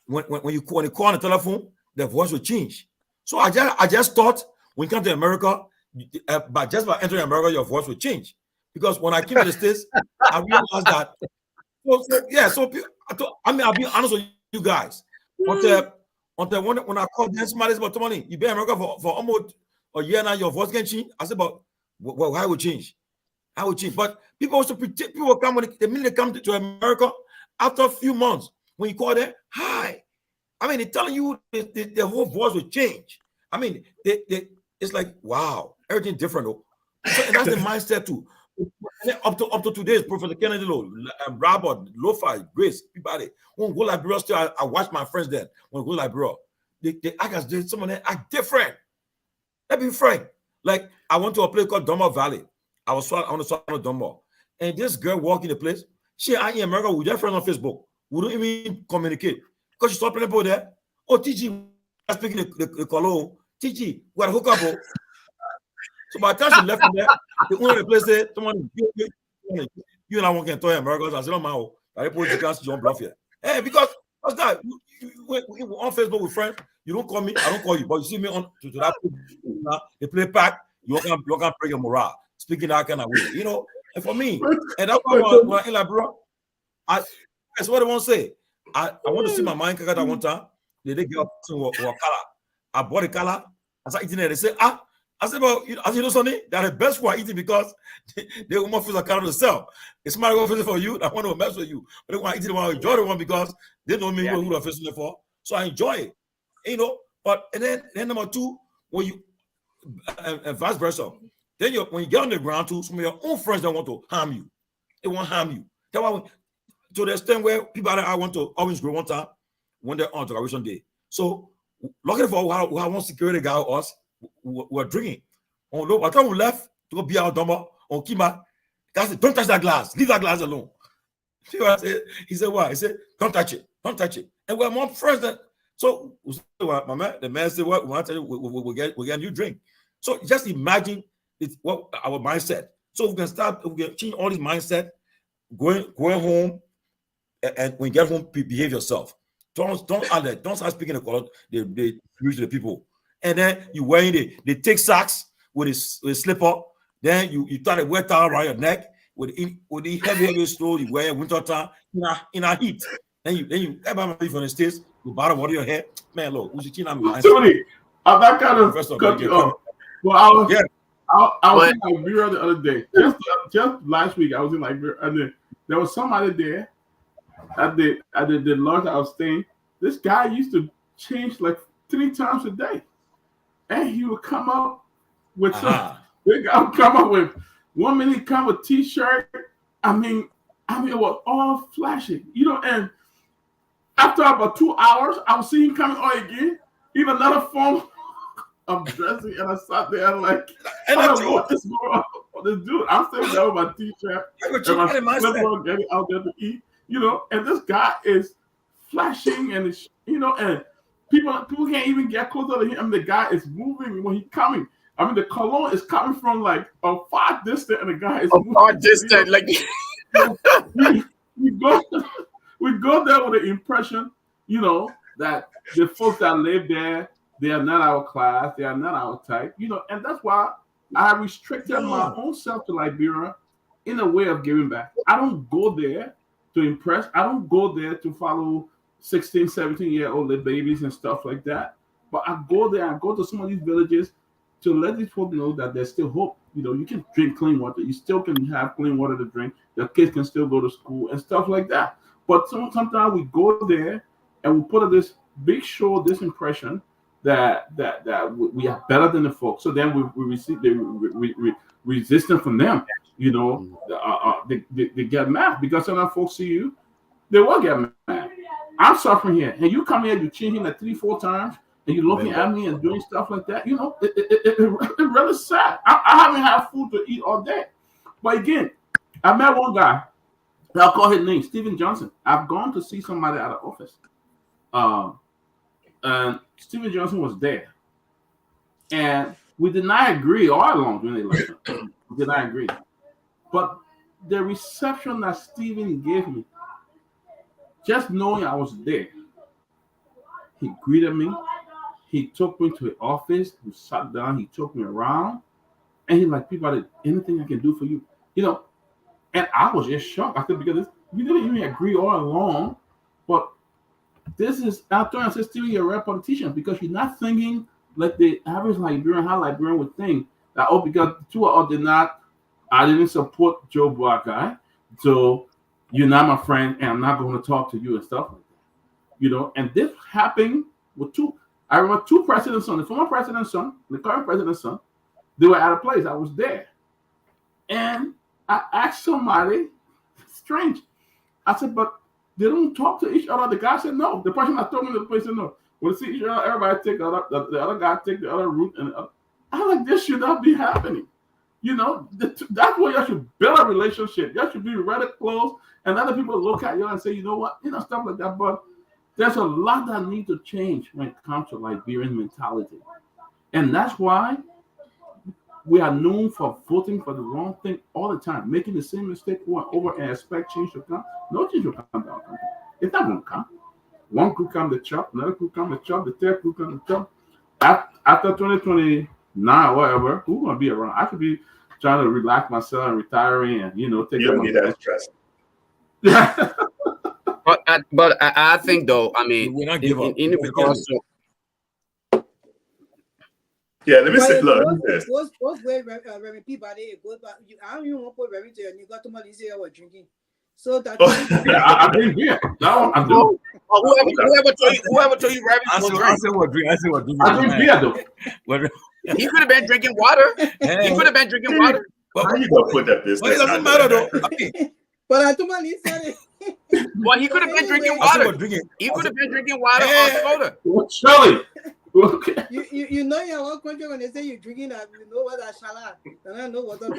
when you call on the telephone, their voice will change. So I just thought when you come to America, but just by entering America, your voice will change. Because when I came to the States, I realized that. I'll be honest with you guys. When I called them, somebody said, Tomalin, you've been in America for almost a year now, your voice can change. I said, but well, how will change? How will change? But people also pretend, people come the minute they come to America, after a few months, when you call them, hi. I mean, they're telling you the whole voice will change. I mean, it's like, wow, everything different. Though. So, and that's the mindset too. Up to today, Professor Kennedy, Robert, Lofa, Grace, Peabody. When we go Liberia, still I watch my friends then. When we go Liberia, they act as some of them act different. Let me be frank. Like I went to a place called Dumbo Valley. I want to swallow Dumbo, and this girl walked in the place. She in America with their friends on Facebook. We don't even communicate because she saw people there. Oh, TG, speaking the colo. TG, we got a hookup. So by the time she left from there, the owner of the place said, "Someone, you and I won't get to America." I said, "No, man, I put the class John Bluff here." Hey, because what's that? We on Facebook with friends. You don't call me, I don't call you, but you see me on to that. They play pack. You can't break your morale. Speaking that kind of way, you know. And for me, and that's why when I in Liberia, that's what I want to say. I want to see my mind that one time. They get up to color. I bought a color. I started eating it. They say, I said, well, as you know, Sonny, they're the best for eating because they want to feel a color themselves. It's smart to go for you. I want to mess with you. But they want to eat it, want to enjoy the one because they don't mean who they're facing for. So I enjoy it. You know, but and then number two, when you and vice versa. Then when you get on the ground too, some of your own friends don't want to harm you. They want to harm you. That's why to the extent where people I want to always grow one time when they're on graduation day. So luckily for how one security guy us were drinking. On low, by the time we left to go be our dumber on Kima, guy said, don't touch that glass, leave that glass alone. He said, what? He said, don't touch it, don't touch it. And we're more friends than so my man, the man said, what we want to tell you, we'll get a new drink. So just imagine what our mindset. So we can change all this mindset, going home, and when you get home, behave yourself. Don't start speaking the use to the people. And then you wearing the thick socks with a slipper. Then you tie a wet towel around your neck with the heavy snow you wear in winter time in a heat. Then you everybody from the States, you bottom water your hair. Man, look, we should change our mindset. Tony, that kind of cut you off. Well, I was in Liberia the other day. Just last week, I was in Liberia, and then there was somebody there at the lodge I was staying. This guy used to change like 3 times a day, and he would come up with some. Big guy would come up with 1 minute, come with T-shirt. I mean, it was all flashing, you know. And after about 2 hours, I was seeing him coming on again in another form of dressing, and I sat there like, And I I don't know what this dude. I'm sitting there with my t-shirt and my slipper, getting out there to eat, and this guy is flashing and it's, and people can't even get closer to him. The guy is moving when he's coming. I mean, the cologne is coming from like a far distance, and the guy is moving far distant, like we go there with the impression, that the folks that live there, they are not our class, they are not our type, and that's why I have restricted my own self to Liberia in a way of giving back. I don't go there to impress. I don't go there to follow 16, 17-year-old babies and stuff like that. But I go there, I go to some of these villages to let these folks know that there's still hope. You can drink clean water. You still can have clean water to drink. Your kids can still go to school and stuff like that. But sometimes we go there and we put up this big show, this impression that we are better than the folks. So then we receive the resistance from them. They get mad because sometimes folks see you, they will get mad. I'm suffering here, and you come here, you change him like 3-4 times, and you're looking at me and doing stuff like that. It's really sad. I haven't had food to eat all day. But again, I met one guy. I'll call his name, Stephen Johnson. I've gone to see somebody at the office. And Stephen Johnson was there. And we did not agree all along during the election. We did not agree. But the reception that Stephen gave me, just knowing I was there, he greeted me. He took me to the office. We sat down. He took me around. And he's like, Peabody, anything I can do for you? And I was just shocked. I said, because we didn't even agree all along. But this is, I thought I said, Steve, you're a real politician because you're not thinking like the average Liberian, how Liberian would think that, because the two of us I didn't support Joe Black guy. So you're not my friend and I'm not going to talk to you and stuff like that. And this happened with I remember 2 presidents' sons, the former president's son, the current president's son, they were at a place. I was there. And I asked somebody, strange. I said, but they don't talk to each other. The guy said no. The person that told me the place said no. When they see each other, everybody take the other guy take the other route. And I'm like, this should not be happening. That's where you should build a relationship. You should be really close. And other people look at you and say, you know what? Stuff like that. But there's a lot that needs to change when it comes to Liberian mentality. And that's why we are known for voting for the wrong thing all the time, making the same mistake over and expect change to come. No change will come down. It's not going to come. One group come to chop, another group come to chop, the third group come to chop. After 2029 or whatever, who's going to be around? I could be trying to relax myself and retiring and, take you don't need that stress. Yeah. But I think, though, I mean, we're not give up. In regards to, yeah, let me say, look. Both way, Reverend Peabody, I don't even want to put Reverend to you got Tomalin say I was drinking. So that I drink beer. No, I do. Whoever told you Reverend was drinking. I said what drink. I drink beer though. He could have been drinking water. He could have been drinking water. How you gonna put that business? But it doesn't matter though. But Tomalin said it. Well, he could have been drinking water. He could have been drinking water or soda. Surely. Okay. You know you're one country when they say you're drinking that, you know what that shala. And I know what that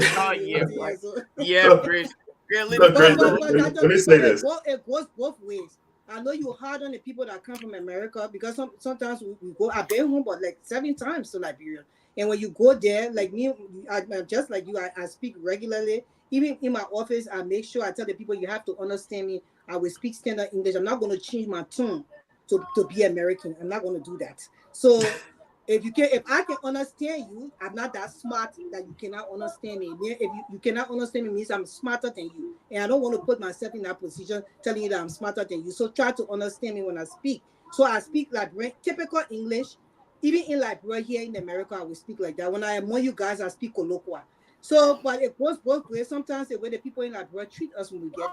Yeah, Grace. Let me say this. It goes both ways. I know you're hard on the people that come from America because sometimes we go, I've been home but like 7 times to Liberia. And when you go there, like me, I'm just like you, I speak regularly. Even in my office, I make sure I tell the people you have to understand me. I will speak standard English. I'm not going to change my tone to be American. I'm not going to do that. So if I can understand you, I'm not that smart that you cannot understand me. If you cannot understand me means I'm smarter than you. And I don't want to put myself in that position telling you that I'm smarter than you. So try to understand me when I speak. So I speak like typical English. Even in Liberia here in America, I will speak like that. When I am among you guys, I speak colloquial. So, but it goes both ways. Sometimes the way the people in Liberia treat us when we get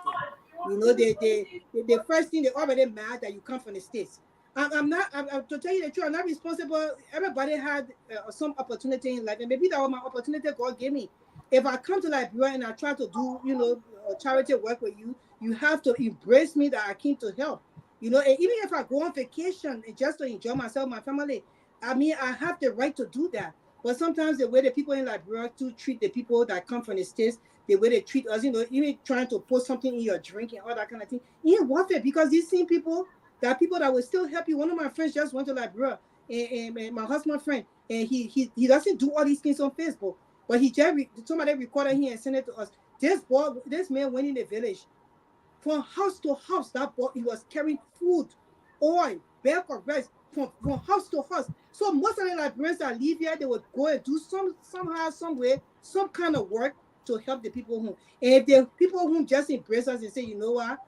there. The first thing, they're already mad that you come from the States. I'm to tell you the truth, I'm not responsible. Everybody had some opportunity in life, and maybe that was my opportunity God gave me. If I come to Liberia and I try to do, charity work with you, you have to embrace me that I came to help. You know, and even if I go on vacation and just to enjoy myself, my family, I mean, I have the right to do that. But sometimes the way the people in Liberia to treat the people that come from the States, the way they treat us, you know, even trying to put something in your drink and all that kind of thing, it ain't worth it, because these same people, there are people that will still help you. One of my friends just went to Liberia, and my husband friend, and he doesn't do all these things on Facebook, but he just somebody recorded him and sent it to us. This man went in the village from house to house. That boy, he was carrying food, oil, bag of rice from house to house. So most of the Liberians that live here, they would go and do somehow, some way, some kind of work to help the people who. And if the people who just embrace us and say, you know what,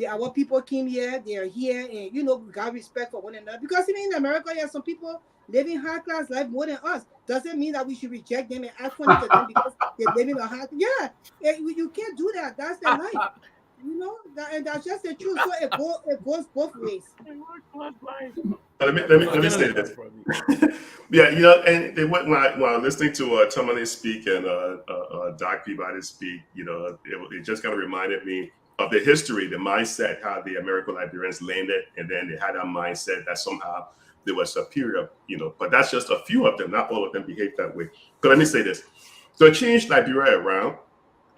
our people came here, they are here, and you know, we got respect for one another. Because even in America, yeah, some people living high class life more than us. Doesn't mean that we should reject them and act funny to them because they're living a high. Yeah, you can't do that. That's their life. You know, and that's just the truth. So it goes both ways. Let me say this. Yeah, you know, and when I listening to Tomalin speak and Doc Peabody speak, you know, it just kind of reminded me of the history, the mindset, how the American Liberians landed, and then they had that mindset that somehow they were superior, you know. But that's just a few of them. Not all of them behave that way. But let me say this: to change Liberia around,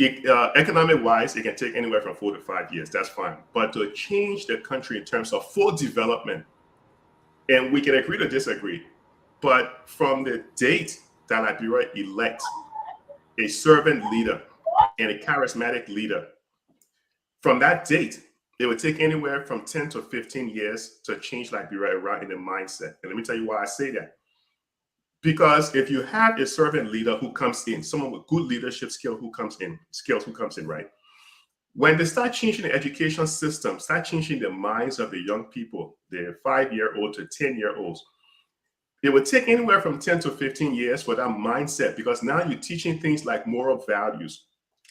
economic-wise, it can take anywhere from 4 to 5 years. That's fine. But to change the country in terms of full development, and we can agree to disagree, but from the date that Liberia elects a servant leader and a charismatic leader, from that date, it would take anywhere from 10 to 15 years to change Liberia around in the mindset. And let me tell you why I say that. Because if you have a servant leader who comes in, someone with good leadership skills who comes in, right? When they start changing the education system, start changing the minds of the young people, the 5-year-old to 10-year-olds, it would take anywhere from 10 to 15 years for that mindset, because now you're teaching things like moral values.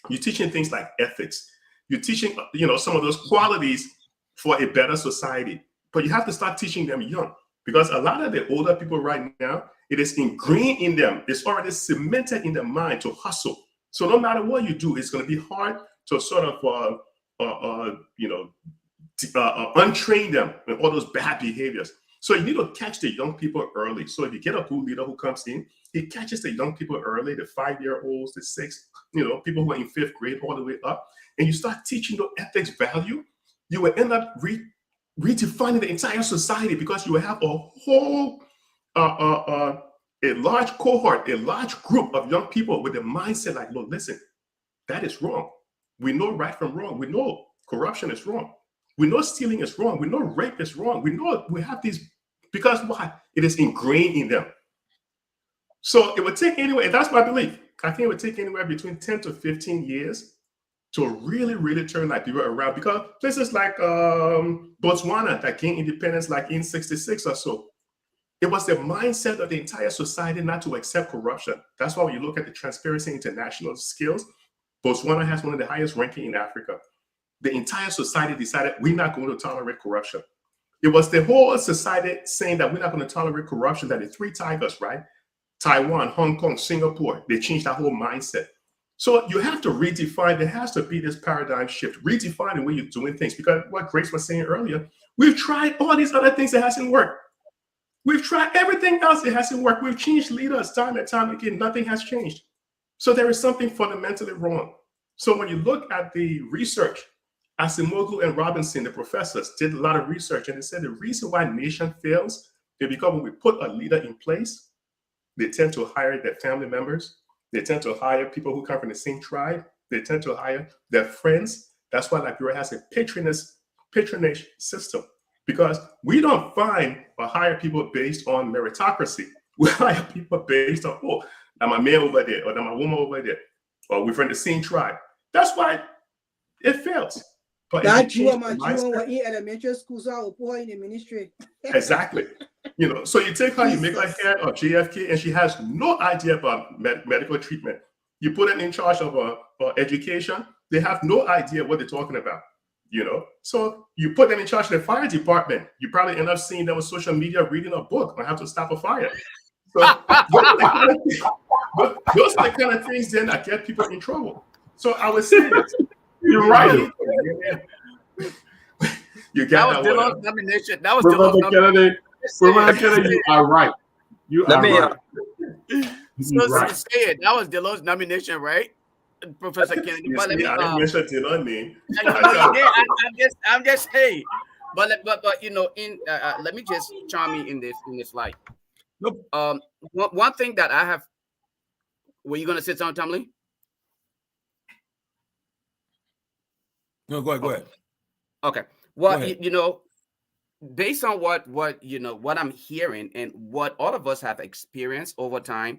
You're teaching things like ethics. You're teaching, you know, some of those qualities for a better society. But you have to start teaching them young, because a lot of the older people right now, it is ingrained in them. It's already cemented in their mind to hustle. So no matter what you do, it's going to be hard to sort of, untrain them in all those bad behaviors. So you need to catch the young people early. So if you get a good leader who comes in, he catches the young people early, the 5-year-olds, the 6, you know, people who are in 5th grade all the way up, and you start teaching the ethics value, you will end up redefining the entire society, because you will have a whole a large cohort, a large group of young people with a mindset like, look, listen, that is wrong. We know right from wrong. We know corruption is wrong. We know stealing is wrong. We know rape is wrong. We know we have these, because why? It is ingrained in them. So it would take anywhere, and that's my belief, I think it would take anywhere between 10 to 15 years to really, really turn Liberia around, because places like Botswana that gained independence like in 66 or so, it was the mindset of the entire society not to accept corruption. That's why when you look at the Transparency International skills, Botswana has one of the highest ranking in Africa. The entire society decided we're not going to tolerate corruption. It was the whole society saying that we're not going to tolerate corruption, that the 3 tigers, right? Taiwan, Hong Kong, Singapore, they changed that whole mindset. So you have to redefine, there has to be this paradigm shift, redefine the way you're doing things, because what Grace was saying earlier, we've tried all these other things that hasn't worked. We've tried everything else, it hasn't worked. We've changed leaders time and time again, nothing has changed. So there is something fundamentally wrong. So when you look at the research, Asimoglu and Robinson, the professors, did a lot of research, and they said the reason why nation fails is because when we put a leader in place, they tend to hire their family members. They tend to hire people who come from the same tribe. They tend to hire their friends. That's why Liberia has a patronage system, because we don't find or hire people based on meritocracy. We hire people based on, oh, I'm a man over there, or I'm a woman over there, or we're from the same tribe. That's why it fails. But that you and my children were in elementary school, so I was poor in the ministry. Exactly. You know, so you take her, you make her head of JFK, and she has no idea about medical treatment. You put her in charge of education, they have no idea what they're talking about. You know, so you put them in charge of the fire department, you probably end up seeing them on social media reading a book on how to stop a fire. So those are the kind of things then that get people in trouble. So I would say this. You're right. You got that was one. nomination. That was Professor Kennedy. Professor Kennedy, you are right. You Let are me, right. So Right. say it. That was Delos nomination, right? Professor Kennedy. You But let see, me I didn't mention Tilon name. no, you did. I'm just hey. But you know, in let me just chime in this light. Nope. One thing that I have. Were you gonna say something, Tomalin? No, go ahead. Go ahead. Okay. Well, you know, based on what you know, what I'm hearing and what all of us have experienced over time,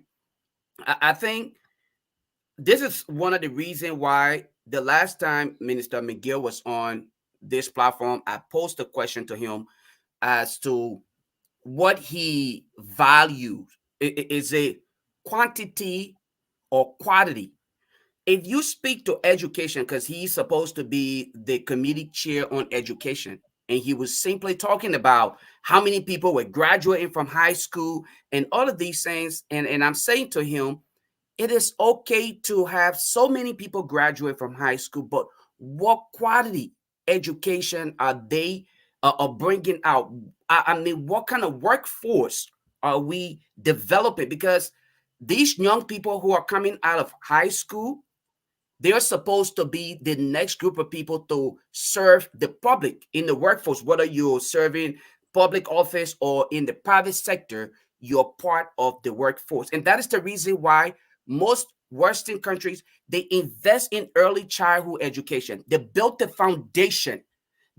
I think this is one of the reasons why the last time Minister McGill was on this platform, I posed a question to him as to what he values. Is it quantity or quality? If you speak to education, because he's supposed to be the committee chair on education, and he was simply talking about how many people were graduating from high school and all of these things, and I'm saying to him, it is okay to have so many people graduate from high school, but what quality education are they are bringing out? I mean, what kind of workforce are we developing? Because these young people who are coming out of high school, they're supposed to be the next group of people to serve the public in the workforce, whether you're serving public office or in the private sector, you're part of the workforce. And that is the reason why most Western countries, they invest in early childhood education. They built the foundation.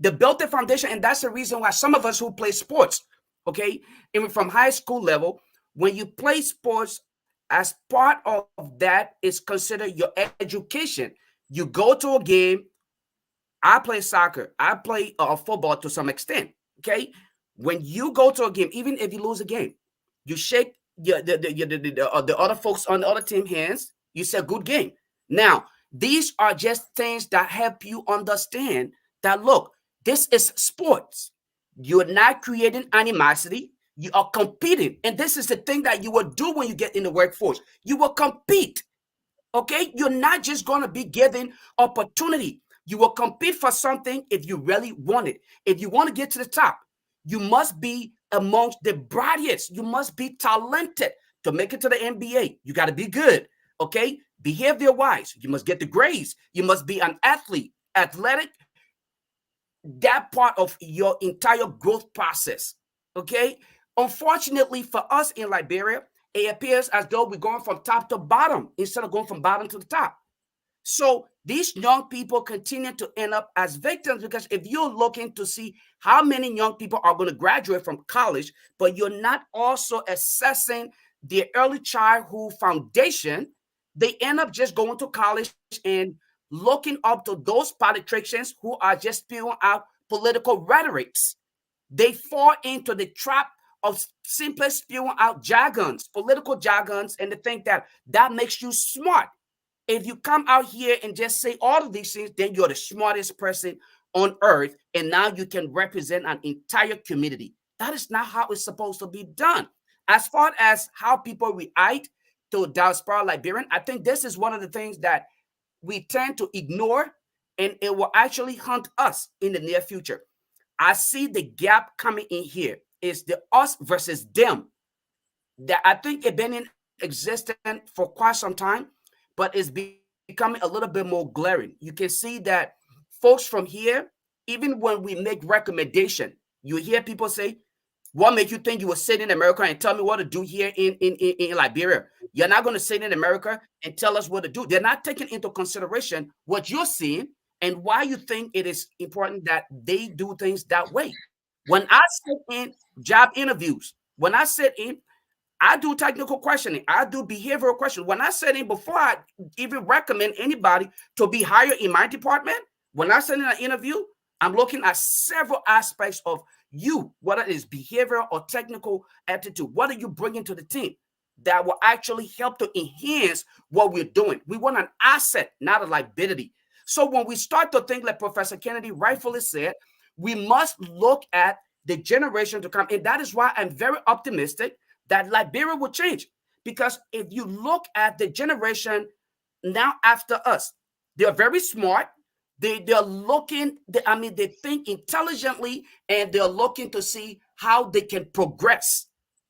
And that's the reason why some of us who play sports, okay, even from high school level, when you play sports, as part of that is considered your education. You go to a game. I play soccer. I play football to some extent. Okay, when you go to a game, even if you lose a game, you shake the other folks on the other team hands. You say good game. Now these are just things that help you understand that look, this is sports. You're not creating animosity. You are competing. And this is the thing that you will do when you get in the workforce. You will compete. Okay? You're not just going to be given opportunity. You will compete for something if you really want it. If you want to get to the top, you must be amongst the brightest. You must be talented to make it to the NBA. You got to be good. Okay? Behavior wise, you must get the grades. You must be an athlete, athletic. That part of your entire growth process. Okay. Unfortunately for us in Liberia, it appears as though we're going from top to bottom instead of going from bottom to the top. So these young people continue to end up as victims, because if you're looking to see how many young people are going to graduate from college, but you're not also assessing the early childhood foundation, they end up just going to college and looking up to those politicians who are just spewing out political rhetorics. They fall into the trap of simply spewing out jargons, political jargons, and they think that that makes you smart. If you come out here and just say all of these things, then you're the smartest person on earth, and now you can represent an entire community. That is not how it's supposed to be done. As far as how people react to diaspora Liberian, I think this is one of the things that we tend to ignore, and it will actually haunt us in the near future. I see the gap coming in here. It's the us versus them. That I think it's been in existence for quite some time, but it's becoming a little bit more glaring. You can see that folks from here, even when we make recommendation, you hear people say, what makes you think you will sit in America and tell me what to do here in Liberia? You're not going to sit in America and tell us what to do. They're not taking into consideration what you're seeing and why you think it is important that they do things that way. When I sit in job interviews, when I sit in, I do technical questioning. I do behavioral questioning. When I sit in, before I even recommend anybody to be hired in my department, when I sit in an interview, I'm looking at several aspects of you, whether it is behavioral or technical attitude. What are you bringing to the team that will actually help to enhance what we're doing? We want an asset, not a liability. So when we start to think, like Professor Kennedy rightfully said, we must look at the generation to come. And that is why I'm very optimistic that Liberia will change. Because if you look at the generation now after us, they're very smart. They're looking, they think intelligently, and they're looking to see how they can progress.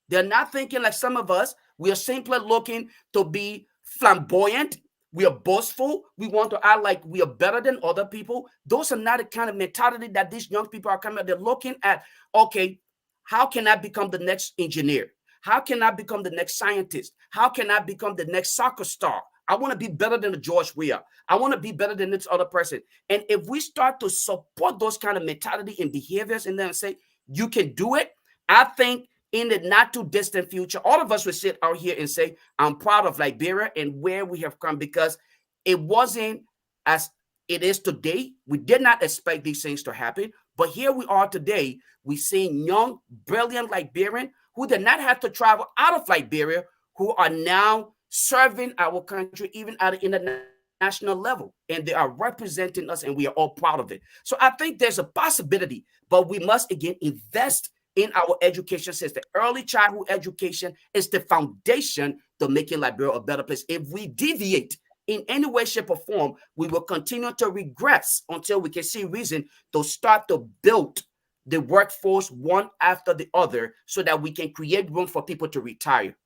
They're not thinking like some of us. We are simply looking to be flamboyant. We are boastful. We want to act like we are better than other people. Those are not the kind of mentality that these young people are coming. They're looking at, okay, how can I become the next engineer? How can I become the next scientist? How can I become the next soccer star? I want to be better than a George Weah. I want to be better than this other person. And if we start to support those kind of mentality and behaviors and then say, you can do it, I think in the not too distant future, all of us will sit out here and say, I'm proud of Liberia and where we have come, because it wasn't as it is today. We did not expect these things to happen. But here we are today. We're seeing young, brilliant Liberians who did not have to travel out of Liberia, who are now serving our country even at an international level. And they are representing us, and we are all proud of it. So I think there's a possibility, but we must, again, invest in our education system. Early childhood education is the foundation to making Liberia a better place. If we deviate in any way, shape, or form, we will continue to regress until we can see reason to start to build the workforce one after the other so that we can create room for people to retire.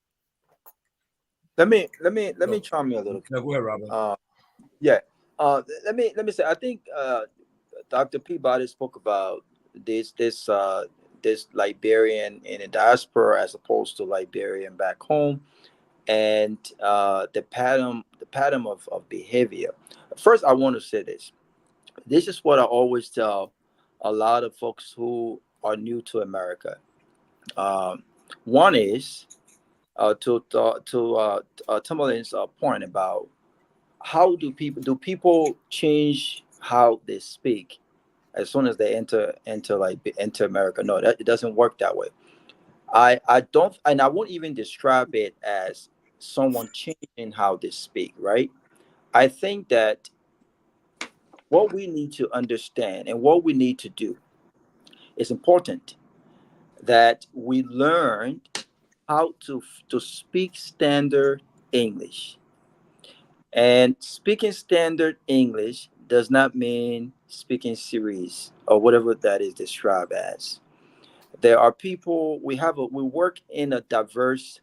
Let me chime in a little. No, go ahead, Robin. Yeah. Let me say, I think Dr. Peabody spoke about this Liberian in a diaspora as opposed to Liberian back home, and the pattern of behavior. First, I want to say this. This is what I always tell a lot of folks who are new to America. One is to Tomalin's point about how do people change how they speak as soon as they enter America? No, it doesn't work that way. I don't, and I won't even describe it as someone changing how they speak, right? I think that what we need to understand and what we need to do is important, that we learn how to speak standard English. And speaking standard English does not mean speaking series or whatever that is described as. There are people, we work in a diverse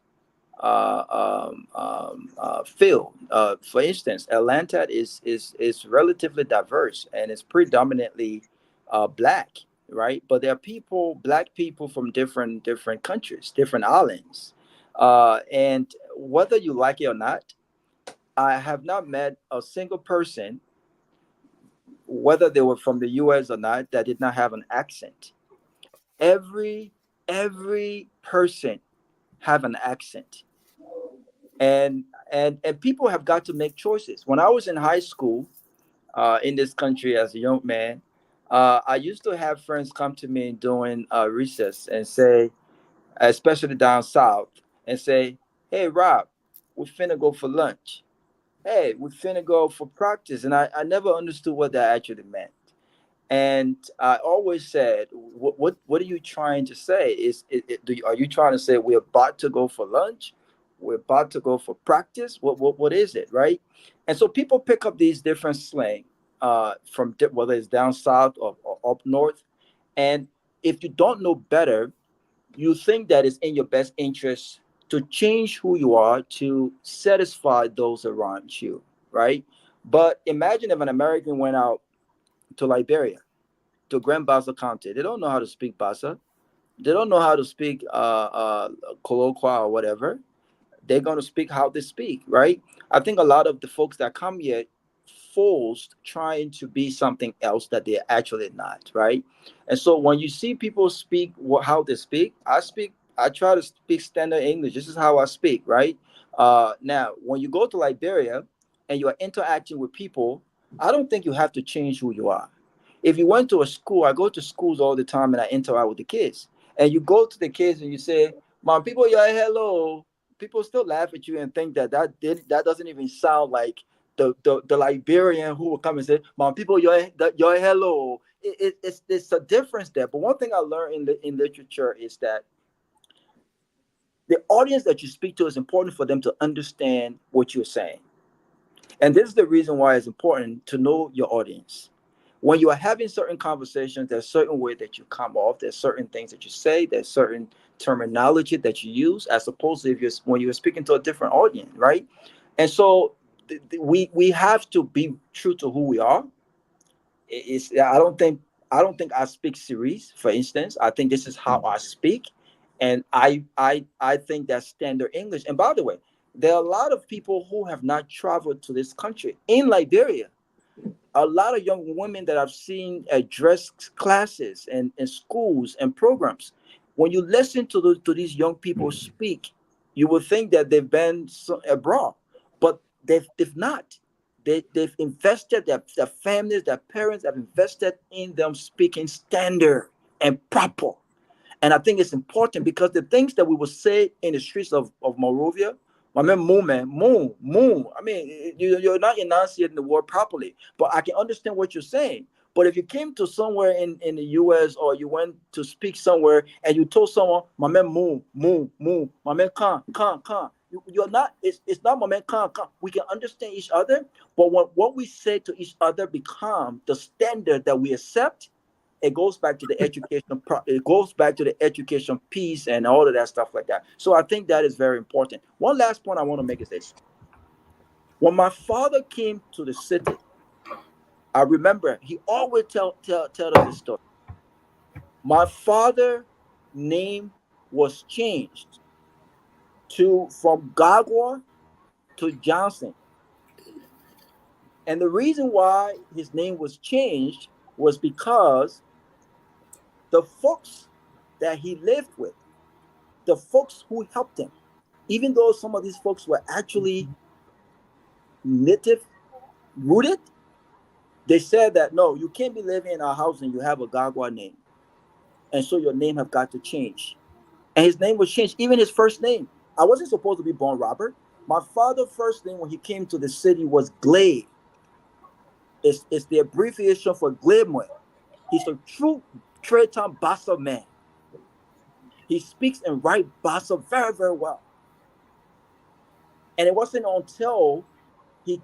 field. For instance, Atlanta is relatively diverse and it's predominantly black, right? But there are black people from different countries, different islands, and whether you like it or not, I have not met a single person, whether they were from the U.S. or not, that did not have an accent. Every person have an accent, and people have got to make choices. When I was in high school, in this country as a young man, I used to have friends come to me during recess and say, especially down south, and say, "Hey, Rob, we finna go for lunch. Hey, we finna go for practice." And I never understood what that actually meant. And I always said, what are you trying to say? Are you trying to say we're about to go for lunch? We're about to go for practice? What is it, right? And so people pick up these different slang from whether it's down south or up north. And if you don't know better, you think that it's in your best interest to change who you are to satisfy those around you, right? But imagine if an American went out to Liberia, to Grand Bassa County. They don't know how to speak Bassa. They don't know how to speak colloquial or whatever. They're going to speak how they speak, right? I think a lot of the folks that come here forced trying to be something else that they're actually not, right? And so when you see people speak how they speak, I try to speak standard English. This is how I speak, right? Now, when you go to Liberia and you are interacting with people, I don't think you have to change who you are. If you went to a school, I go to schools all the time and I interact with the kids. And you go to the kids and you say, "Mom, people, you're hello." People still laugh at you and think that doesn't even sound like the Liberian who will come and say, "Mom, people, you're hello." It's a difference there. But one thing I learned in literature is that the audience that you speak to is important for them to understand what you're saying. And this is the reason why it's important to know your audience. when you are having certain conversations, there's certain way that you come off, there's certain things that you say, there's certain terminology that you use, as opposed to if you're when you're speaking to a different audience, right? And so we have to be true to who we are. It's I don't think I speak series, for instance. I think this is how I speak, and I think that's standard English. And by the way, there are a lot of people who have not traveled to this country. In Liberia, a lot of young women that I've seen address classes and schools and programs. When you listen to these young people speak, you will think that they've been abroad, but they've not. They've invested, their families, their parents have invested in them speaking standard and proper. And I think it's important because the things that we will say in the streets of Monrovia, I mean, moo. I mean, you're not enunciating the word properly, but I can understand what you're saying. But if you came to somewhere in the US, or you went to speak somewhere and you told someone, my man, moo, my man, can, you're not, it's not my man, can. We can understand each other, but what we say to each other become the standard that we accept. It goes back to the education. It goes back to the education piece and all of that stuff like that. So I think that is very important. One last point I want to make is this: when my father came to the city, I remember he always tell us this story. My father's name was changed from Gagwa to Johnson, and the reason why his name was changed was because the folks that he lived with, the folks who helped him, even though some of these folks were actually native rooted, they said that no, you can't be living in our house and you have a Gagwa name, and so your name have got to change. And his name was changed, even his first name. I wasn't supposed to be born Robert. My father's first name when he came to the city was Glade. It's the abbreviation for Gledmoy. He's a true Treton Bassa man. He speaks and writes Bassa very, very well. And it wasn't until he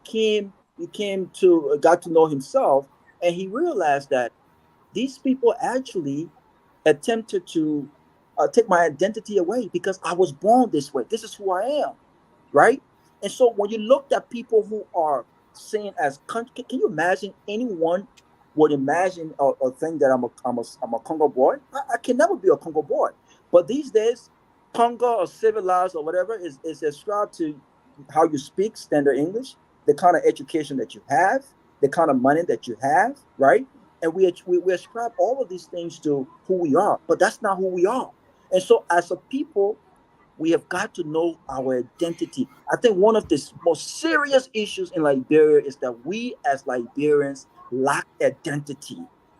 got to know himself, and he realized that these people actually attempted to take my identity away because I was born this way. This is who I am, right? And so when you look at people who are saying as country, can you imagine anyone would imagine or think that I'm a Congo boy? I can never be a Congo boy. But these days, Congo or civilized or whatever is ascribed to how you speak standard English, the kind of education that you have, the kind of money that you have, right? And we ascribe all of these things to who we are, but that's not who we are. And so as a people, we have got to know our identity. I think one of the most serious issues in Liberia is that we as Liberians lack identity.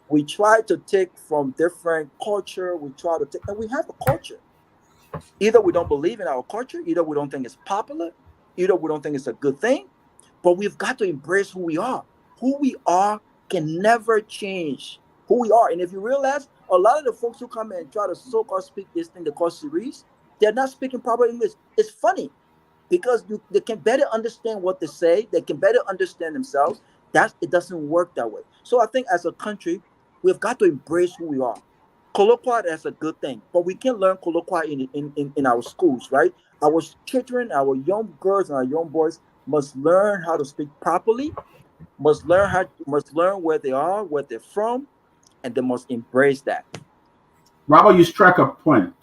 We try to take from different culture, and we have a culture. Either we don't believe in our culture, either we don't think it's popular, either we don't think it's a good thing, but we've got to embrace who we are. Who we are can never change. Who we are. And if you realize, a lot of the folks who come and try to so-called speak this thing they call series, they're not speaking proper English. It's funny because they can better understand what they say. They can better understand themselves. It doesn't work that way. So I think as a country, we've got to embrace who we are. Colloquial, that's a good thing, but we can learn colloquial in our schools, right? Our children, our young girls and our young boys must learn how to speak properly, must learn where they are, where they're from, and they must embrace that. Robert, you struck a point.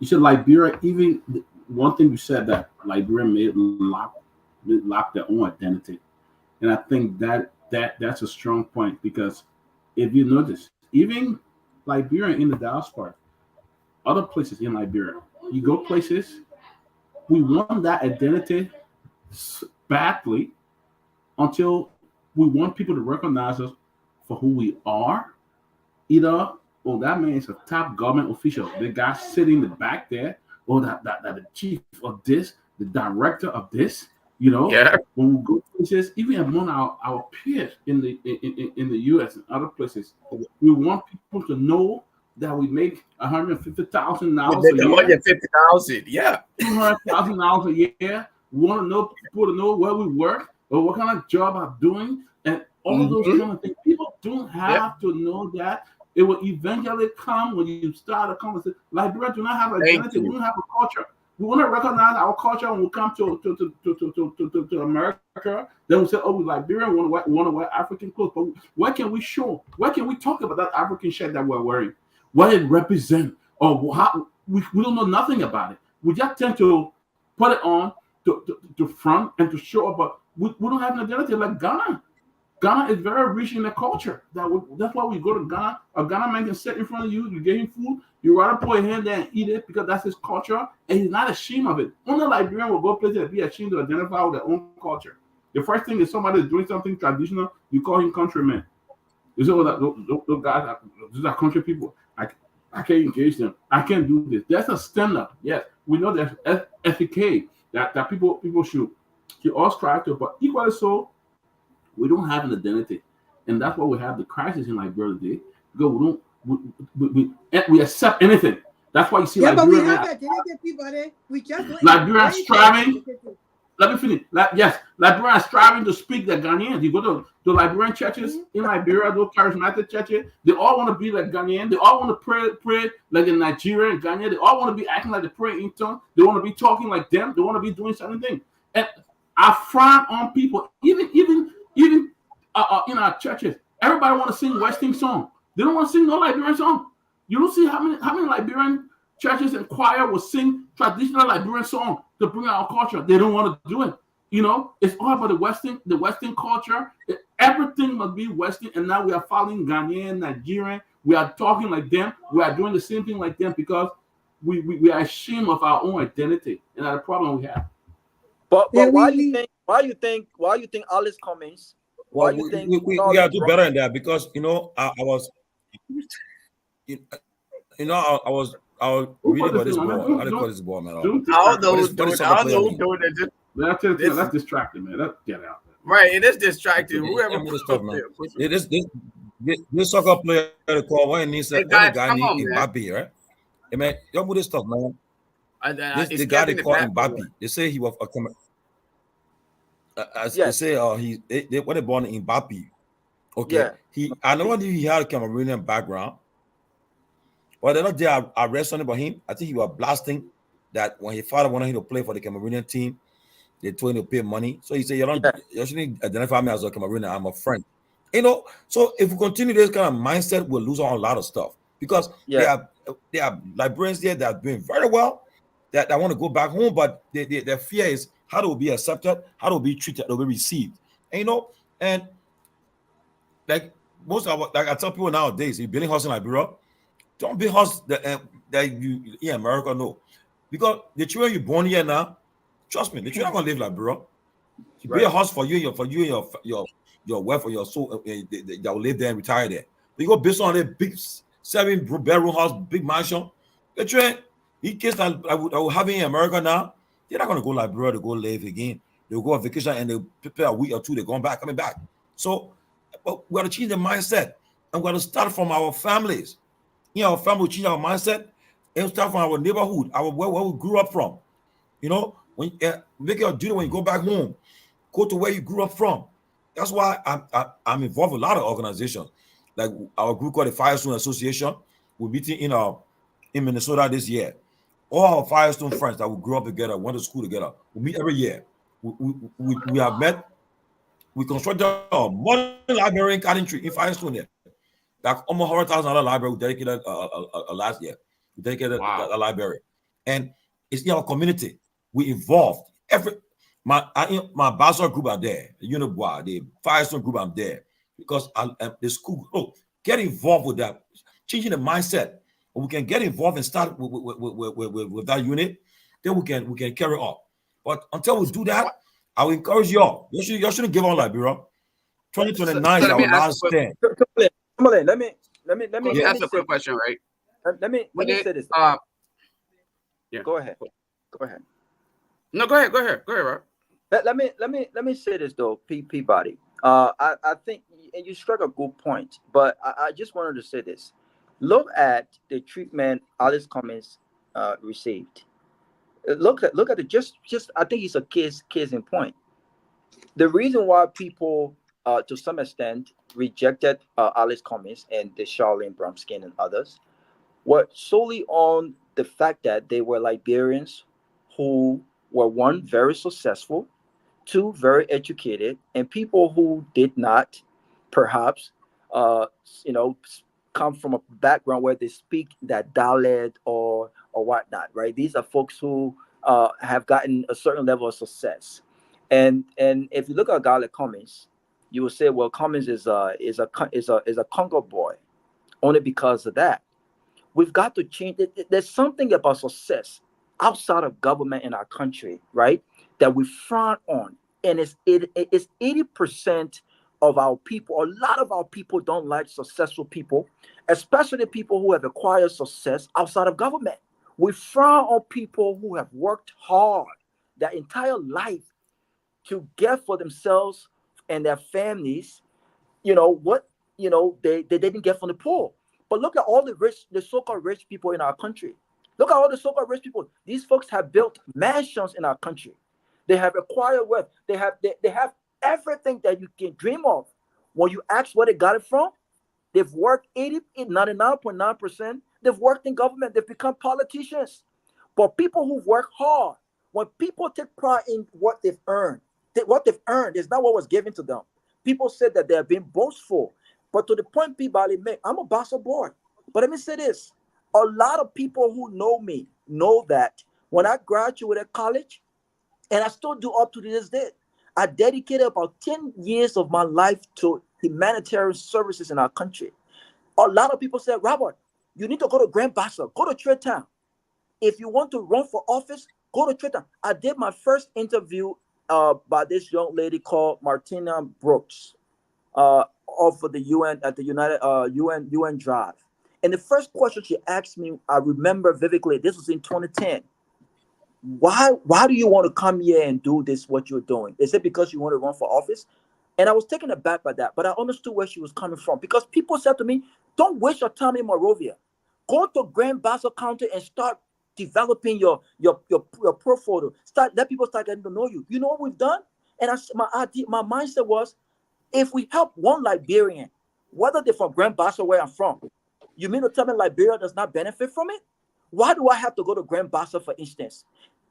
You said Liberia, even one thing you said that Liberia may lock their own identity. And I think that's a strong point because if you notice, even Liberia in the diaspora, other places in Liberia, you go places, we want that identity badly until we want people to recognize us for who we are. Either, oh, that man is a top government official. The guy sitting in the back there, or that the chief of this, the director of this. You know, yeah. When we go places, even among our peers in the US and other places, we want people to know that we make $150,000 a year. $150,000, yeah. $200,000 a year. We want to know people to know where we work or what kind of job I'm doing, and all those kind of things. don't have to know that. It will eventually come when you start a conversation. Liberians do not have an identity. We don't have a culture. We want to recognize our culture when we come to America. Then we say, oh, we Liberian, we want to wear African clothes. But where can we show? Where can we talk about that African shirt that we're wearing? What it represents? Or how we don't know nothing about it. We just tend to put it on to front and to show up, but we don't have an identity like Ghana. Ghana is very rich in the culture. That's why we go to Ghana. A Ghana man can sit in front of you, you get him food, you rather put your hand there and eat it because that's his culture, and he's not ashamed of it. Only Liberian will go places and be ashamed to identify with their own culture. The first thing is somebody is doing something traditional, you call him countryman. You say, oh, those guys, these are country people. I can't engage them. I can't do this. That's a standard. Yes, we know there's FK that people should all strive to, but equally so, we don't have an identity, and that's why we have the crisis in Liberia today. Because we accept anything. That's why you see Liberia. But we have identity, Peabody. We just Liberia striving. Let me finish. Yes, Liberia is striving to speak the Ghanaians. You go to the Liberian churches in Liberia, those charismatic churches. They all want to be like Ghanaian. They all want to pray like in Nigeria and Ghana. They all want to be acting like they pray in tongues. They want to be talking like them. They want to be doing certain things. And I frown on people, even in our churches. Everybody want to sing Western song. They don't want to sing no Liberian song. You don't see how many Liberian churches and choir will sing traditional Liberian song to bring our culture. They don't want to do it. It's all about the Western culture. Everything must be Western, and now we are following Ghanaian, Nigerian. We are talking like them. We are doing the same thing like them because we are ashamed of our own identity, and that's the problem we have. But why you think Alice Cummings? Why you think we gotta do better than that? Because I was reading about this ball. I didn't call this ball, man. I don't know who's doing it. That's distracting, man. Let's get out. Right, it is distracting. Whoever this soccer player called one needs a guy named Mbappe, right? Hey, man, y'all move this stuff, man. The guy they call Mbappe. They say he was they say they when they born Mbappe. Okay, I know he had a Cameroonian background, but they're not there arresting about him. I think he was blasting that when his father wanted him to play for the Cameroonian team, they told him to pay money. So he said, you shouldn't identify me as a Cameroonian. I'm a friend. So if we continue this kind of mindset, we'll lose on a lot of stuff because there are Liberians there that are doing very well, that want to go back home, but their fear is how they will be accepted, how they will be treated, they will be received. And like most of like I tell people nowadays, if building house in Liberia, don't build house that you in America, no. Because the children you born here now, trust me, the children are gonna live Liberia. You build a house for you and your wife or your soul that will live there and retire there. But you go based on a big 7-bedroom house, big mansion. The children, in case I will have in America now, they're not gonna go Liberia to go live again. They'll go on vacation and they'll prepare a week or two, they're coming back. So but we got to change the mindset, and we got to start from our families. Our family change our mindset, and start from our neighborhood, where we grew up from. When make your duty when you go back home, go to where you grew up from. That's why I'm involved with a lot of organizations, like our group called the Firestone Association. We're meeting in Minnesota this year. All our Firestone friends that we grew up together, went to school together, we meet every year. We have met. We constructed a modern library in Coventry in Firestone there. Like almost $100,000 library we dedicated last year. We dedicated a library. And it's in our community. We involved. My Basel group are there. The Unibois, the Firestone group, I'm there. Because the school, get involved with that. Changing the mindset. When we can get involved and start with that unit, then we can carry on. But until we do that, I will encourage y'all. You shouldn't give on Liberia. 2029 is our last stand. Tomalin, let me ask a quick question, right? Let me say this. Go ahead. No, go ahead, Rob. Let me say this though, Peabody. I think, and you struck a good point, but I just wanted to say this. Look at the treatment Alice Cummings received. Look at it. Just I think it's a case in point. The reason why people to some extent, rejected Alice Cummings and the Charlene Brumskin and others were solely on the fact that they were Liberians who were, one, very successful, two, very educated, and people who did not perhaps you know, come from a background where they speak that dialect or whatnot, right? These are folks who have gotten a certain level of success. And if you look at a guy like Cummings, you will say, well, Cummings is a Congo boy, only because of that. We've got to change it. There's something about success outside of government in our country, right, that we frown on. And it's 80% of our people. A lot of our people don't like successful people, especially people who have acquired success outside of government. We frown on people who have worked hard their entire life to get for themselves and their families, what they didn't get from the poor. But look at all the so-called rich people in our country. Look at all the so-called rich people. These folks have built mansions in our country. They have acquired wealth. They have everything that you can dream of. When you ask where they got it from, they've worked 99.9%. They've worked in government. They've become politicians. But people who work hard, when people take pride in what they've earned is not what was given to them. People said that they have been boastful. But to the point Peabody made, I'm a Basel boy. But let me say this. A lot of people who know me know that when I graduated college, and I still do up to this day, I dedicated about 10 years of my life to humanitarian services in our country. A lot of people said, Robert, you need to go to Grand Bassa, go to Trade Town. If you want to run for office, go to Trade Town. I did my first interview by this young lady called Martina Brooks of the UN at the UN Drive. And the first question she asked me, I remember vividly, this was in 2010. Why do you want to come here and do this, what you're doing? Is it because you want to run for office? And I was taken aback by that, but I understood where she was coming from, because people said to me, don't waste your time in Monrovia. Go to Grand Bassa County and start developing your pro photo. Let people start getting to know you. You know what we've done? And my mindset was, if we help one Liberian, whether they're from Grand Bassa, where I'm from, you mean to tell me Liberia does not benefit from it? Why do I have to go to Grand Bassa, for instance?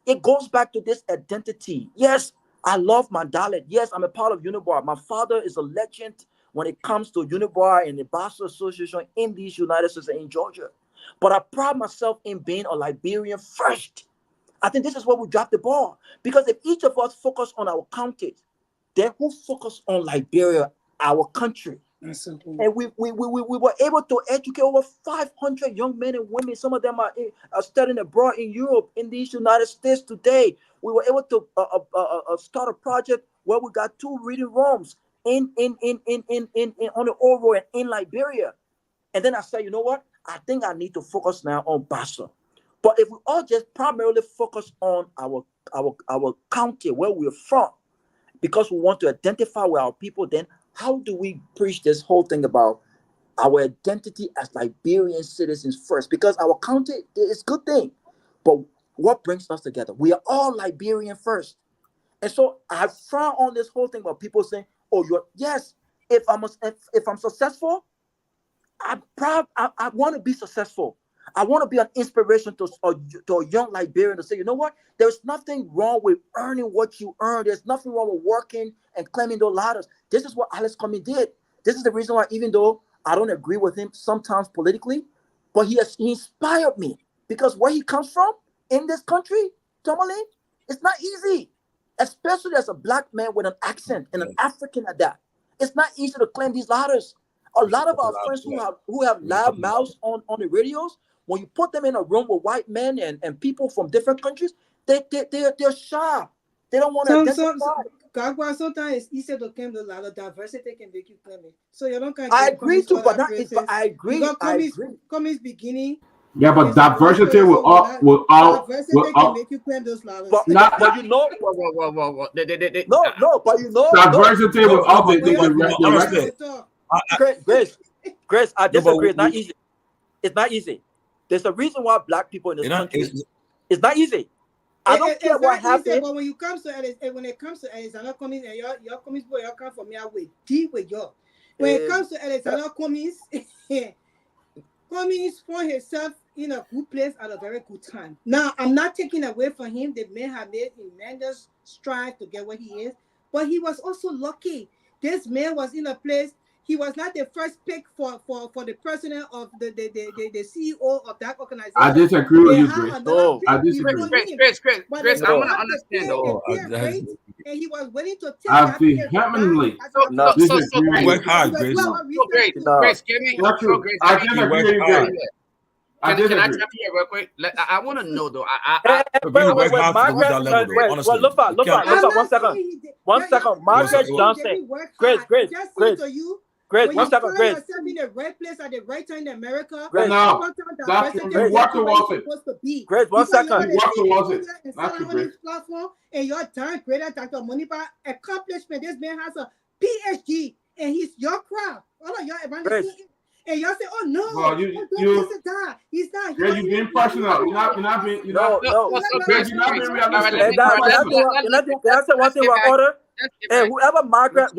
It goes back to this identity. Yes, I love my dialect. Yes, I'm a part of Unibar. My father is a legend when it comes to Unibar and the Bassa Association in these United States and in Georgia. But I pride myself in being a Liberian first. I think this is where we drop the ball. Because if each of us focus on our counties, then who focus on Liberia, our country? And we were able to educate over 500 young men and women. Some of them are studying abroad in Europe, in these United States today. We were able to start a project where we got 2 reading rooms on the Oro and in Liberia. And then I said, you know what? I think I need to focus now on Bassa. But if we all just primarily focus on our county, where we're from, because we want to identify with our people, then how do we preach this whole thing about our identity as Liberian citizens first? Because our county is a good thing, but what brings us together? We are all Liberian first. And so I frown on this whole thing about people saying, oh, yes, if I'm successful, I'm proud. I want to be successful. I want to be an inspiration to a young Liberian to say, you know what? There's nothing wrong with earning what you earn. There's nothing wrong with working and claiming those ladders. This is what Alice Cummings did. This is the reason why, even though I don't agree with him sometimes politically, but he inspired me, because where he comes from in this country, Tomalin, it's not easy, especially as a black man with an accent and an African at that. It's not easy to claim these ladders. A lot of our friends who have loud mouths on the radios, when you put them in a room with white men and people from different countries, they're shy. They don't want to identify. Sometimes it's easier to claim the ladder. Diversity can make you claim it. So you don't. I agree too, but I agree. Cummings beginning. Yeah, but diversity will can make you claim those ladders. But you know, but you know, diversity will all Grace, I disagree. It's not easy. It's not easy. There's a reason why black people in this country, it's not easy. I don't care what happened. But when you come to when it comes to Alexander Cummings and your Cummings boy, you come from me with deal with you. When it comes to Alexander Cummings, Cummings found himself in a good place at a very good time. Now, I'm not taking away from him. The man have made tremendous strive to get where he is, but he was also lucky. This man was in a place. He was not the first pick for the president of the CEO of that organization. I disagree with you, Grace. I disagree. Grace, I want to understand though. And he was willing to take that vehemently. Grace, I disagree with you, Grace. Can I jump here real quick? I want to know though. Wait, one second. Margaret Johnson. Grace. Grace, one second, Grace. Yourself in the right place at the right time in America. Grace, no, that's you work towards it. Grace, one second. You work towards it. That's the Grace. And you're done greater Dr. Monipa accomplishment. This man has a PhD, and he's your crowd. All of y'all around the scene. And y'all say, "Oh no, well, he's not." Yeah, you being personal. You're not being. No. Grace, you're not being realistic. Can I say one thing about order? Hey, whoever Margaret,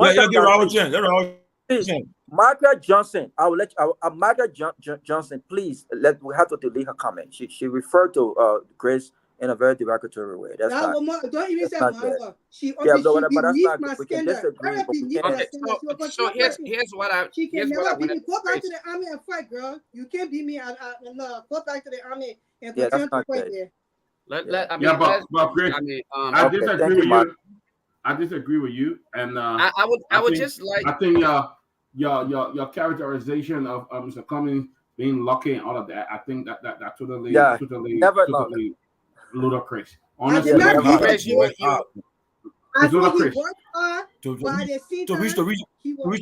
Margaret Johnson, I will let you, Margaret Johnson, please we have to delete her comment. She referred to Grace in a very derogatory way. That's not. Don't even say Margaret. She but that's not good. We can disagree. So here's what I. She can never beat me. Go back to the army and fight, girl. You can't beat me. No, go back to the army and continue to fight there. But Grace, I disagree with you. I disagree with you, and I would just like. I think your characterization of Mr. Cummings being lucky and all of that. I think that totally ludicrous. Honestly, to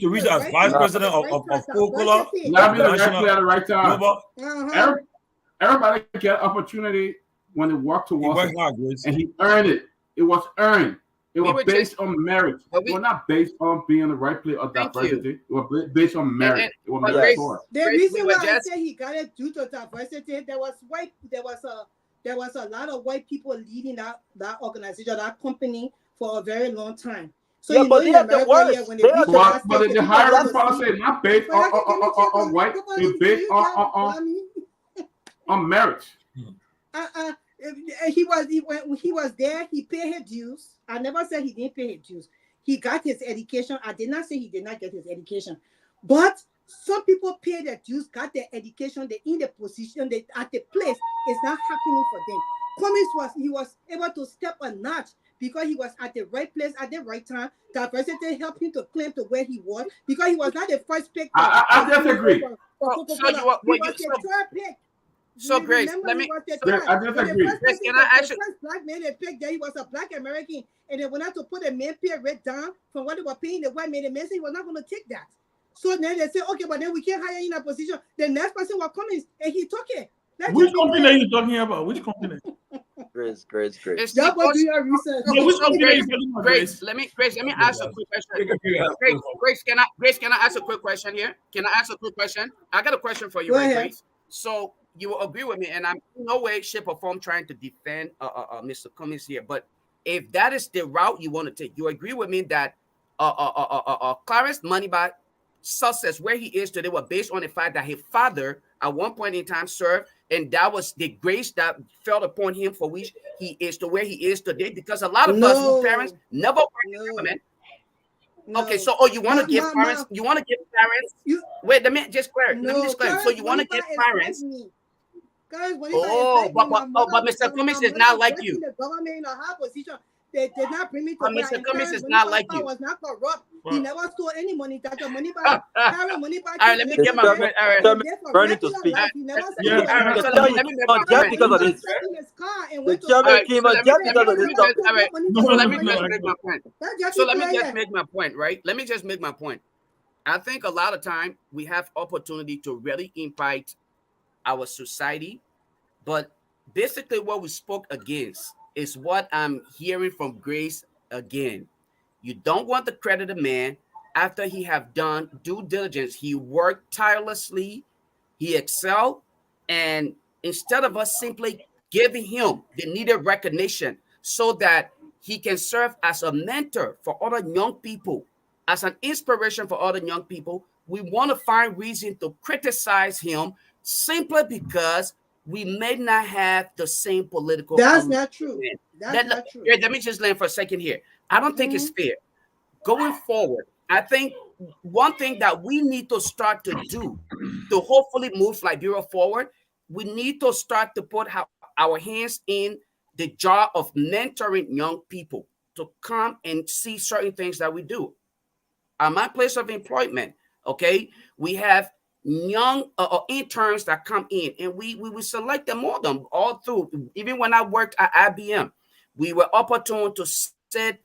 reach as vice president of Coca-Cola. Not being at the right time. Everybody get opportunity when they work towards it, and he earned it. It was earned. It was based on merit. It was not based on being in the right place or diversity. It was based on merit. It was the reason why I say he got it due to diversity, there was a lot of white people leading that organization, that company for a very long time. So but they have the worst. But the hiring policy is not based on white. It's based on merit. He was there. He paid his dues. I never said he didn't pay his dues. He got his education. I did not say he did not get his education. But some people pay their dues, got their education. They're in the position. They at the place. It's not happening for them. Cummings was able to step a notch because he was at the right place at the right time. Diversity helped him to climb to where he was because he was not the first pick. I disagree. So Grace, let me. I disagree. Can I actually? The first black man they picked there, he was a black American, and they went out to put a man pay rate down from what they were paying the white man. The man said he was not going to take that. So then they said, okay, but then we can't hire you in a position. The next person was coming, and he took it. Which company are you talking about? Which company? Grace. Y'all go do your research. Grace, let me ask a quick question. Grace, can I ask a quick question here? Can I ask a quick question? I got a question for you, right, Grace? So you will agree with me, and I'm in no way, shape, or form trying to defend Mr. Cummings here. But if that is the route you want to take, you agree with me that Clarence Moneyback success where he is today was based on the fact that his father at one point in time served, and that was the grace that fell upon him for which he is to where he is today. Because a lot of us who parents never worked in government. Okay, so you want to give parents? You want to give parents? Wait, let me just clarify. So you want to give parents? But Mr. Cummings is not like you. The government in a high position. They did not bring me to Mr. Cummings is not like you. Was not corrupt. He never stole any money. That the money back. Money back. All right, let me get my point. All right. Burning to speak. Let me get my point. Because of this. So let me just make my point. So let me just make my point, right? Let me just make my point. I think a lot of time we have opportunity to really impact our society, but basically what we spoke against is what I'm hearing from Grace again. You don't want to credit a man after he have done due diligence. He worked tirelessly, he excelled, and instead of us simply giving him the needed recognition so that he can serve as a mentor for other young people, as an inspiration for other young people. We want to find reason to criticize him simply because we may not have the same political. That's not true. That's not true. Let me just land for a second here. I don't think it's fair. Going forward, I think one thing that we need to start to do to hopefully move Liberia forward, we need to start to put our hands in the jar of mentoring young people to come and see certain things that we do. At my place of employment, okay, we have young interns that come in, and we select them all through. Even when I worked at IBM, we were opportune to sit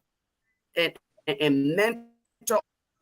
and mentor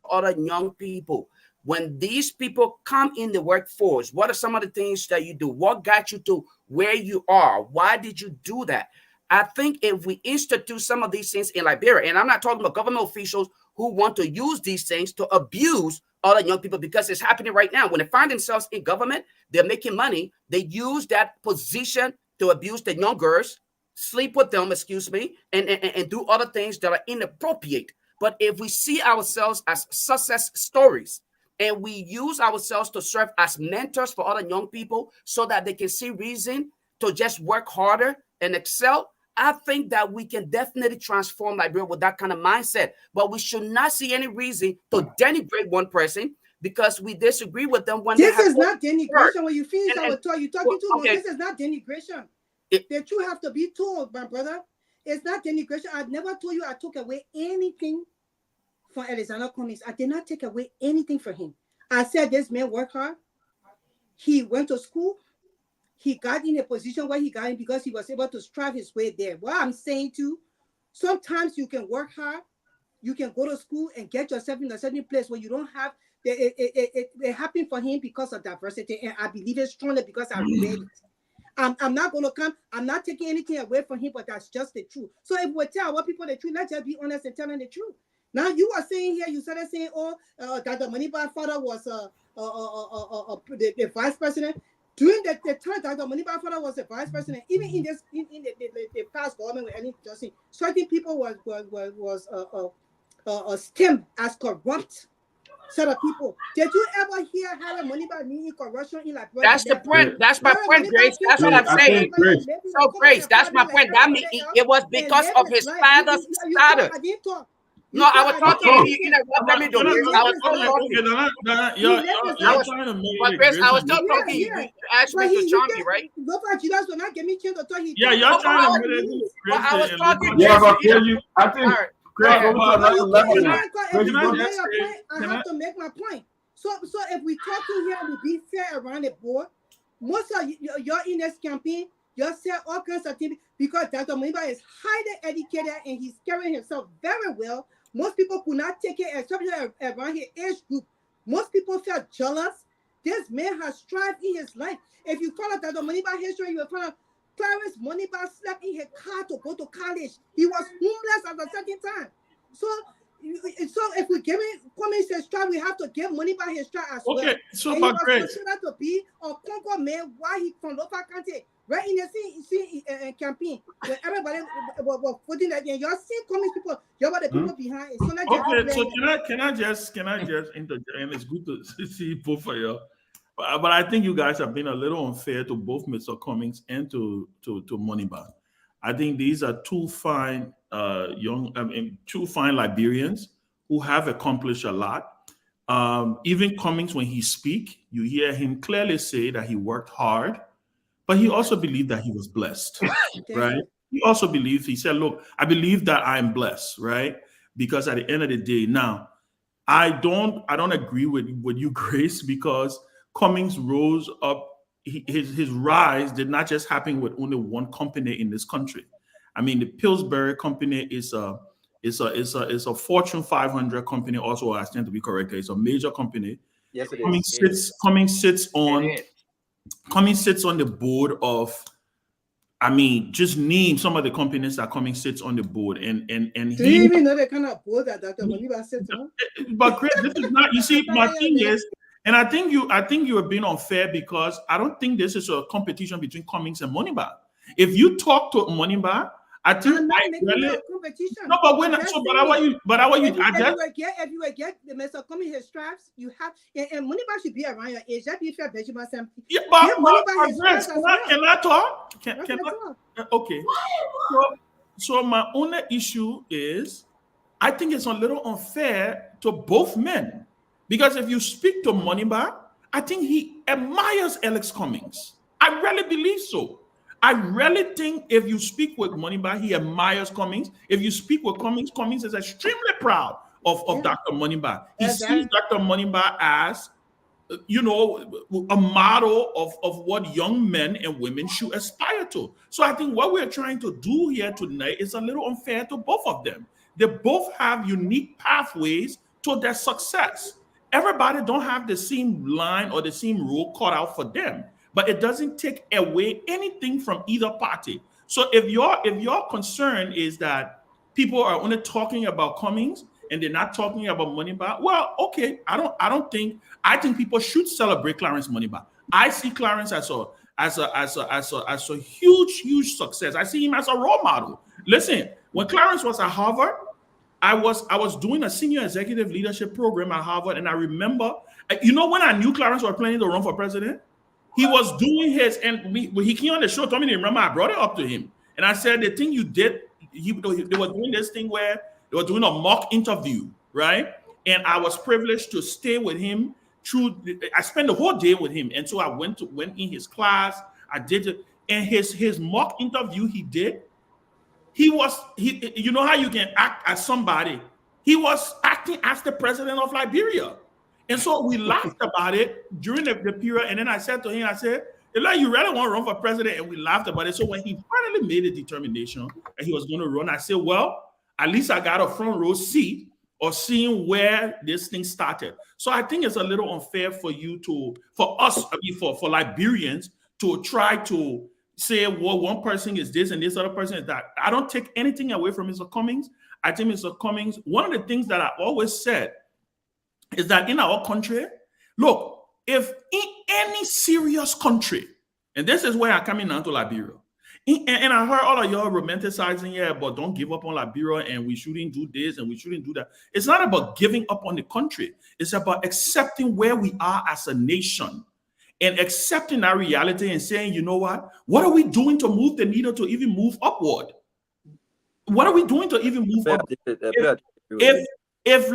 other young people. When these people come in the workforce, what are some of the things that you do? What got you to where you are? Why did you do that? I think if we institute some of these things in Liberia, and I'm not talking about government officials who want to use these things to abuse other young people, because it's happening right now. When they find themselves in government, they're making money. They use that position to abuse the young girls, sleep with them, and do other things that are inappropriate. But if we see ourselves as success stories, and we use ourselves to serve as mentors for other young people so that they can see reason to just work harder and excel, I think that we can definitely transform Liberia with that kind of mindset. But we should not see any reason to denigrate one person because we disagree with them. When this is not denigration. When you finish our talk, you're talking too long. This is not denigration. The truth have to be told, my brother. It's not denigration. I never told you I took away anything from Alexander Cummings. I did not take away anything from him. I said this man worked hard. He went to school. He got in a position where he got in because he was able to strive his way there. What I'm saying too, sometimes you can work hard, you can go to school and get yourself in a certain place where you don't have, it happened for him because of diversity, and I believe it strongly because I read it. I'm not going to come, I'm not taking anything away from him, but that's just the truth. So if we tell our people the truth, let's just be honest and tell them the truth. Now you are saying here, you started saying, that the Maniba father was the vice president. During the time that the Maniba father was the vice president, even in the past government with any Justin, certain people was stemmed as corrupt set of people. Did you ever hear how the Maniba meaning corruption in like? That's the point. That's my point, Grace. That's what I'm saying. So, Grace, that's my point. That means it was because of his father's father. No, I was talking to you. I was still talking. You asked me to chant me, right? Lofa Julius will not give me chance to talk. Yeah, you're trying to. I was talking. Yeah, but I think. I have to make my point. So if we talking here and we be fair around the board, most of you're in this campaign, you say all kinds of things because Dr. Maniba is highly educated and he's carrying himself very well. Most people could not take it, especially around his age group. Most people felt jealous. This man has strived in his life. If you follow Dr. Maniba history, you will find out Clarence Maniba slept in his car to go to college. He was homeless at a certain time. So if we give him Cummings his strive, we have to give Maniba his strive as well. Okay, so and but he was Grace, considered to be a Congo man while he from Lofa County. Right in the campaign, when everybody was putting that in, y'all see Cummings people, y'all were the people behind it. So okay, so can I just interject? And it's good to see both of you. But I think you guys have been a little unfair to both Mr. Cummings and to Maniba. I think these are two fine two fine Liberians who have accomplished a lot. Even Cummings, when he speaks, you hear him clearly say that he worked hard. But he also believed that he was blessed, right? He also believed, he said, look, I believe that I'm blessed, right? Because at the end of the day, now, I don't agree with you, Grace, because Cummings rose up, his rise did not just happen with only one company in this country. I mean, the Pillsbury company is a Fortune 500 company, also, I stand to be correct, it's a major company. Yes, it is. Cummings sits on the board of, I mean, just name some of the companies that Cummings sits on the board, and do you even know the kind of board that Dr. Maniba sits on? But Chris, this is not. You see, my thing is, and I think you are being unfair because I don't think this is a competition between Cummings and Maniba. If you talk to Moneyba, I think I really no, but when so, but how are you? But how are you? If you would get the Mr. Coming his straps, you have and Moneyba should be around your age. That be fair, Benjamin. Yeah, but can I talk? Can I? Okay. So my only issue is, I think it's a little unfair to both men, because if you speak to Moneyba, I think he admires Alex Cummings. I really believe so. I really think if you speak with Moneyba, he admires Cummings. If you speak with Cummings, Cummings is extremely proud of Dr. Moneyba. He sees Dr. Moneyba as, you know, a model of what young men and women should aspire to. So I think what we're trying to do here tonight is a little unfair to both of them. They both have unique pathways to their success. Everybody don't have the same line or the same road cut out for them, but it doesn't take away anything from either party. So if your concern is that people are only talking about Cummings and they're not talking about Moneyba, well, okay, I think people should celebrate Clarence Moneyba. I see Clarence as a huge success. I see him as a role model. Listen, when Clarence was at Harvard, I was doing a senior executive leadership program at Harvard, and I remember, you know, when I knew Clarence was planning to run for president, he was doing his, and he came on the show, told me to remember, I brought it up to him, and I said, the thing you did, they were doing this thing where they were doing a mock interview, right? And I was privileged to stay with him I spent the whole day with him, and so I went in his class. I did it, and his mock interview he did. He you know how you can act as somebody. He was acting as the president of Liberia. And so we laughed about it during the period. And then I said to him, I said, Eli, you really want to run for president? And we laughed about it. So when he finally made a determination that he was going to run, I said, well, at least I got a front row seat of seeing where this thing started. So I think it's a little unfair for Liberians to try to say, well, one person is this and this other person is that. I don't take anything away from Mr. Cummings. I think Mr. Cummings, one of the things that I always said is that in our country, look, if in any serious country, and this is where I'm coming down to Liberia, and I heard all of y'all romanticizing, but don't give up on Liberia and we shouldn't do this and we shouldn't do that. It's not about giving up on the country. It's about accepting where we are as a nation and accepting that reality and saying, you know what are we doing to move the needle to even move upward? What are we doing to even move upward? If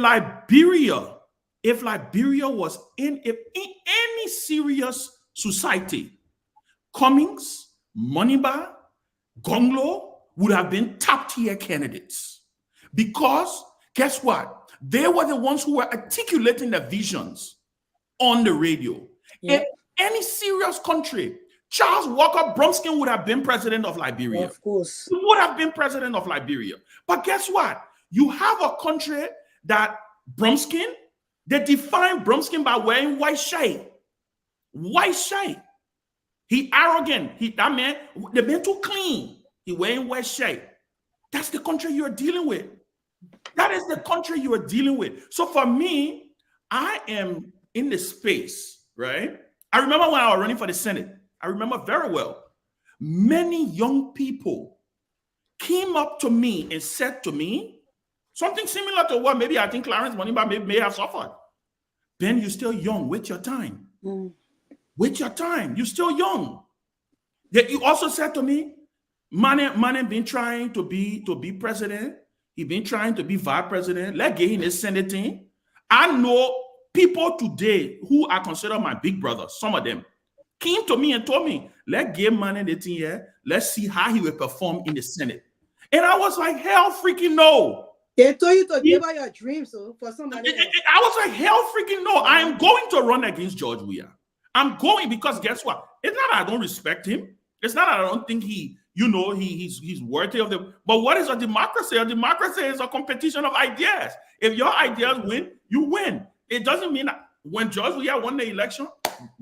Liberia was in any serious society, Cummings, Moneyba, Gonglo would have been top tier candidates, because guess what? They were the ones who were articulating the visions on the radio. Yeah. In any serious country, Charles Walker Bromskin would have been president of Liberia. Of course. He would have been president of Liberia. But guess what? You have a country that Bromskin, they define Bromskin by wearing white shirt. White shirt. He arrogant. The man too clean. He wearing white shirt. That's the country you're dealing with. That is the country you are dealing with. So for me, I am in the space, right? I remember when I was running for the Senate. I remember very well. Many young people came up to me and said to me something similar to what maybe I think Clarence Moneyba may have suffered. Ben, you're still young. Wait your time. Wait your time. You're still young. You also said to me, Mane been trying to be president. He been trying to be vice president. Let's get him the Senate thing. I know people today who are considered my big brothers, some of them, came to me and told me, let's give Mane the thing here. Let's see how he will perform in the Senate. And I was like, hell freaking no. They told you to give out your dreams for somebody else. I was like, hell freaking no. I am going to run against George Weah. I'm going because guess what? It's not that I don't respect him. It's not that I don't think he's worthy of the. But what is a democracy? A democracy is a competition of ideas. If your ideas win, you win. It doesn't mean that when George Weah won the election,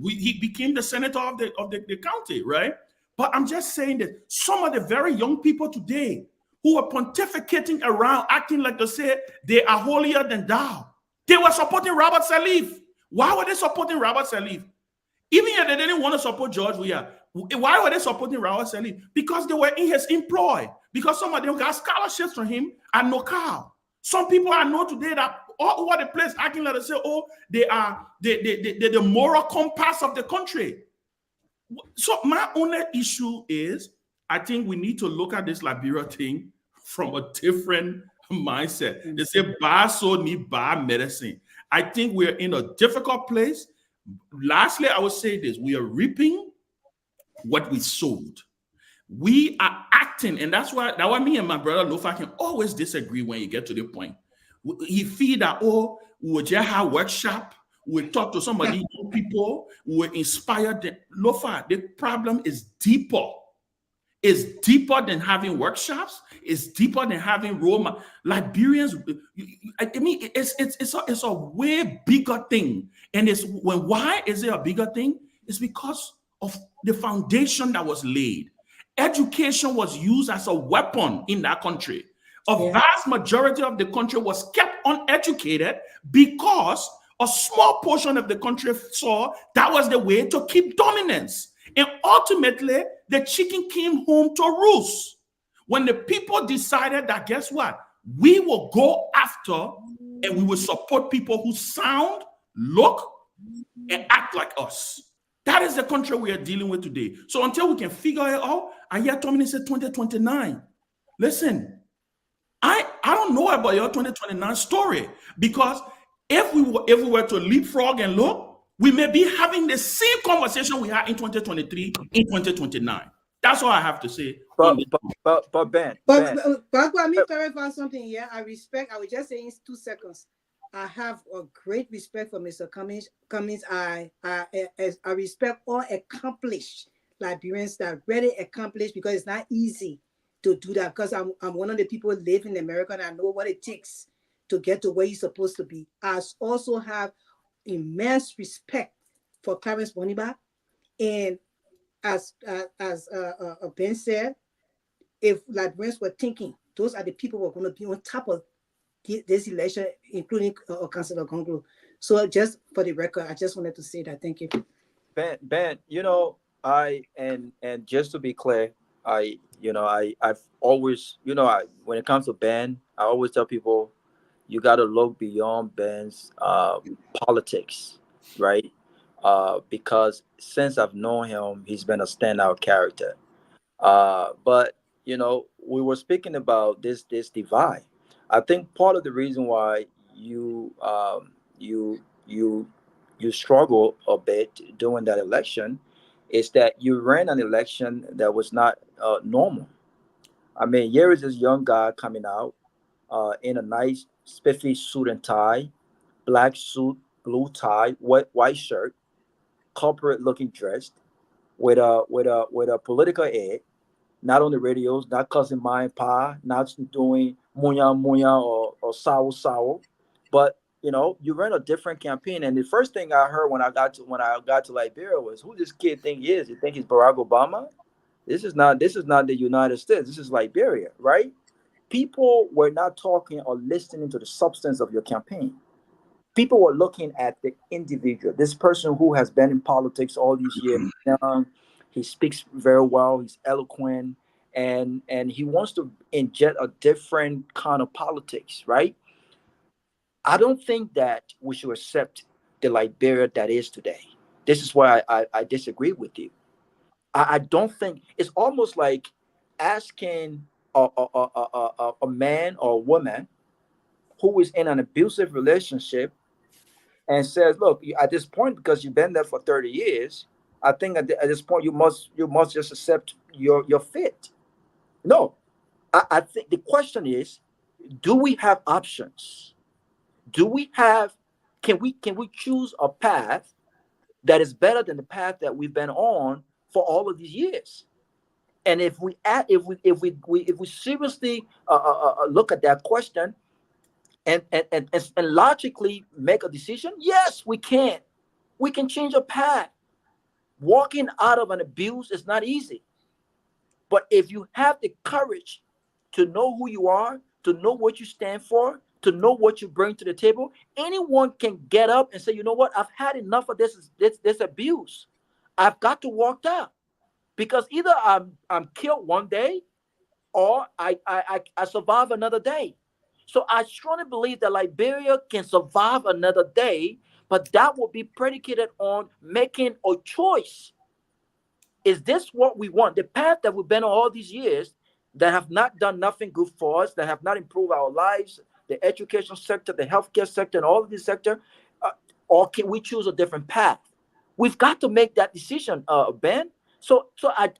he became the senator of the county, right? But I'm just saying that some of the very young people today who are pontificating around, acting like they say they are holier than thou. They were supporting Robert Salif. Why were they supporting Robert Salif? Even if they didn't want to support George Weah, Why were they supporting Raul Seli? Because they were in his employ. Because some of them got scholarships from him and no car. Some people I know today that all over the place acting like they say, oh, they are the moral compass of the country. So my only issue is, I think we need to look at this Liberia thing from a different mindset. They say bad soul need bad medicine. I think we're in a difficult place. Lastly, I would say this: we are reaping what we sowed. We are acting, and that's why me and my brother Lofa can always disagree when you get to the point. He feel that, oh, we will just have workshop, we talk to somebody, young people, we inspire them. Lofa, the problem is deeper. It's deeper than having workshops. It's deeper than having Roma. Liberians, I mean, it's a way bigger thing. And why is it a bigger thing? It's because of the foundation that was laid. Education was used as a weapon in that country. A vast majority of the country was kept uneducated because a small portion of the country saw that was the way to keep dominance. And ultimately, the chicken came home to roost. When the people decided that, guess what? We will go after and we will support people who sound, look, and act like us. That is the country we are dealing with today. So until we can figure it out, I hear Tomalin said 2029. Listen, I don't know about your 2029 story, because if we were to leapfrog and look, we may be having the same conversation we had in 2023 in 2029. That's all I have to say. But Ben. Let me clarify something here. I will just say in 2 seconds. I have a great respect for Mr. Cummings. I respect all accomplished Liberians that really accomplished, because it's not easy to do that. Because I'm one of the people who live in America and I know what it takes to get to where you're supposed to be. I also have immense respect for Clarence Boniba, and as Ben said, if Liberians were thinking, those are the people who are going to be on top of this election, including Councilor Gonglo. So just for the record, I just wanted to say that. Thank you. Ben, and just to be clear, I've always, when it comes to Ben, I always tell people, you got to look beyond Ben's politics, right? Because since I've known him, he's been a standout character. But we were speaking about this divide. I think part of the reason why you struggle a bit during that election is that you ran an election that was not normal. I mean, here is this young guy coming out in a nice spiffy suit and tie, black suit, blue tie, white shirt, corporate looking dressed, with a political ad, not on the radios, not cussing my and pa, not doing munya or sour, but you ran a different campaign. And the first thing I heard when I got to Liberia was, who this kid think he is? You think he's Barack Obama? This is not the United States. This is Liberia, right? People were not talking or listening to the substance of your campaign. People were looking at the individual, this person who has been in politics all these years. He speaks very well, he's eloquent, and he wants to inject a different kind of politics, right? I don't think that we should accept the Liberia that is today. This is why I disagree with you. I don't think, it's almost like asking a man or a woman who is in an abusive relationship and says, look, at this point, because you've been there for 30 years, I think at this point you must just accept your fate. No, I think the question is, do we have options? Can we choose a path that is better than the path that we've been on for all of these years? And if we seriously look at that question and logically make a decision, yes, we can change a path. Walking out of an abuse is not easy, but if you have the courage to know who you are, to know what you stand for, to know what you bring to the table, anyone can get up and say, you know what, I've had enough of this abuse. I've got to walk out. because either I'm killed one day, or I survive another day. So I strongly believe that Liberia can survive another day, but that will be predicated on making a choice. Is this what we want? The path that we've been on all these years that have not done nothing good for us, that have not improved our lives, the education sector, the healthcare sector, and all of this sector, or can we choose a different path? We've got to make that decision, Ben. So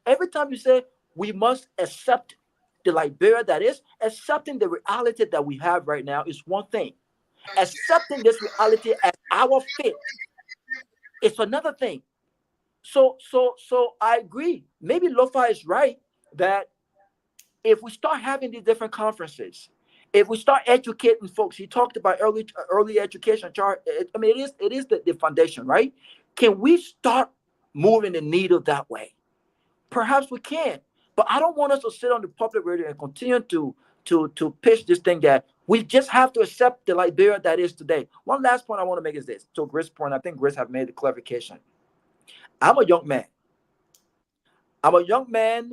every time you say we must accept the Liberia that is, accepting the reality that we have right now is one thing. Accepting this reality as our fate is another thing. So I agree. Maybe Lofa is right that if we start having these different conferences, if we start educating folks, he talked about early education. I mean, it is the foundation, right? Can we start moving the needle that way? Perhaps we can, but I don't want us to sit on the public radio and continue to pitch this thing that we just have to accept the Liberia that is today. One last point I want to make is this. To Gris' point, I think Gris have made the clarification. I'm a young man. I'm a young man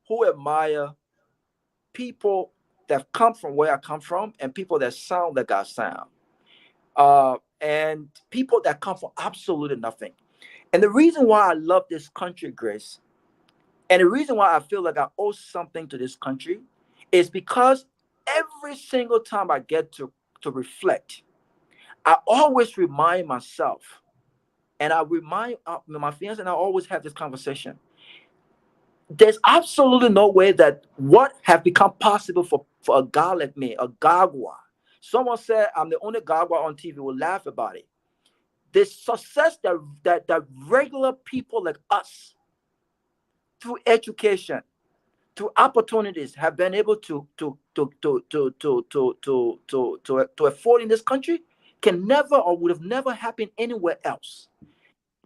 who admire people that come from where I come from and people that sound like I sound. And people that come from absolutely nothing. And the reason why I love this country, Grace, and the reason why I feel like I owe something to this country is because every single time I get to reflect, I always remind myself, and I remind my fiance, and I always have this conversation. There's absolutely no way that what have become possible for a guy like me, a Gagwa. Someone said I'm the only Gagwa on TV, will laugh about it. The success that regular people like us, through education, through opportunities, have been able to afford in this country can never or would have never happened anywhere else.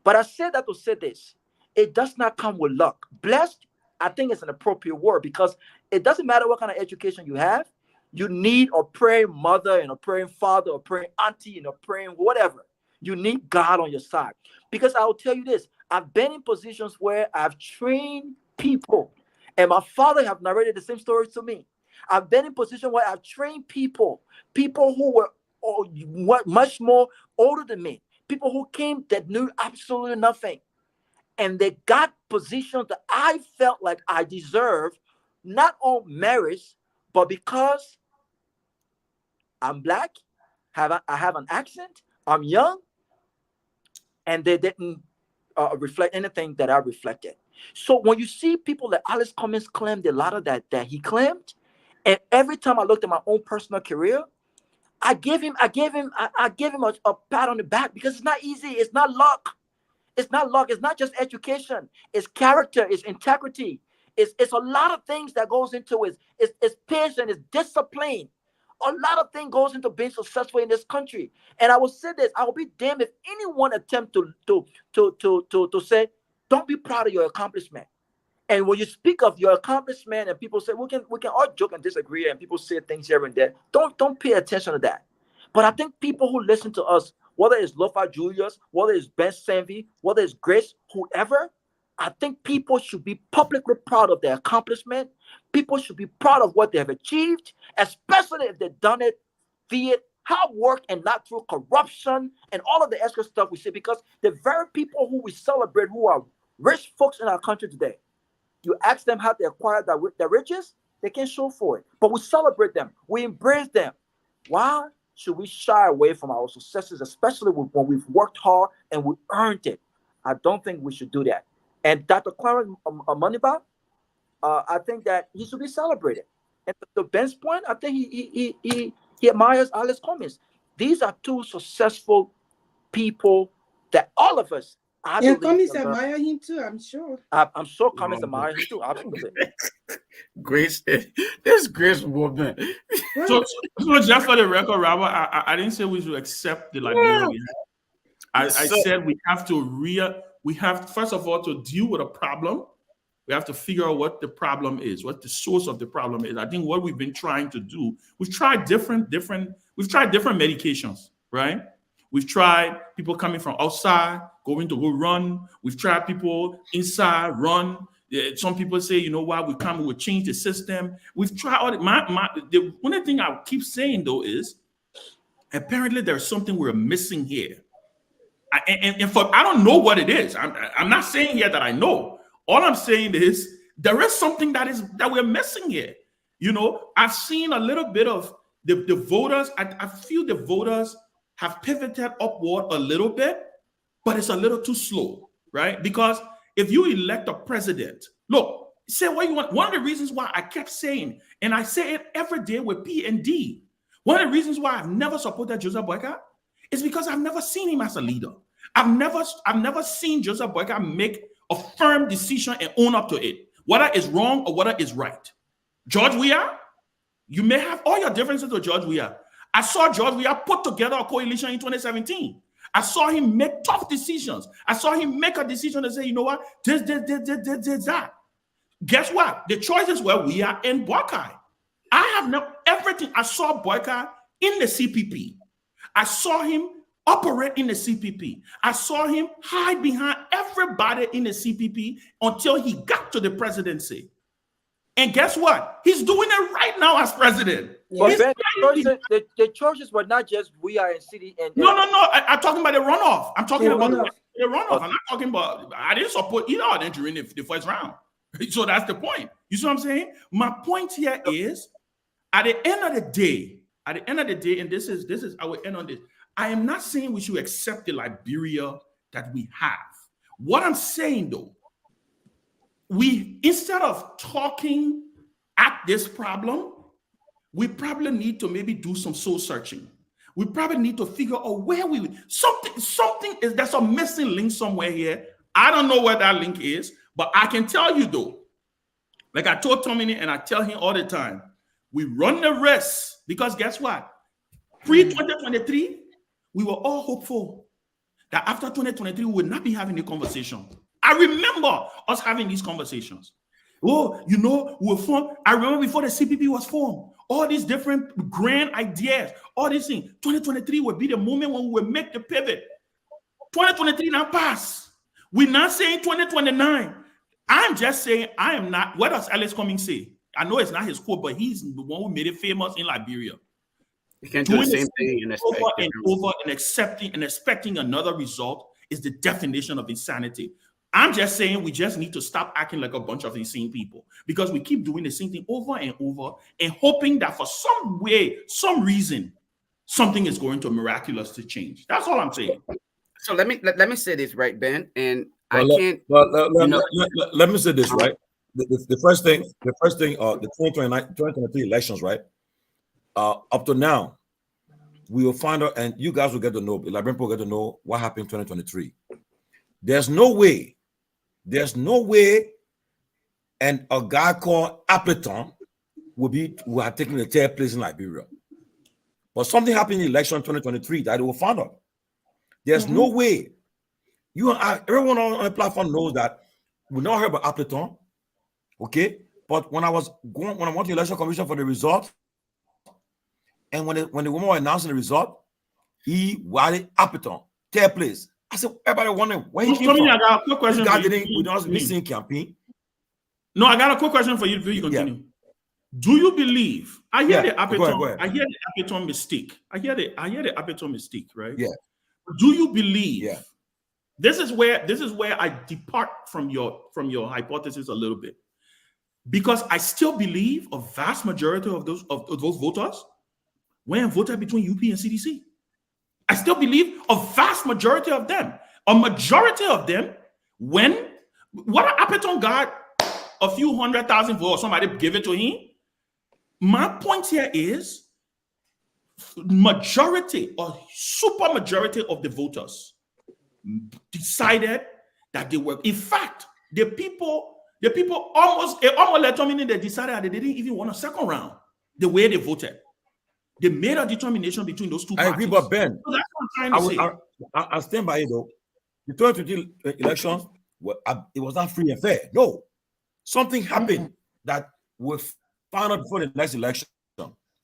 But I said that to say this: it does not come with luck. Blessed, I think, it's an appropriate word, because it doesn't matter what kind of education you have. You need a praying mother and a praying father, a praying auntie and a praying whatever. You need God on your side. Because I will tell you this: I've been in positions where I've trained people, and my father have narrated the same stories to me. I've been in positions where I've trained people who were much more older than me, people who came that knew absolutely nothing. And they got positions that I felt like I deserved, not on merits, but because I'm black, I have an accent, I'm young, and they didn't reflect anything that I reflected. So when you see people like Alice Cummings claim the ladder that he claimed, and every time I looked at my own personal career, I gave him a pat on the back, because it's not easy. It's not luck. It's not luck. It's not just education. It's character. It's integrity. It's a lot of things that goes into it. It's patience. It's discipline. A lot of things goes into being successful in this country. And I will say this: I will be damned if anyone attempt to say, don't be proud of your accomplishment. And when you speak of your accomplishment, and people say we can all joke and disagree, and people say things here and there, don't pay attention to that. But I think people who listen to us, whether it's Lofa Julius, whether it's Ben Sanvee, whether it's Grace, whoever, I think people should be publicly proud of their accomplishment. People should be proud of what they have achieved, especially if they've done it via hard work and not through corruption and all of the extra stuff we see. Because the very people who we celebrate, who are rich folks in our country today, you ask them how they acquired their riches, they can't show for it. But we celebrate them. We embrace them. Why should we shy away from our successes, especially when we've worked hard and we earned it? I don't think we should do that. And Dr. Clarence Moniba, I think that he should be celebrated. And to Ben's point, I think he admires Alice Cummings. These are two successful people that all of us, and Cummings admire him too, I'm sure. I'm sure Cummings admire him too, absolutely. Grace, this Grace woman. So just for the record, Robert, I didn't say we should accept the Liberia we have. I said we have first of all to deal with a problem. We have to figure out what the problem is, what the source of the problem is. I think what we've been trying to do, we've tried different medications, right? We've tried people coming from outside, going to go run. We've tried people inside run. Some people say, you know what, we'll change the system. We've tried all the only thing I keep saying though is apparently there's something we're missing here. I don't know what it is. I'm not saying here that I know. All I'm saying is there is something that we're missing here. You know, I've seen a little bit of the voters. I feel the voters have pivoted upward a little bit, but it's a little too slow, right? Because if you elect a president, look, say what you want. One of the reasons why I kept saying, and I say it every day with P and D, one of the reasons why I've never supported Joseph Boyka is because I've never seen him as a leader. I've never seen Joseph Boyka make a firm decision and own up to it, whether it's wrong or whether it's right. George Weah, you may have all your differences with George Weah. I saw George Weah put together a coalition in 2017. I saw him make tough decisions. I saw him make a decision and say, you know what, this, that. Guess what? The choices were Weah and Boyka. I have no everything. I saw Boyka in the CPP. I saw him operate in the CPP. I saw him hide behind everybody in the CPP until he got to the presidency. And guess what? He's doing it right now as president. But Ben, the choices were not just we are in city and no. I'm talking about the runoff. I'm talking about the runoff. I'm not talking about. I didn't support either of them during the first round. So that's the point. You see what I'm saying? My point here is, at the end of the day, and this is I will end on this. I am not saying we should accept the Liberia that we have. What I'm saying though, we instead of talking at this problem, we probably need to maybe do some soul searching. We probably need to figure out where something is, there's a missing link somewhere here. I don't know where that link is, but I can tell you though, like I told Tomalin and I tell him all the time, we run the risk because guess what? Pre-2023, we were all hopeful that after 2023, we would not be having a conversation. I remember us having these conversations. Oh, you know, we were formed. I remember before the CPP was formed, all these different grand ideas, all these things. 2023 would be the moment when we would make the pivot. 2023 now pass. We're not saying 2029. I'm just saying I am not. What does Alex Cummings say? I know it's not his quote, but he's the one who made it famous in Liberia. You can't do the same thing over and expecting another result is the definition of insanity. I'm just saying we just need to stop acting like a bunch of insane people because we keep doing the same thing over and over and hoping that for some way, some reason, something is going to miraculously change. That's all I'm saying. So let me say this, right, Ben, and let me say this, right. The first thing, the 2023 elections, right? Up to now, we will find out, and you guys will get to know, the Liberian people will get to know what happened in 2023. There's no way, and a guy called Appleton will have taken the third place in Liberia. But something happened in the election in 2023 that we will find out. There's no way. Everyone on the platform knows that we not heard about Appleton. Okay, but when I went to the election commission for the result, and when the woman was announcing the result, he wanted Appleton, third place. I said, everybody wondering where he came from. I got a quick question. Missing campaign. No, I got a quick question for you before you continue. Yeah. Do you believe? I hear the Appleton. Go ahead. I hear the Appleton mistake. I hear the Appleton mistake, right? Yeah. Do you believe? Yeah. This is where I depart from your hypothesis a little bit. Because I still believe a vast majority of those voters went and voted between UP and CDC. I still believe a vast majority of them, what Appleton got a few 100,000 votes, somebody give it to him. My point here is majority or super majority of the voters decided that they were, in fact, the people almost let Tomalin, they decided that they didn't even want a second round the way they voted. They made a determination between those two parties. I agree, but Ben, so that's what I'm trying to say. I stand by it though. The 2020 elections, it was not free and fair. No. Something happened that we'll find out before the next election.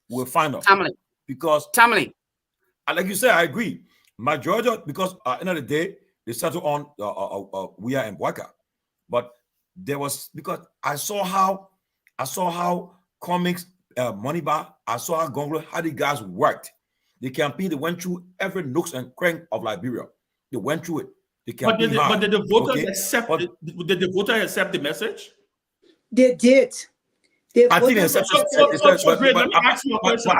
We'll find out. Tomalin. Like you said, I agree. Majority, because at the end of the day, they settle on Weah and Boyka. But there was, because I saw how comics, Money Bar, I saw how Gonglo, how the guys worked. The campaign, they went through every nooks and crank of Liberia. They went through it. But did the voters accept? Did the voters accept the message? They did. I think they accepted. So great. Let me ask you a question.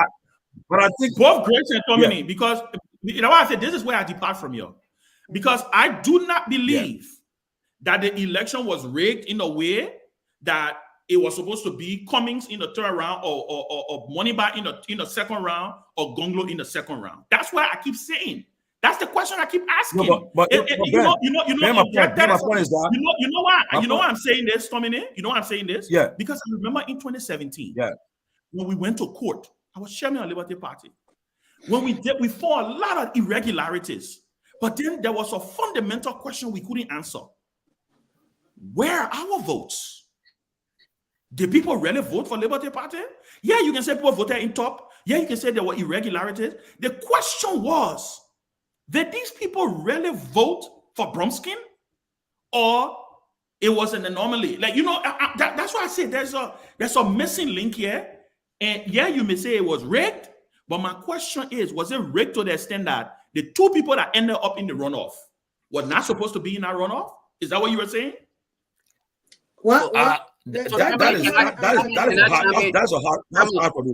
But I think both Grace and Tomalin, because you know what I said, this is where I depart from you, because I do not believe that the election was rigged in a way that it was supposed to be Cummings in the third round or Moneybar in the second round or Gonglo in the second round. That's what I keep saying. That's the question I keep asking. No, but my point is that you know why I'm saying this, Tomalin? You know why I'm saying this? Yeah. Because I remember in 2017, when we went to court, I was chairman of the Liberty Party. When we found a lot of irregularities, but then there was a fundamental question we couldn't answer. Where are our votes? Did people really vote for Liberty Party? Yeah, you can say people voted in top. Yeah, you can say there were irregularities. The question was, did these people really vote for Bromskin, or it was an anomaly? Like, you know, that's why I say there's a missing link here. And yeah, you may say it was rigged, but my question is, was it rigged to the extent that the two people that ended up in the runoff were not supposed to be in that runoff? Is that what you were saying? What? That's hard for me.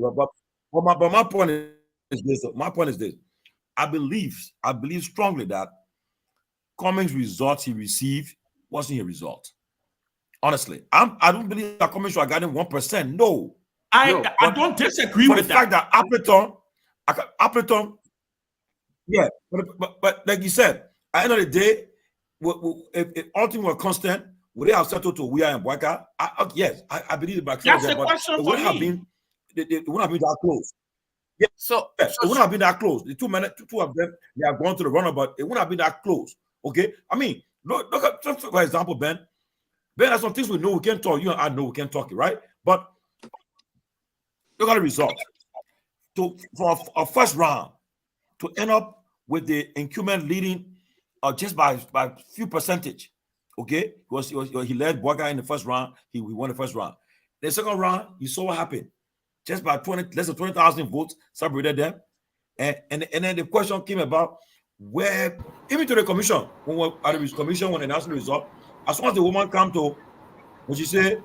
But my point is this. My point is this. I believe strongly that Cummings' result he received wasn't a result. Honestly, I don't believe that Cummings should have gotten 1%. No. I don't disagree with the fact that Appleton, yeah, but like you said, at the end of the day, if all things were constant, would they have settled to Wea and Bwaka? Yes, I believe the back. That's the question for me. It wouldn't have been that close. Yeah, it wouldn't have been that close. The two of them, they have gone to the runner, but it wouldn't have been that close. Okay, I mean, look at, for example, Ben, there's some things we know we can talk. You and I know we can talk it, right? But look at the result. For a first round to end up with the incumbent leading just by a few percentage. Okay, he led Bwaka in the first round. He won the first round. The second round, you saw what happened. Just by less than 20,000 votes separated them. And then the question came about where, even to the commission, when they announced the result, as soon as the woman come to, when she say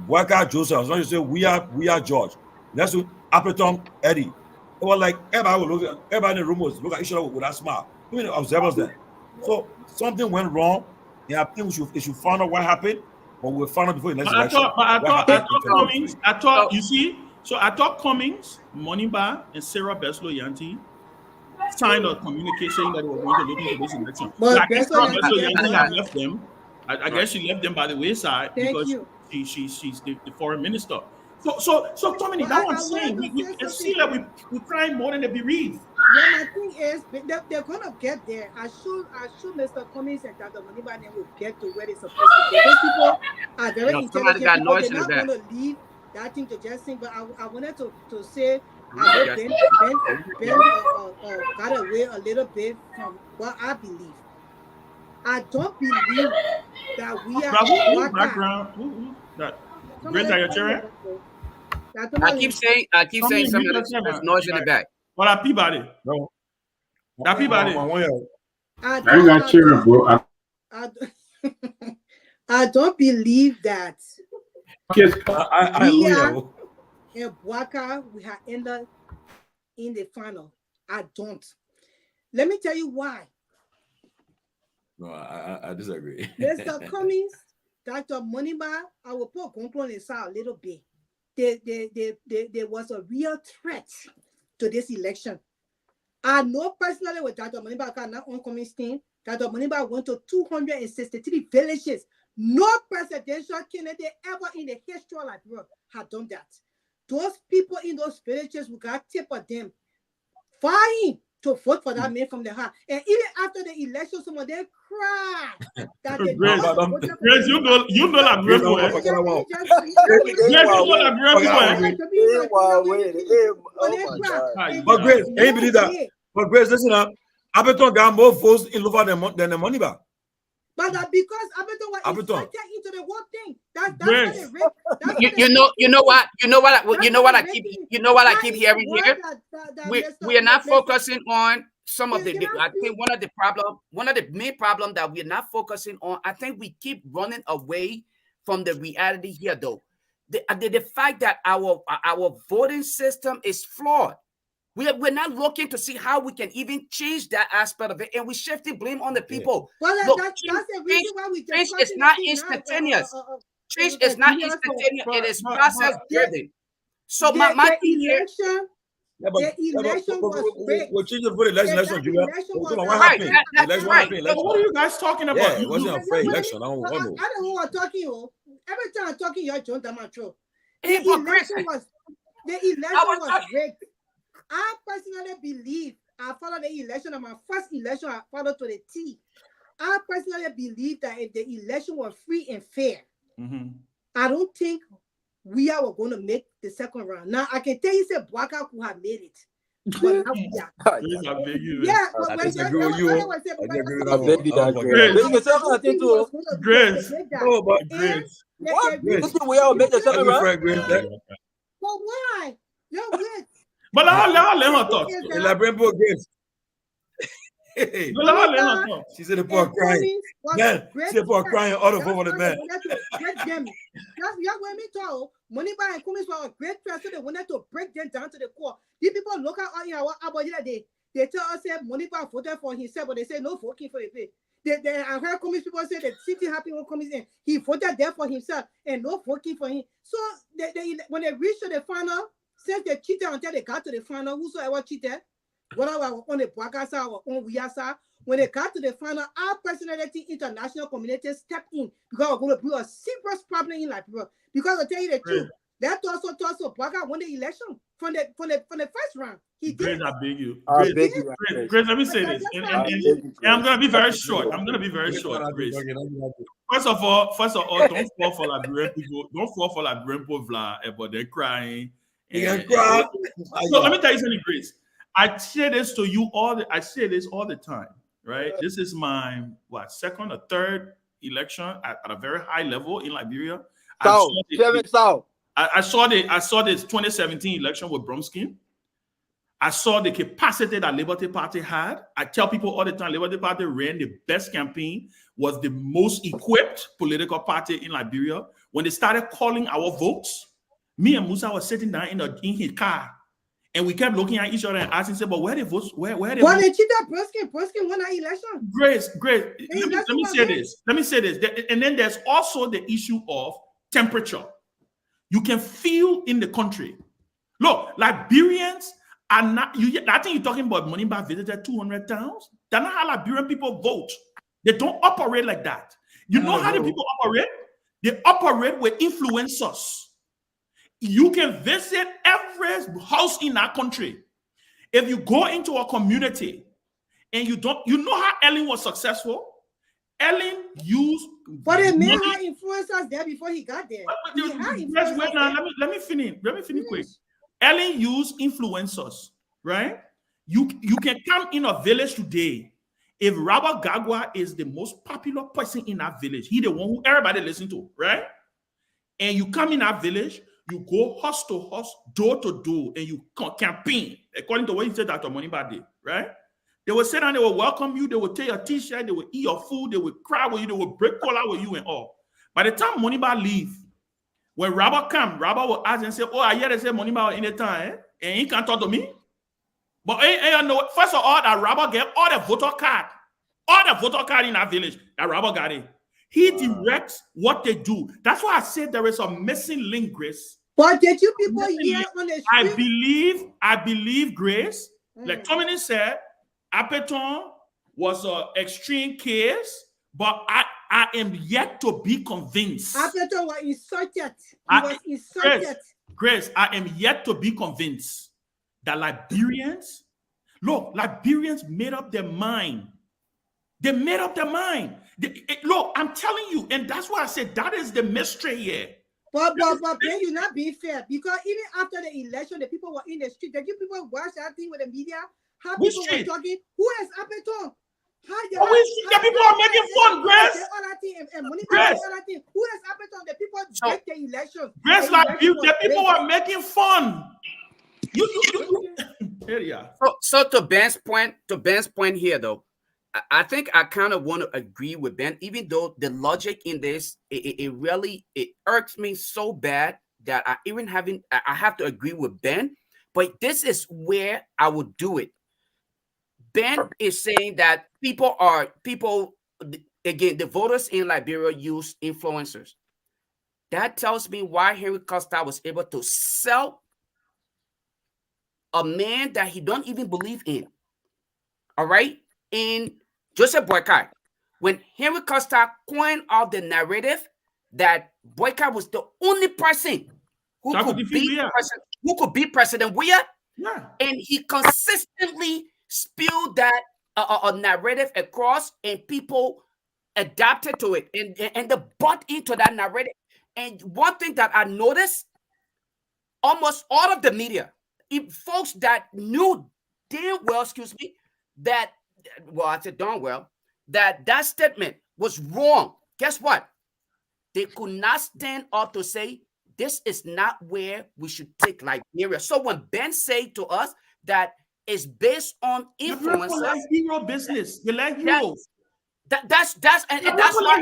Bwaka Joseph, as soon as she say we are George, that's what Appleton Eddie. It was like everybody in the room was look at each other with that smile. Even the observers there. So something went wrong, and I think we should find out what happened, but we'll find out before the next election. I thought you see. So I thought Cummings, Moneybar, and Sarah Beslow Yanti signed a communication that they were going to look into this election. But I guess Sarah Beslow Yanti left them. I guess she left them by the wayside because she's the foreign minister. So Tomalin, that's what I'm saying. It seems like we're crying more than the bereaved. Yeah, my thing is they're gonna get there. I sure Mr. Cummings and Dr. Moneybar will get to where they're supposed to get. Those people are very intelligent. They're not gonna leave that thing to just sing, but I wanted to say I know Ben got away a little bit from what I believe. I don't believe that we are background. Grace, are you cheering? I keep saying something. There's noise in the back. What are Peabody? No. Peabody. I got cheering, bro. I don't believe that. Yes, in Bwaka, we have ended in the final. I don't. Let me tell you why. No, I disagree. Mr. Cummings, Dr. Moneybar, I will put Gonko on the side a little bit. There was a real threat to this election. I know personally with Dr. Moneybar, not on Cummings team, Dr. Moneybar went to 263 villages. No presidential candidate ever in the history of Liberia had done that. Those people in those villages, we got tip of them vying to vote for that man from the heart. And even after the election, some of them cried that they Grace, you know that Grace will. Grace, you know that Grace will. But Grace, can you believe that? But Grace, listen up. Appleton got more votes in Lofa than the Moneybar. But because Abeton was inserted into the whole thing. That's what they read. You know what I keep hearing here. We are not focusing on some of the. I think one of the main problem that we're not focusing on. I think we keep running away from the reality here, though. The fact that our voting system is flawed. We're not looking to see how we can even change that aspect of it, and we're shifting blame on the people. Well, look, that's the reason why we change is not instantaneous. Change is not instantaneous. It is process driven. So my election. The election was rigged. What happened? What are you guys talking about? Yeah, it wasn't a fair election. I don't know. I don't know what I'm talking. Every time I'm talking, you're John Damatro. The election was rigged. I personally believe I followed the election of my first election. I followed to the T. I personally believe that if the election was free and fair, I don't think we are going to make the second round. Now I can tell you, say Bwaka could have made it. But now we are. I disagree with you. I beg you that Grace. Oh, but Grace. What? We all make the second round. But why? You're weird. But I'll let her talk. Elaborate more, Grace. But I'll let her talk. She said the poor crying. Man, she said the poor crying all the over the man. That's what me told. Moniba and Kumis were a great person. They wanted to break them down to the core. These people look at they tell us that Moniba voted for himself, but they say no voting for the pay. I heard Kumis people say that city happy when Kumis in. He voted there for himself and no voting for him. So when they reached to the final, since they cheated until they got to the final, whosoever cheated, whether on the Bwakasa or on Wiasa, when they got to the final, our personality international community stepped in because we're going to be a serious problem in Liberia. Because I'll tell you the truth, that also Bwaka won the election from the first round. He did. Grace, I beg you. Grace, let me say this. And I'm going to be very short. Grace. First of all, don't fall for Liberian people. Don't fall for Liberian people about they're crying. So let me tell you something, Grace. I say this to you all the time, right? This is my second or third election at a very high level in Liberia. I saw this 2017 election with Bromskin. I saw the capacity that Liberty Party had. I tell people all the time, Liberty Party ran the best campaign, was the most equipped political party in Liberia. When they started calling our votes, me and Musa was sitting down in his car, and we kept looking at each other and asking, "But where the votes? Where the votes?" They cheated Bromskin won that election. Grace. Let me say this. And then there's also the issue of temperature. You can feel in the country. Look, Liberians are not. I think you're talking about Moniba visited 200 towns. That's not how Liberian people vote. They don't operate like that. You know how the people operate? They operate with influencers. You can visit every house in our country. If you go into a community and you know how Ellen was successful? Ellen used. But the man had influencers there before he got there. Let me finish quick. Ellen used influencers, right? You can come in a village today. If Robert Gagwa is the most popular person in that village, he the one who everybody listen to, right? And you come in that village, you go house to house, door to door, and you campaign according to what you said Dr. Moniba did, right? They will sit down, they will welcome you, they will take your t-shirt, they will eat your food, they will cry with you, they will break collar with you and all. By the time Moniba leave, when Robert come, Robert will ask and say, "Oh, I hear they say Moniba in the time, and he can't talk to me." But first of all, that Robert get all the voter card in that village, that Robert got it. He directs what they do. That's why I said there is a missing link, Grace. But did you people hear on the street? I believe, Grace, like Tomalin said, Apeton was an extreme case, but I am yet to be convinced. Apeton was insulted. He was insulted. Grace, I am yet to be convinced that Liberians made up their mind. They made up their mind. Look, I'm telling you, and that's why I said that is the mystery here. But Ben, you're not being fair, because even after the election, the people were in the street. Did you people watch that thing with the media? How people were talking? Who is Apeton? The people are making fun, Grace. Grace. Who has happened on the people break the election? Grace, like you, the people are making fun. So to Ben's point here, though, I think I kind of want to agree with Ben, even though the logic in this, it really irks me so bad that I have to agree with Ben. But this is where I would do it. Ben is saying that people, again, the voters in Liberia use influencers. That tells me why Henry Costa was able to sell a man that he don't even believe in. All right? In Joseph Boycott, when Henry Costa coined out the narrative that Boycott was the only person who could be President Weah, and he consistently spewed that a narrative across, and people adapted to it, and they bought into that narrative. And one thing that I noticed, almost all of the media, folks that knew damn well, that, well, I said darn well, that statement was wrong. Guess what? They could not stand up to say, this is not where we should take Liberia. So when Ben said to us that it's based on influence, like hero business. You like heroes. That's why. And that's why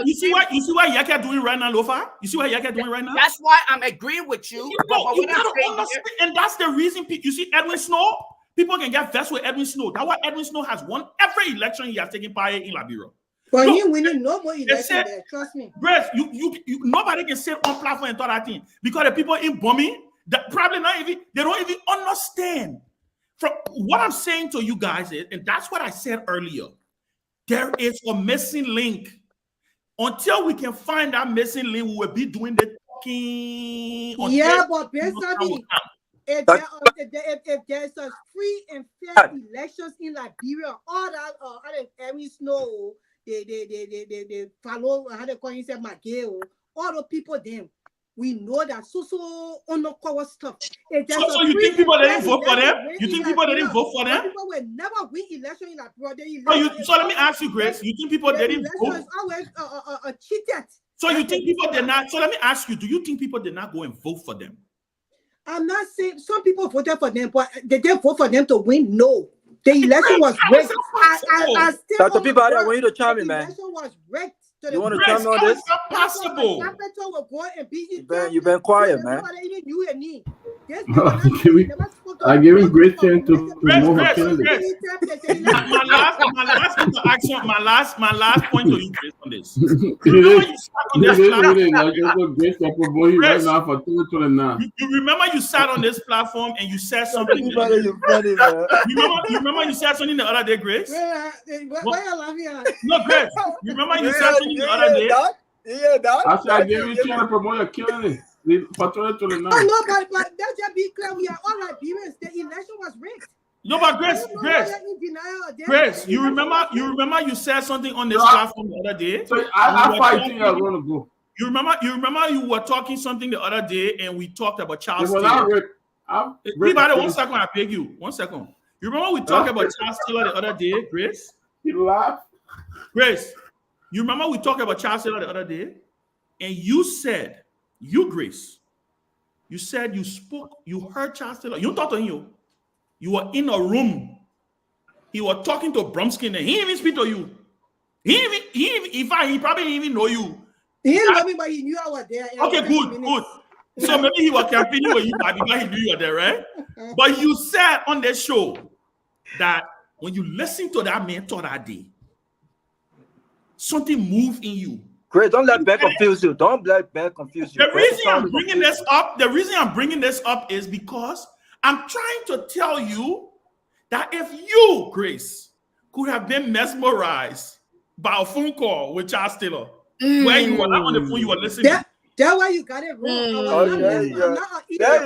you see what Yaka doing right now, Lofa? You see what Yaka doing right now? That's why I'm agreeing with you. And that's the reason you see Edwin Snow. People can get vexed with Edwin Snow. That's why Edwin Snow has won every election he has taken part in Liberia. But he winning no more election there. Trust me. Grace, you nobody can sit on platform and talk that thing because the people in bombing that probably they don't even understand. From what I'm saying to you guys is, and that's what I said earlier. There is a missing link. Until we can find that missing link, we will be doing the talking. Yeah, but Ben Sanvee, if there's a free and fair elections in Liberia, all that Edwin Snow, they follow how they call himself McGill, all the people them. We know that so undercover stuff. So you think people didn't vote for them? You think people didn't vote for them? People will never win election in Liberia. So let me ask you, Grace. You think people didn't vote? Is always cheated. So you think people did not? So let me ask you: do you think people did not go and vote for them? I'm not saying some people voted for them, but they didn't vote for them to win. No, the election was rigged. I still Dr. Peabody, I want you to chime in, man. The election was rigged. You want to chime on this? Possible. You've been quiet, man. I give him great chance to promote her candidate. My last point to you, Grace, on this. You remember you sat on this platform and you said something. You remember you said something the other day, Grace? Why are you laughing at? No, Grace. You remember you said something the other day? I said I gave you a chance to promote your candidate. No, but let's just be clear. We are all Liberians. The election was rigged. No, but Grace, you remember you said something on this platform the other day. So I think I want to go. You remember you were talking something the other day, and we talked about Charles Taylor. Everybody, 1 second, I beg you. 1 second. You remember we talked about Charles Taylor the other day, Grace? He laughed. Grace, you remember we talked about Charles Taylor the other day, and you said, Grace, you said you spoke, you heard Charles Taylor. You talked to him. You were in a room. He was talking to Bromsky, and he didn't even speak to you. In fact, he probably didn't even know you. He didn't know me, but he knew I was there. Okay, good. So maybe he was campaigning with you because he knew you were there, right? But you said on the show that when you listen to that man talk that day, something moved in you. Great, don't let Ben confuse you. Don't let Ben confuse you. The reason I'm bringing this up is because I'm trying to tell you that if you, Grace, could have been mesmerized by a phone call with Charles Taylor, where you were not on the phone, you were listening. That's why you got it wrong. There you go. Stay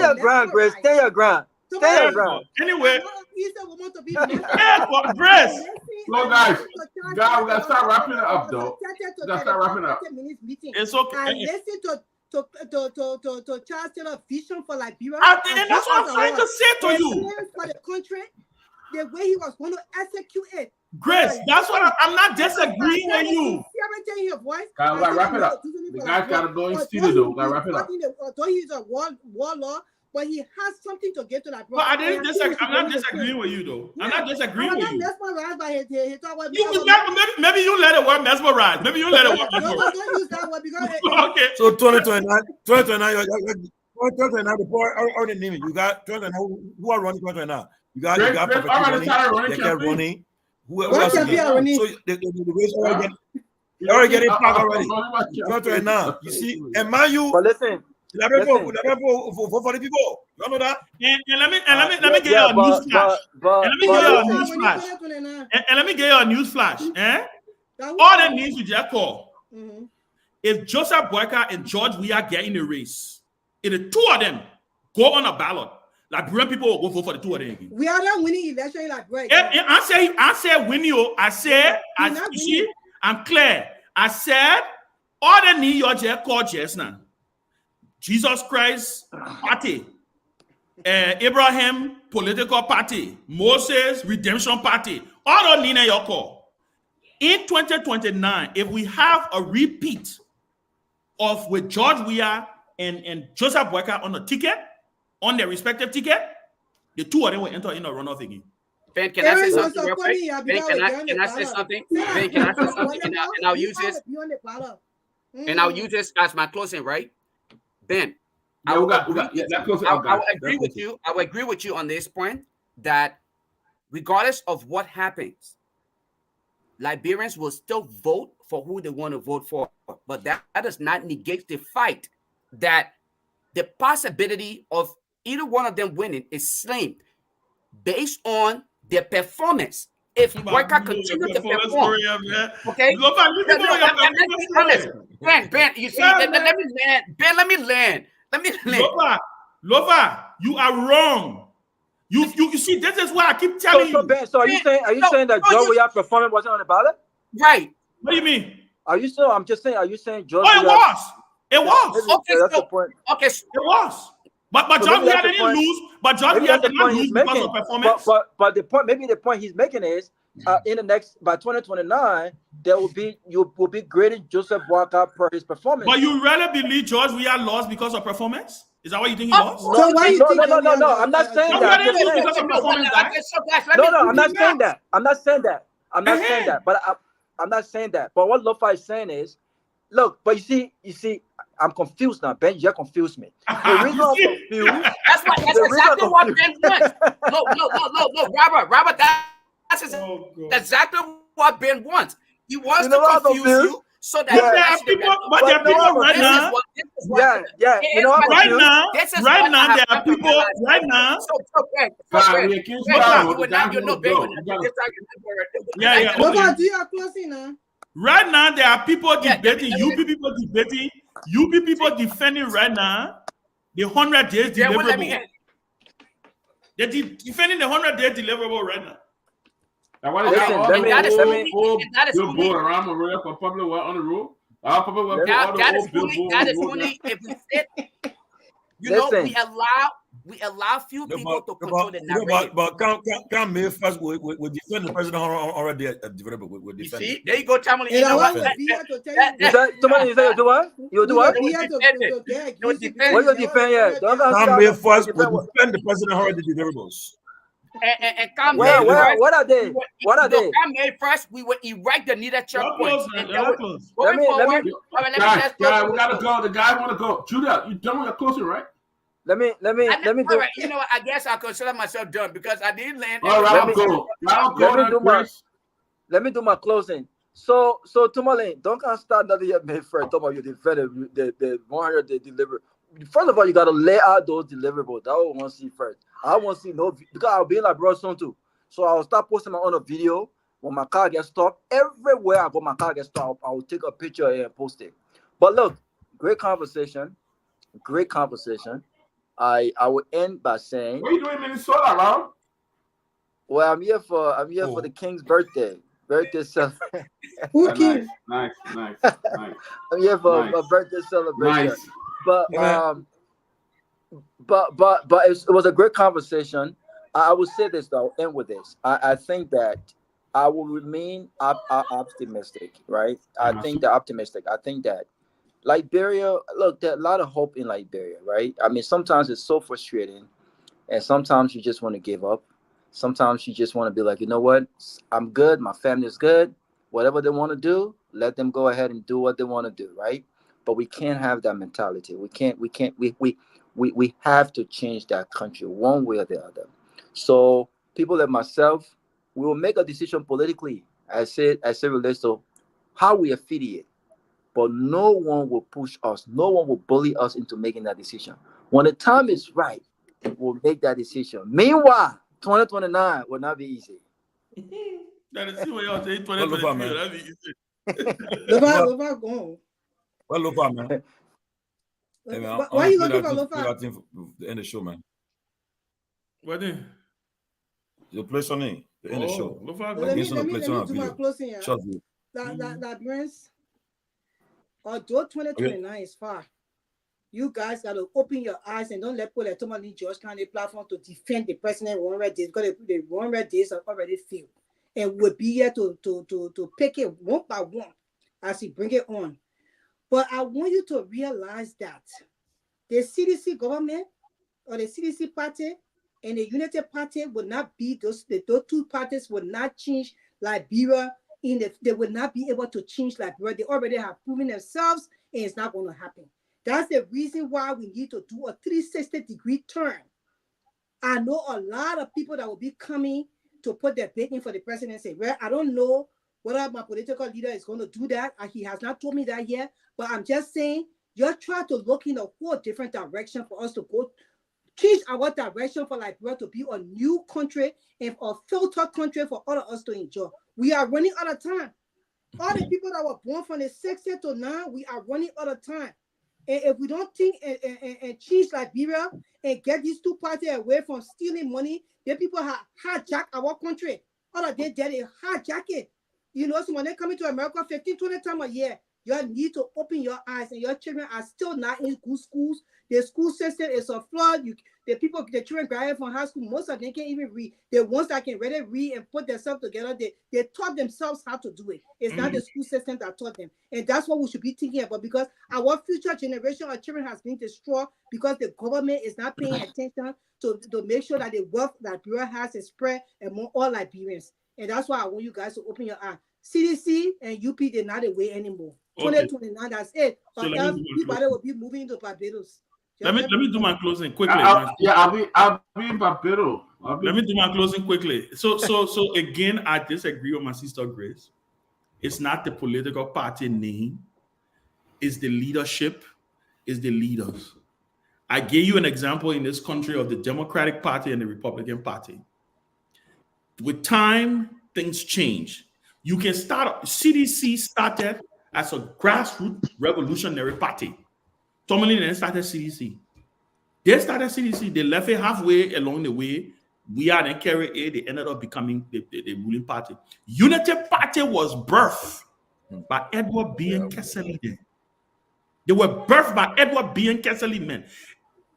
your ground, Grace. Stay your ground. Anyway, Grace. Look, guys, we gotta start wrapping it up, though. It's okay. I listened to Charles Taylor's vision for Liberia. And that's what I'm trying to say to you. For the country. the way he was going to execute it. Grace, that's what I'm not disagreeing with you. See everything in your voice. We gotta wrap it up. The guy's gotta go in studio though. We gotta wrap it up. Although he's a warlord, but he has something to give to that brother. But I didn't disagree. I'm not disagreeing with you though. I'm not disagreeing with you. Mesmerized by his Maybe you let it work mesmerized. Maybe you let it work. No, don't use that word because okay. So 2029, the boy already named it. You got 2029. Who are running 2029? You got Perfect running. Who else? So the race already getting packed already. 2029. You see, and man, you. But listen. For the people, you know that. And let me get you a news flash. And let me get you a news flash. All that needs to just call. If Joseph Boyka and George Weah get in the race, if the two of them go on a ballot, Liberian people will go vote for the two of them. We are not winning election like right. I said win you. I said, you see, I'm clear. I said all the need you just call just now. Jesus Christ party, Abraham political party, Moses redemption party, all of Nina Yoko. In 2029, if we have a repeat of with George Weah and Joseph Boyka on the ticket, on their respective ticket, the two of them will enter in a runoff again. Ben, can I say something real quick? Ben, can I say something? Ben, can I say something? And I'll use this. And I'll use this as my closing, right? Ben, I will agree with you. I will agree with you on this point that regardless of what happens, Liberians will still vote for who they want to vote for. But that does not negate the fight that the possibility of either one of them winning is slim based on their performance. If Boyka continue to perform, okay? Ben, you see, let me land. Lofa, you are wrong. You see, this is what I keep telling you. Ben, so are you saying that George Weah performance wasn't on the ballot? Right. What do you mean? I'm just saying, are you saying George Weah? It was. Okay, that's the point. Okay, it was. But George Weah didn't lose. But George Weah did not lose because of performance. But the point he's making is in the next by 2029 you will be grading Joseph Boyka per his performance. But you really believe George Weah lost because of performance? Is that what you think he lost? No, I'm not saying that. I'm not saying that. I'm not saying that. But I'm not saying that. But what Lofa is saying is, look, but you see, I'm confused now. Ben, you confused me. The reason I'm confused. That's exactly what Ben wants. No, Robert, that's exactly what Ben wants. He wants to confuse you so that there are people right now. Right now, there are people right now. Right now, there are people debating. UP people defending right now the 100 days deliverable. They're defending the 100 days deliverable right now. Now, what is that is billboard around Maria for public work on the road? That is funny. If we sit, we allow few people to control the narrative. But can't me first we defend the president already deliverable. We defend. See, there you go, Tomalin. You know what? Tomalin, you say you do what? You do what? You defend. What you defend? Yeah, can't me first we defend the president already deliverables. And come what are they? What are they? Come May first, we will erect the needed checkpoint. Let me we gotta go. The guy want to go. Judah, you done with your closing, right? Let me do. All right, you know what? I guess I'll consider myself done because I didn't land. All right, let me do my closing. So Tomalin, don't start another year May first. Talk about you defend the 100 they deliver. First of all, you gotta lay out those deliverables. That I want to see first. I want to see because I'll be in like Bronson too. So I'll start posting my own video when my car gets stopped. Everywhere I go, my car gets stopped. I will take a picture and post it. But look, great conversation. I will end by saying. What are you doing in Minnesota, Ron? Well, I'm here for the King's birthday celebration. Nice. I'm here for a birthday celebration. Nice. But it was a great conversation. I will say this though, end with this. I think that I will remain optimistic, right? I think that Liberia, look, there's a lot of hope in Liberia, right? I mean, sometimes it's so frustrating, and sometimes you just want to give up. Sometimes you just want to be like, you know what? I'm good. My family's good. Whatever they want to do, let them go ahead and do what they want to do, right? But we can't have that mentality. We have to change that country one way or the other. So people like myself, we will make a decision politically. I said relates to how we affiliate, but no one will push us. No one will bully us into making that decision. When the time is right, we'll make that decision. Meanwhile, 2029 will not be easy. That is what you're saying. 2023 will not be easy. Lofa, go. Well, Lofa, man. Hey, man, Why are you looking for Lofa? That thing to end the show, man. What then? You play something to end the show. Lofa, let me do my closing. Yeah. That brings. Although 2029 is far, you guys got to open your eyes and don't let people like Tomalin George County platform to defend the president 100 days, because the 100 days have already failed. And we'll be here to pick it one by one as he bring it on. But I want you to realize that the CDC government or the CDC party and the United Party will not be those two parties will not change Liberia. They will not be able to change Liberia. They already have proven themselves, and it's not going to happen. That's the reason why we need to do a 360-degree turn. I know a lot of people that will be coming to put their bid in for the presidency. Well, I don't know whether my political leader is going to do that. He has not told me that yet. But I'm just saying, you're trying to look in a whole different direction for us to go, change our direction for Liberia to be a new country and a filtered country for all of us to enjoy. We are running out of time. All the people that were born from the 60s to now, we are running out of time. And if we don't think and change Liberia and get these two parties away from stealing money, then people have hijacked our country. All of them did it, hijack it. You know, so when they come into America 15, 20 times a year, you need to open your eyes, and your children are still not in good schools. The school system is a flood. The children graduate from high school, most of them can't even read. The ones that can really read and put themselves together, they taught themselves how to do it. It's not the school system that taught them. And that's what we should be thinking about, because our future generation of children has been destroyed because the government is not paying attention to make sure that the wealth that Liberia has is spread among all Liberians. And that's why I want you guys to open your eyes. CDC and UP, they're not away anymore. 2029, that's it. Or else Peabody will be moving to Barbados. Let me do my closing quickly. I'll be in Barbados. Let me do my closing quickly. So again, I disagree with my sister Grace. It's not the political party name. It's the leadership. It's the leaders. I gave you an example in this country of the Democratic Party and the Republican Party. With time, things change. You can start. CDC started as a grassroots revolutionary party. Tomalin then started CDC. They started CDC. They left it halfway along the way. We are then carry it. They ended up becoming the ruling party. United Party was birthed by Edward B. and Kesseley. They were birthed by Edward B. and Kesseley men.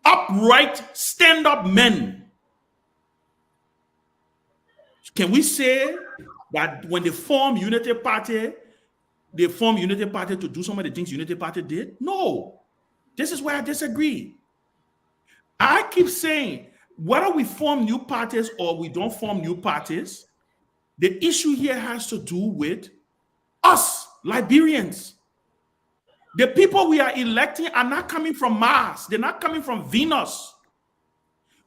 Upright, stand-up men. Can we say that when they formed Unity Party, they formed Unity Party to do some of the things Unity Party did? No. This is where I disagree. I keep saying, whether we form new parties or we don't form new parties, the issue here has to do with us, Liberians. The people we are electing are not coming from Mars. They're not coming from Venus.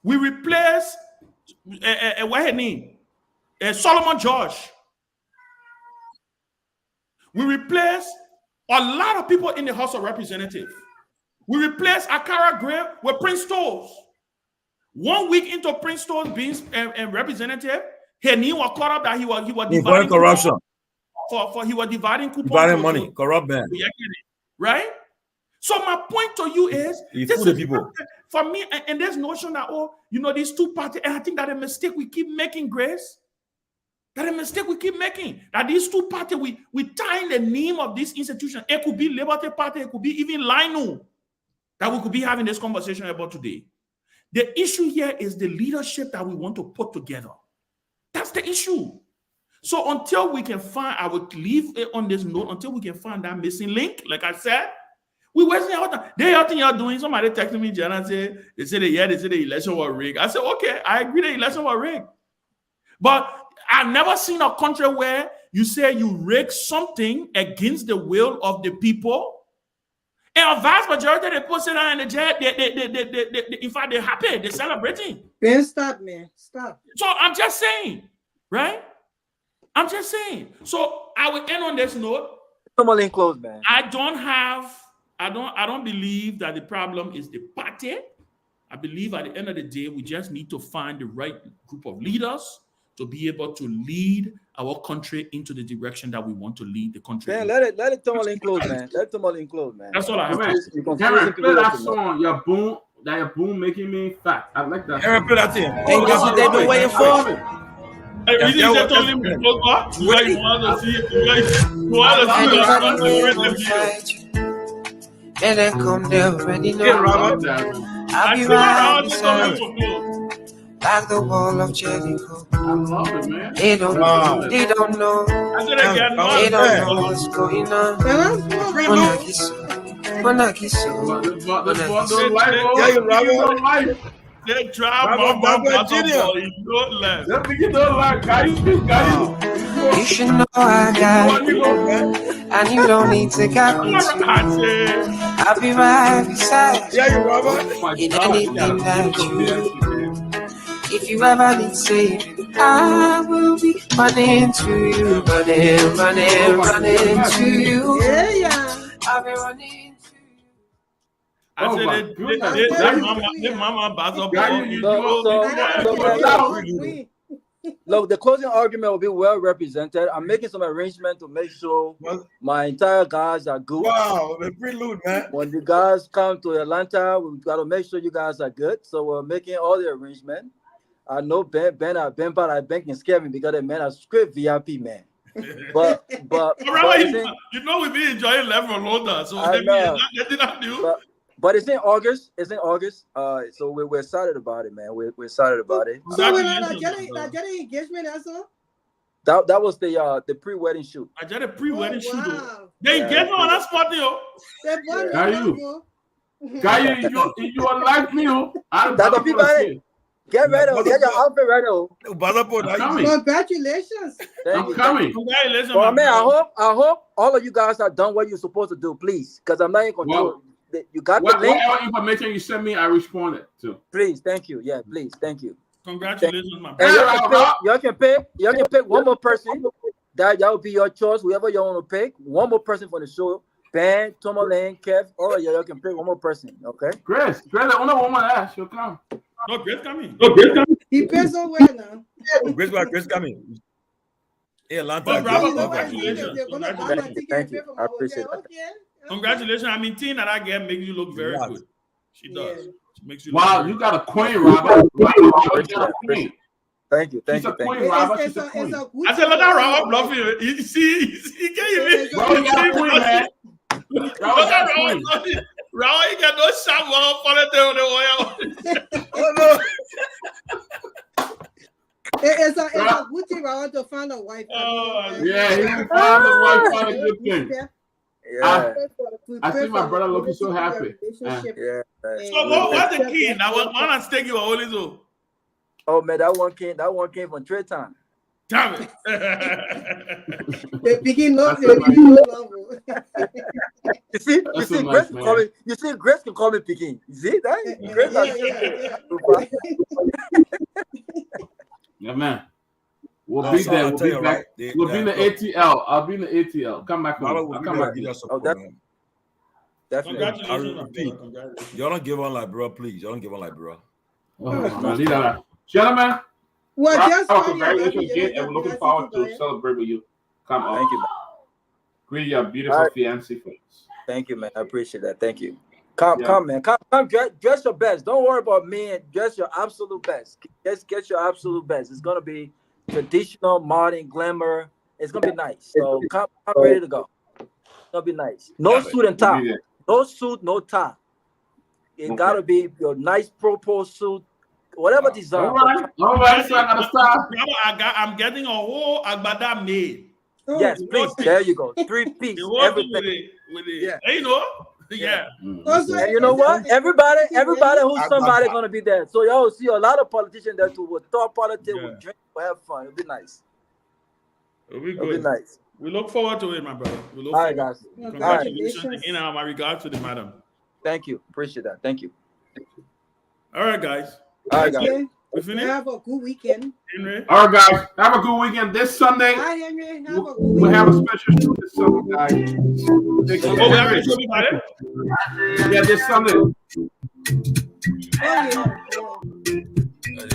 We replace, what's her name? Solomon George. We replace a lot of people in the House of Representatives. We replace Akara Gray with Prince Tolls. 1 week into Prince Tolls being a representative, he knew was caught up that he was dividing corruption. He was dividing coupons. Dividing money, corrupt man. Right? So my point to you is, this is people. For me, and there's notion that, these two parties, and I think that a mistake we keep making, Grace. That a mistake we keep making. That these two parties, we tie in the name of this institution. It could be Liberty Party, it could be even Lino that we could be having this conversation about today. The issue here is the leadership that we want to put together. That's the issue. So until we can find, I would leave it on this note, until we can find that missing link, like I said, we wasting our time. They are you're doing. Somebody texted me, Jen, and say they said the election was rigged. I said, okay, I agree the election was rigged. But I've never seen a country where you say you rig something against the will of the people, and a vast majority of the people sit down in the jail. In fact, they're happy, they're celebrating. Ben, stop, man, stop. So I'm just saying, right? I'm just saying. So I will end on this note. Tomalin close, man. I don't believe that the problem is the party. I believe at the end of the day, we just need to find the right group of leaders to be able to lead our country into the direction that we want to lead the country. Man, let it Tomalin close, man. Let Tomalin close, man. That's all I have. Cameron, play that song, your boom making me fat. I like that. Aaron, play that thing. Ain't this what they've been waiting for? Hey, you just told him to close back? You want to see it? And then come there already know. I'll be right beside you. Like the wall of Jericho. I love it, man. They don't know. They don't know. They don't know what's going on. They drive You should know I got you, and you don't need to get me too. I'll be right beside you in anything that you do. If you ever need saving, I will be running to you, running to you. Yeah. I'll be running. I said, the mama Look, the closing argument will be well represented. I'm making some arrangement to make sure my entire guys are good. Wow, the prelude, man. When the guys come to Atlanta, we've got to make sure you guys are good. So we're making all the arrangement. I know Ben can scare me because the man a script VIP man. But you know we've been enjoying life for longer, so but it's in August. It's in August. So we're excited about it, man. We're excited about it. So when that engagement, that's all. That was the pre-wedding shoot. I did a pre-wedding shoot. Wow. They engagement on that spot, yo. You are like me, That's the people. Get ready. Get your outfit ready. Congratulations. I'm coming. Congratulations. Well, man, I hope all of you guys have done what you're supposed to do, please. Because I'm not in control. You got the link. Whatever information you sent me, I responded to. Please, thank you. Yeah, please, thank you. Congratulations, my brother. You can pick one more person. That will be your choice. Whoever you want to pick, one more person for the show. Ben, Tomalin, Kev, all of you can pick one more person. Okay. Grace, the only woman that she'll come. No, Grace coming. He pays so well now. Grace coming. Hey, Atlanta. Congratulations. Thank you. I appreciate it. Congratulations. I mean, team that I get makes you look very good. She does. She makes you look wow, you got a queen, Robert. Robert got a queen. Thank you. She's a queen, Robert. She's a queen. I said, look at Robert bluffing. You see, he can't even. Bro, you got a queen, man. Look at Robert bluffing. Robert, he got no shot while on the oil. Oh, no. It's a good thing, Robert, to find a wife. Yeah, he can find a wife, find a good thing. Yeah. I see my brother looking so happy. Yeah. So what's the key? Now what man stake you always do? Oh man, that one came from Trade Time. Damn it. They begin love. You see, Grace can call me Peking. You see that? Yeah, man. We'll be there. We'll be back. We'll be in the ATL. I'll be in the ATL. Come back home. I'll come back. Definitely. Y'all don't give on like bro, please. Y'all don't give on like bro. Gentlemen. Well, just congratulations again, and we're looking forward to celebrate with you. Come on. Thank you, man. Greet your beautiful fiancé for us. Thank you, man. I appreciate that. Thank you. Come, man. Come, dress your best. Don't worry about me. And dress your absolute best. Just get your absolute best. It's gonna be traditional, modern, glamour. It's gonna be nice. So come ready to go. It's gonna be nice. No suit and tie. No suit, no tie. It gotta be your nice purple suit, whatever design. All right, so I gotta stop. I'm getting a whole agbada made. Yes, please. There you go. 3-piece. Everything. With it. You know? Yeah. Also, and you know what? Everybody who's somebody gonna be there. So y'all see a lot of politicians there too. Will talk politics, will drink, will have fun. It'll be nice. It'll be nice. We look forward to it, my brother. We look All right, forward. guys. Congratulations. In my regard to the madam. Thank you. Appreciate that. Thank you. All right, guys. All right, guys. We finished? Have a good weekend. Henry? All right, guys. Have a good weekend. This Sunday, Hi, Henry. we'll have a special show this Sunday, guys. We have a show about it? Yeah, this Sunday.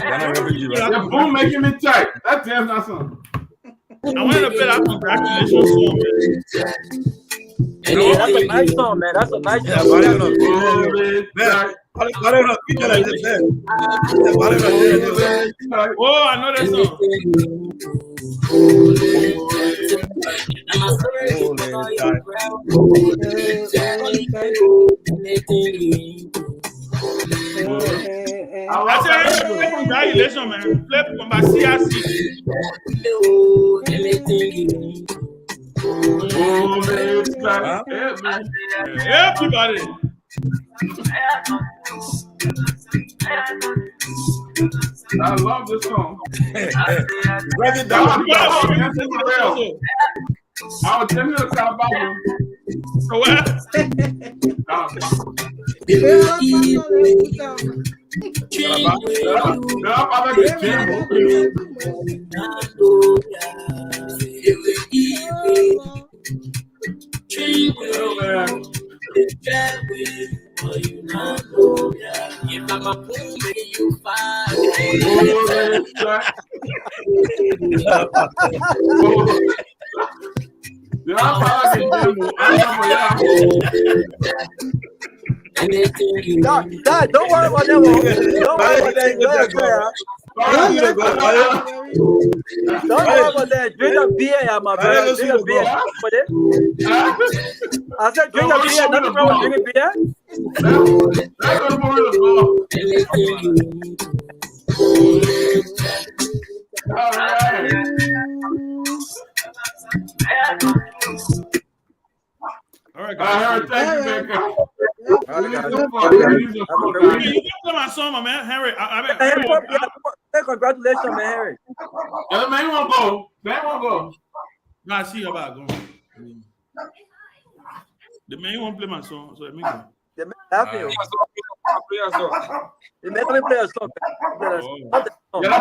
Yeah, boom, making me tight. That's damn not something. I wanted to play that congratulations song, man. Hey, that's a nice song, man. That's a nice song. Oh, I know that song. I said, congratulations, man. Play from my CRC. Everybody. I love this song. Break it down. I was telling you about so what? Dad, don't worry about that one. Don't worry about that. Don't worry about that. Drink a beer, my brother. Drink a beer. I said drink a beer. Nothing wrong with drinking beer. All right. All right, guys. Thank you, man. You play my song, my man. Henry. Congratulations, man, Henry. The man won't go. Man won't go. No, I see about going. The man won't play my song, so let me go. The man happy. The man only play a song. Yeah, I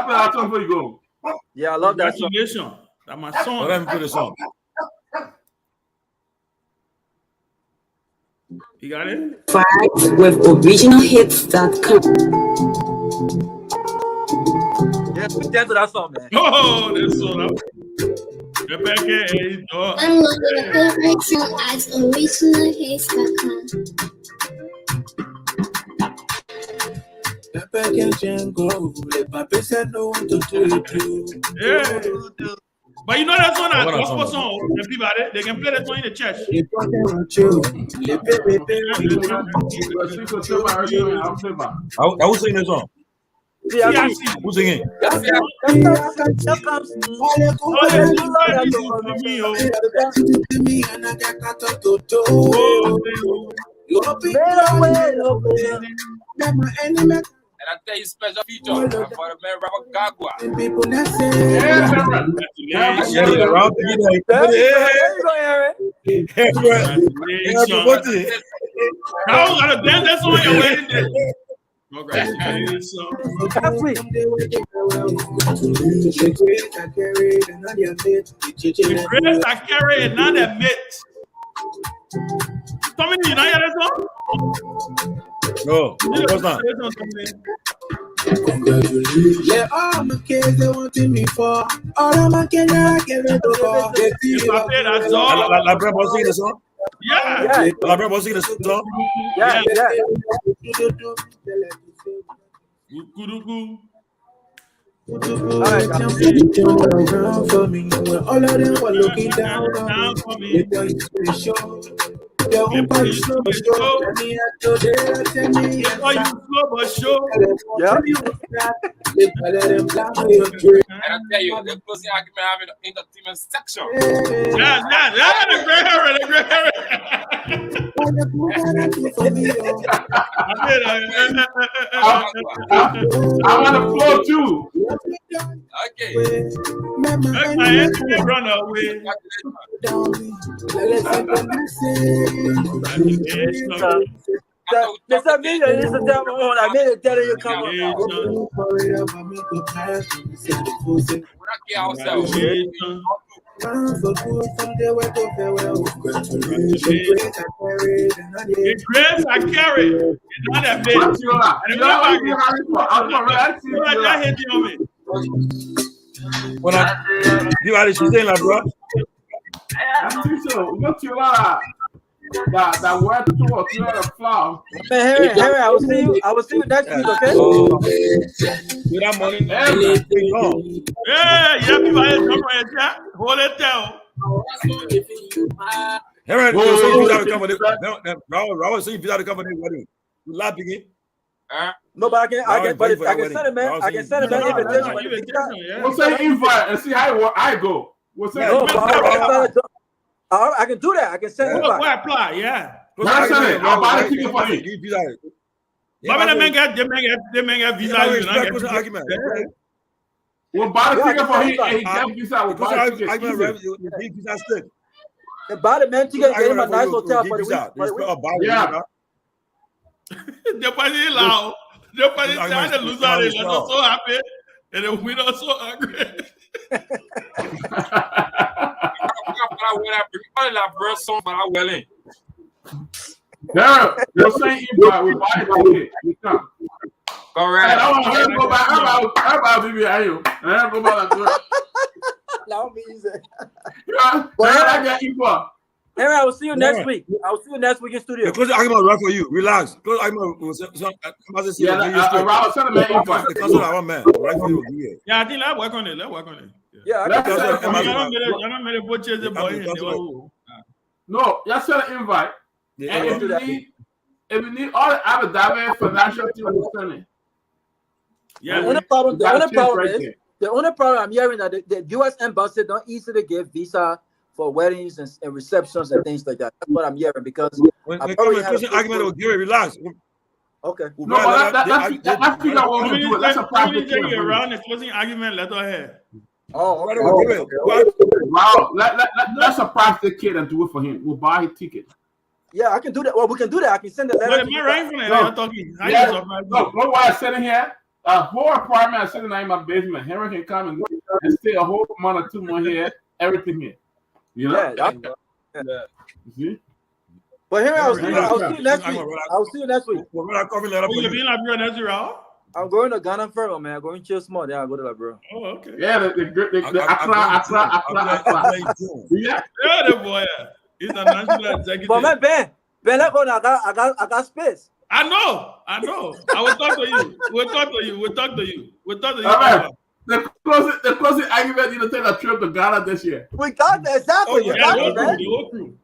play that song before you go. Yeah, I love that song. Congratulations. That's my song. Let me play the song. You got it? Vibes with originalhits.com. Yes, we dance to that song, man. Oh, that's so loud. I'm looking at the original at originalhits.com. Yeah. But you know that song, that gospel song, and Peabody, they can play that song in the church. I was singing this song. Who's singing? And I tell you, special feature for the man Robert Gagua. Now gotta dance that song on your wedding day. The grace I carry and not admit. Tommy, you know that song? No, what's that? Yeah, all my kids they wanted me for. All of my kids I give it to God. La Brenda was singing the song? Yeah. La Brenda was singing the song? Yeah. For me, when all of them were looking down on me, but show. Yeah. And I tell you, the closing argument having in the team section. Yeah, the gray hair. I'm on the floor too. Okay. My enemy run away. There's a million. It's a damn on. I made it tell you come on. Grace I carry. Not that big. When I you are she's saying like bro. That word to or two out of flour. Harry, I will see you. I will see you next week, okay? With that money, yeah, people are come right there. Hold it down. Harry, you're saying you got to come with it. Robert saying you got to come with it. You laughing it? No, but I can send it, man. I can send it, man. We'll say invite and see how I go. We'll say I can do that. I can send it. Where apply? Yeah. I'll buy the ticket for you. They may get visa. We'll buy the ticket for him and he get visa. We'll buy the ticket. The body man ticket get him a nice hotel for the week. Yeah. The party loud. The party trying to lose out. They're so happy. And the winner so angry. They're saying invite. We'll buy the ticket. We come. All right. I want to go back. Everybody be here. I go back and do it. That would be easy. Hey, I will see you next week. I will see you next week in studio. Close the argument right for you. Relax. Close the argument. Yeah, I think let's work on it. Yeah, I No, just send an invite. And if you need all the Abu financial team, we'll send it. Yeah. The only problem I'm hearing that the U.S. embassy don't easily give visa for weddings and receptions and things like that. That's what I'm hearing because when I probably had an argument with Gary, relax. Okay. No, that's figure out what we do. That's a private thing. Around the closing argument, let her hear. Oh, okay. Wow, let's surprise the kid and do it for him. We'll buy his ticket. Yeah, I can do that. Well, we can do that. I can send the letter. Am I right from that? You're talking. Look what I said in here. A whole apartment I sitting in my basement. Henry can come and stay a whole month or 2 more here. Everything here. You know? Yeah. See? But here I'll see you next week. I'll see you next week. I'm going to Ghana first, man. I'm going to chill small. Then I'll go to Liberia. Oh, okay. Yeah, the Yeah, the boy. He's a national executive. But man, Ben, I got space. I know. I will talk to you. We'll talk to you. Right. The closest argument you to take a trip to Ghana this year. We got that. Exactly. The whole crew.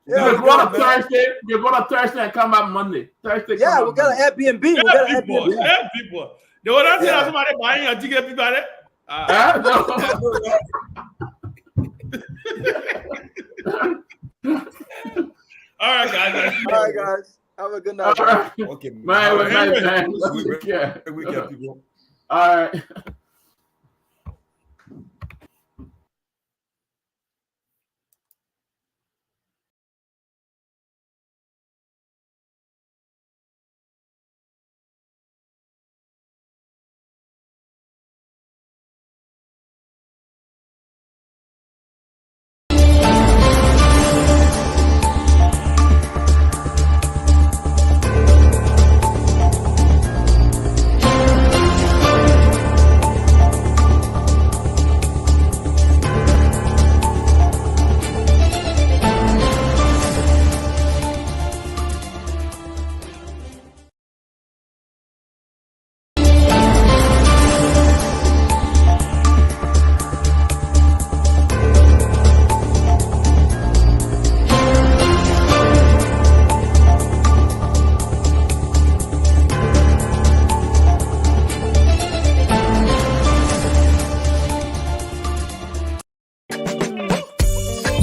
Yeah, you go to Thursday and come back Monday. Thursday. Yeah, we got an Airbnb. People. They will not say somebody buying a ticket, people. All right, guys. Have a good night. Right. Okay, man. We get people. All right.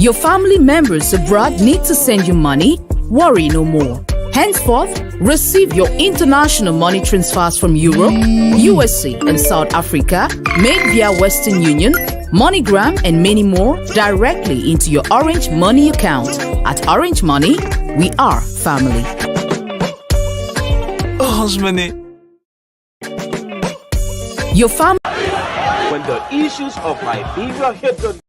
Your family members abroad need to send you money? Worry no more. Henceforth, receive your international money transfers from Europe, USA, and South Africa made via Western Union, MoneyGram, and many more directly into your Orange Money account. At Orange Money, we are family. Orange Money. Your family. When the issues of my behavior hit the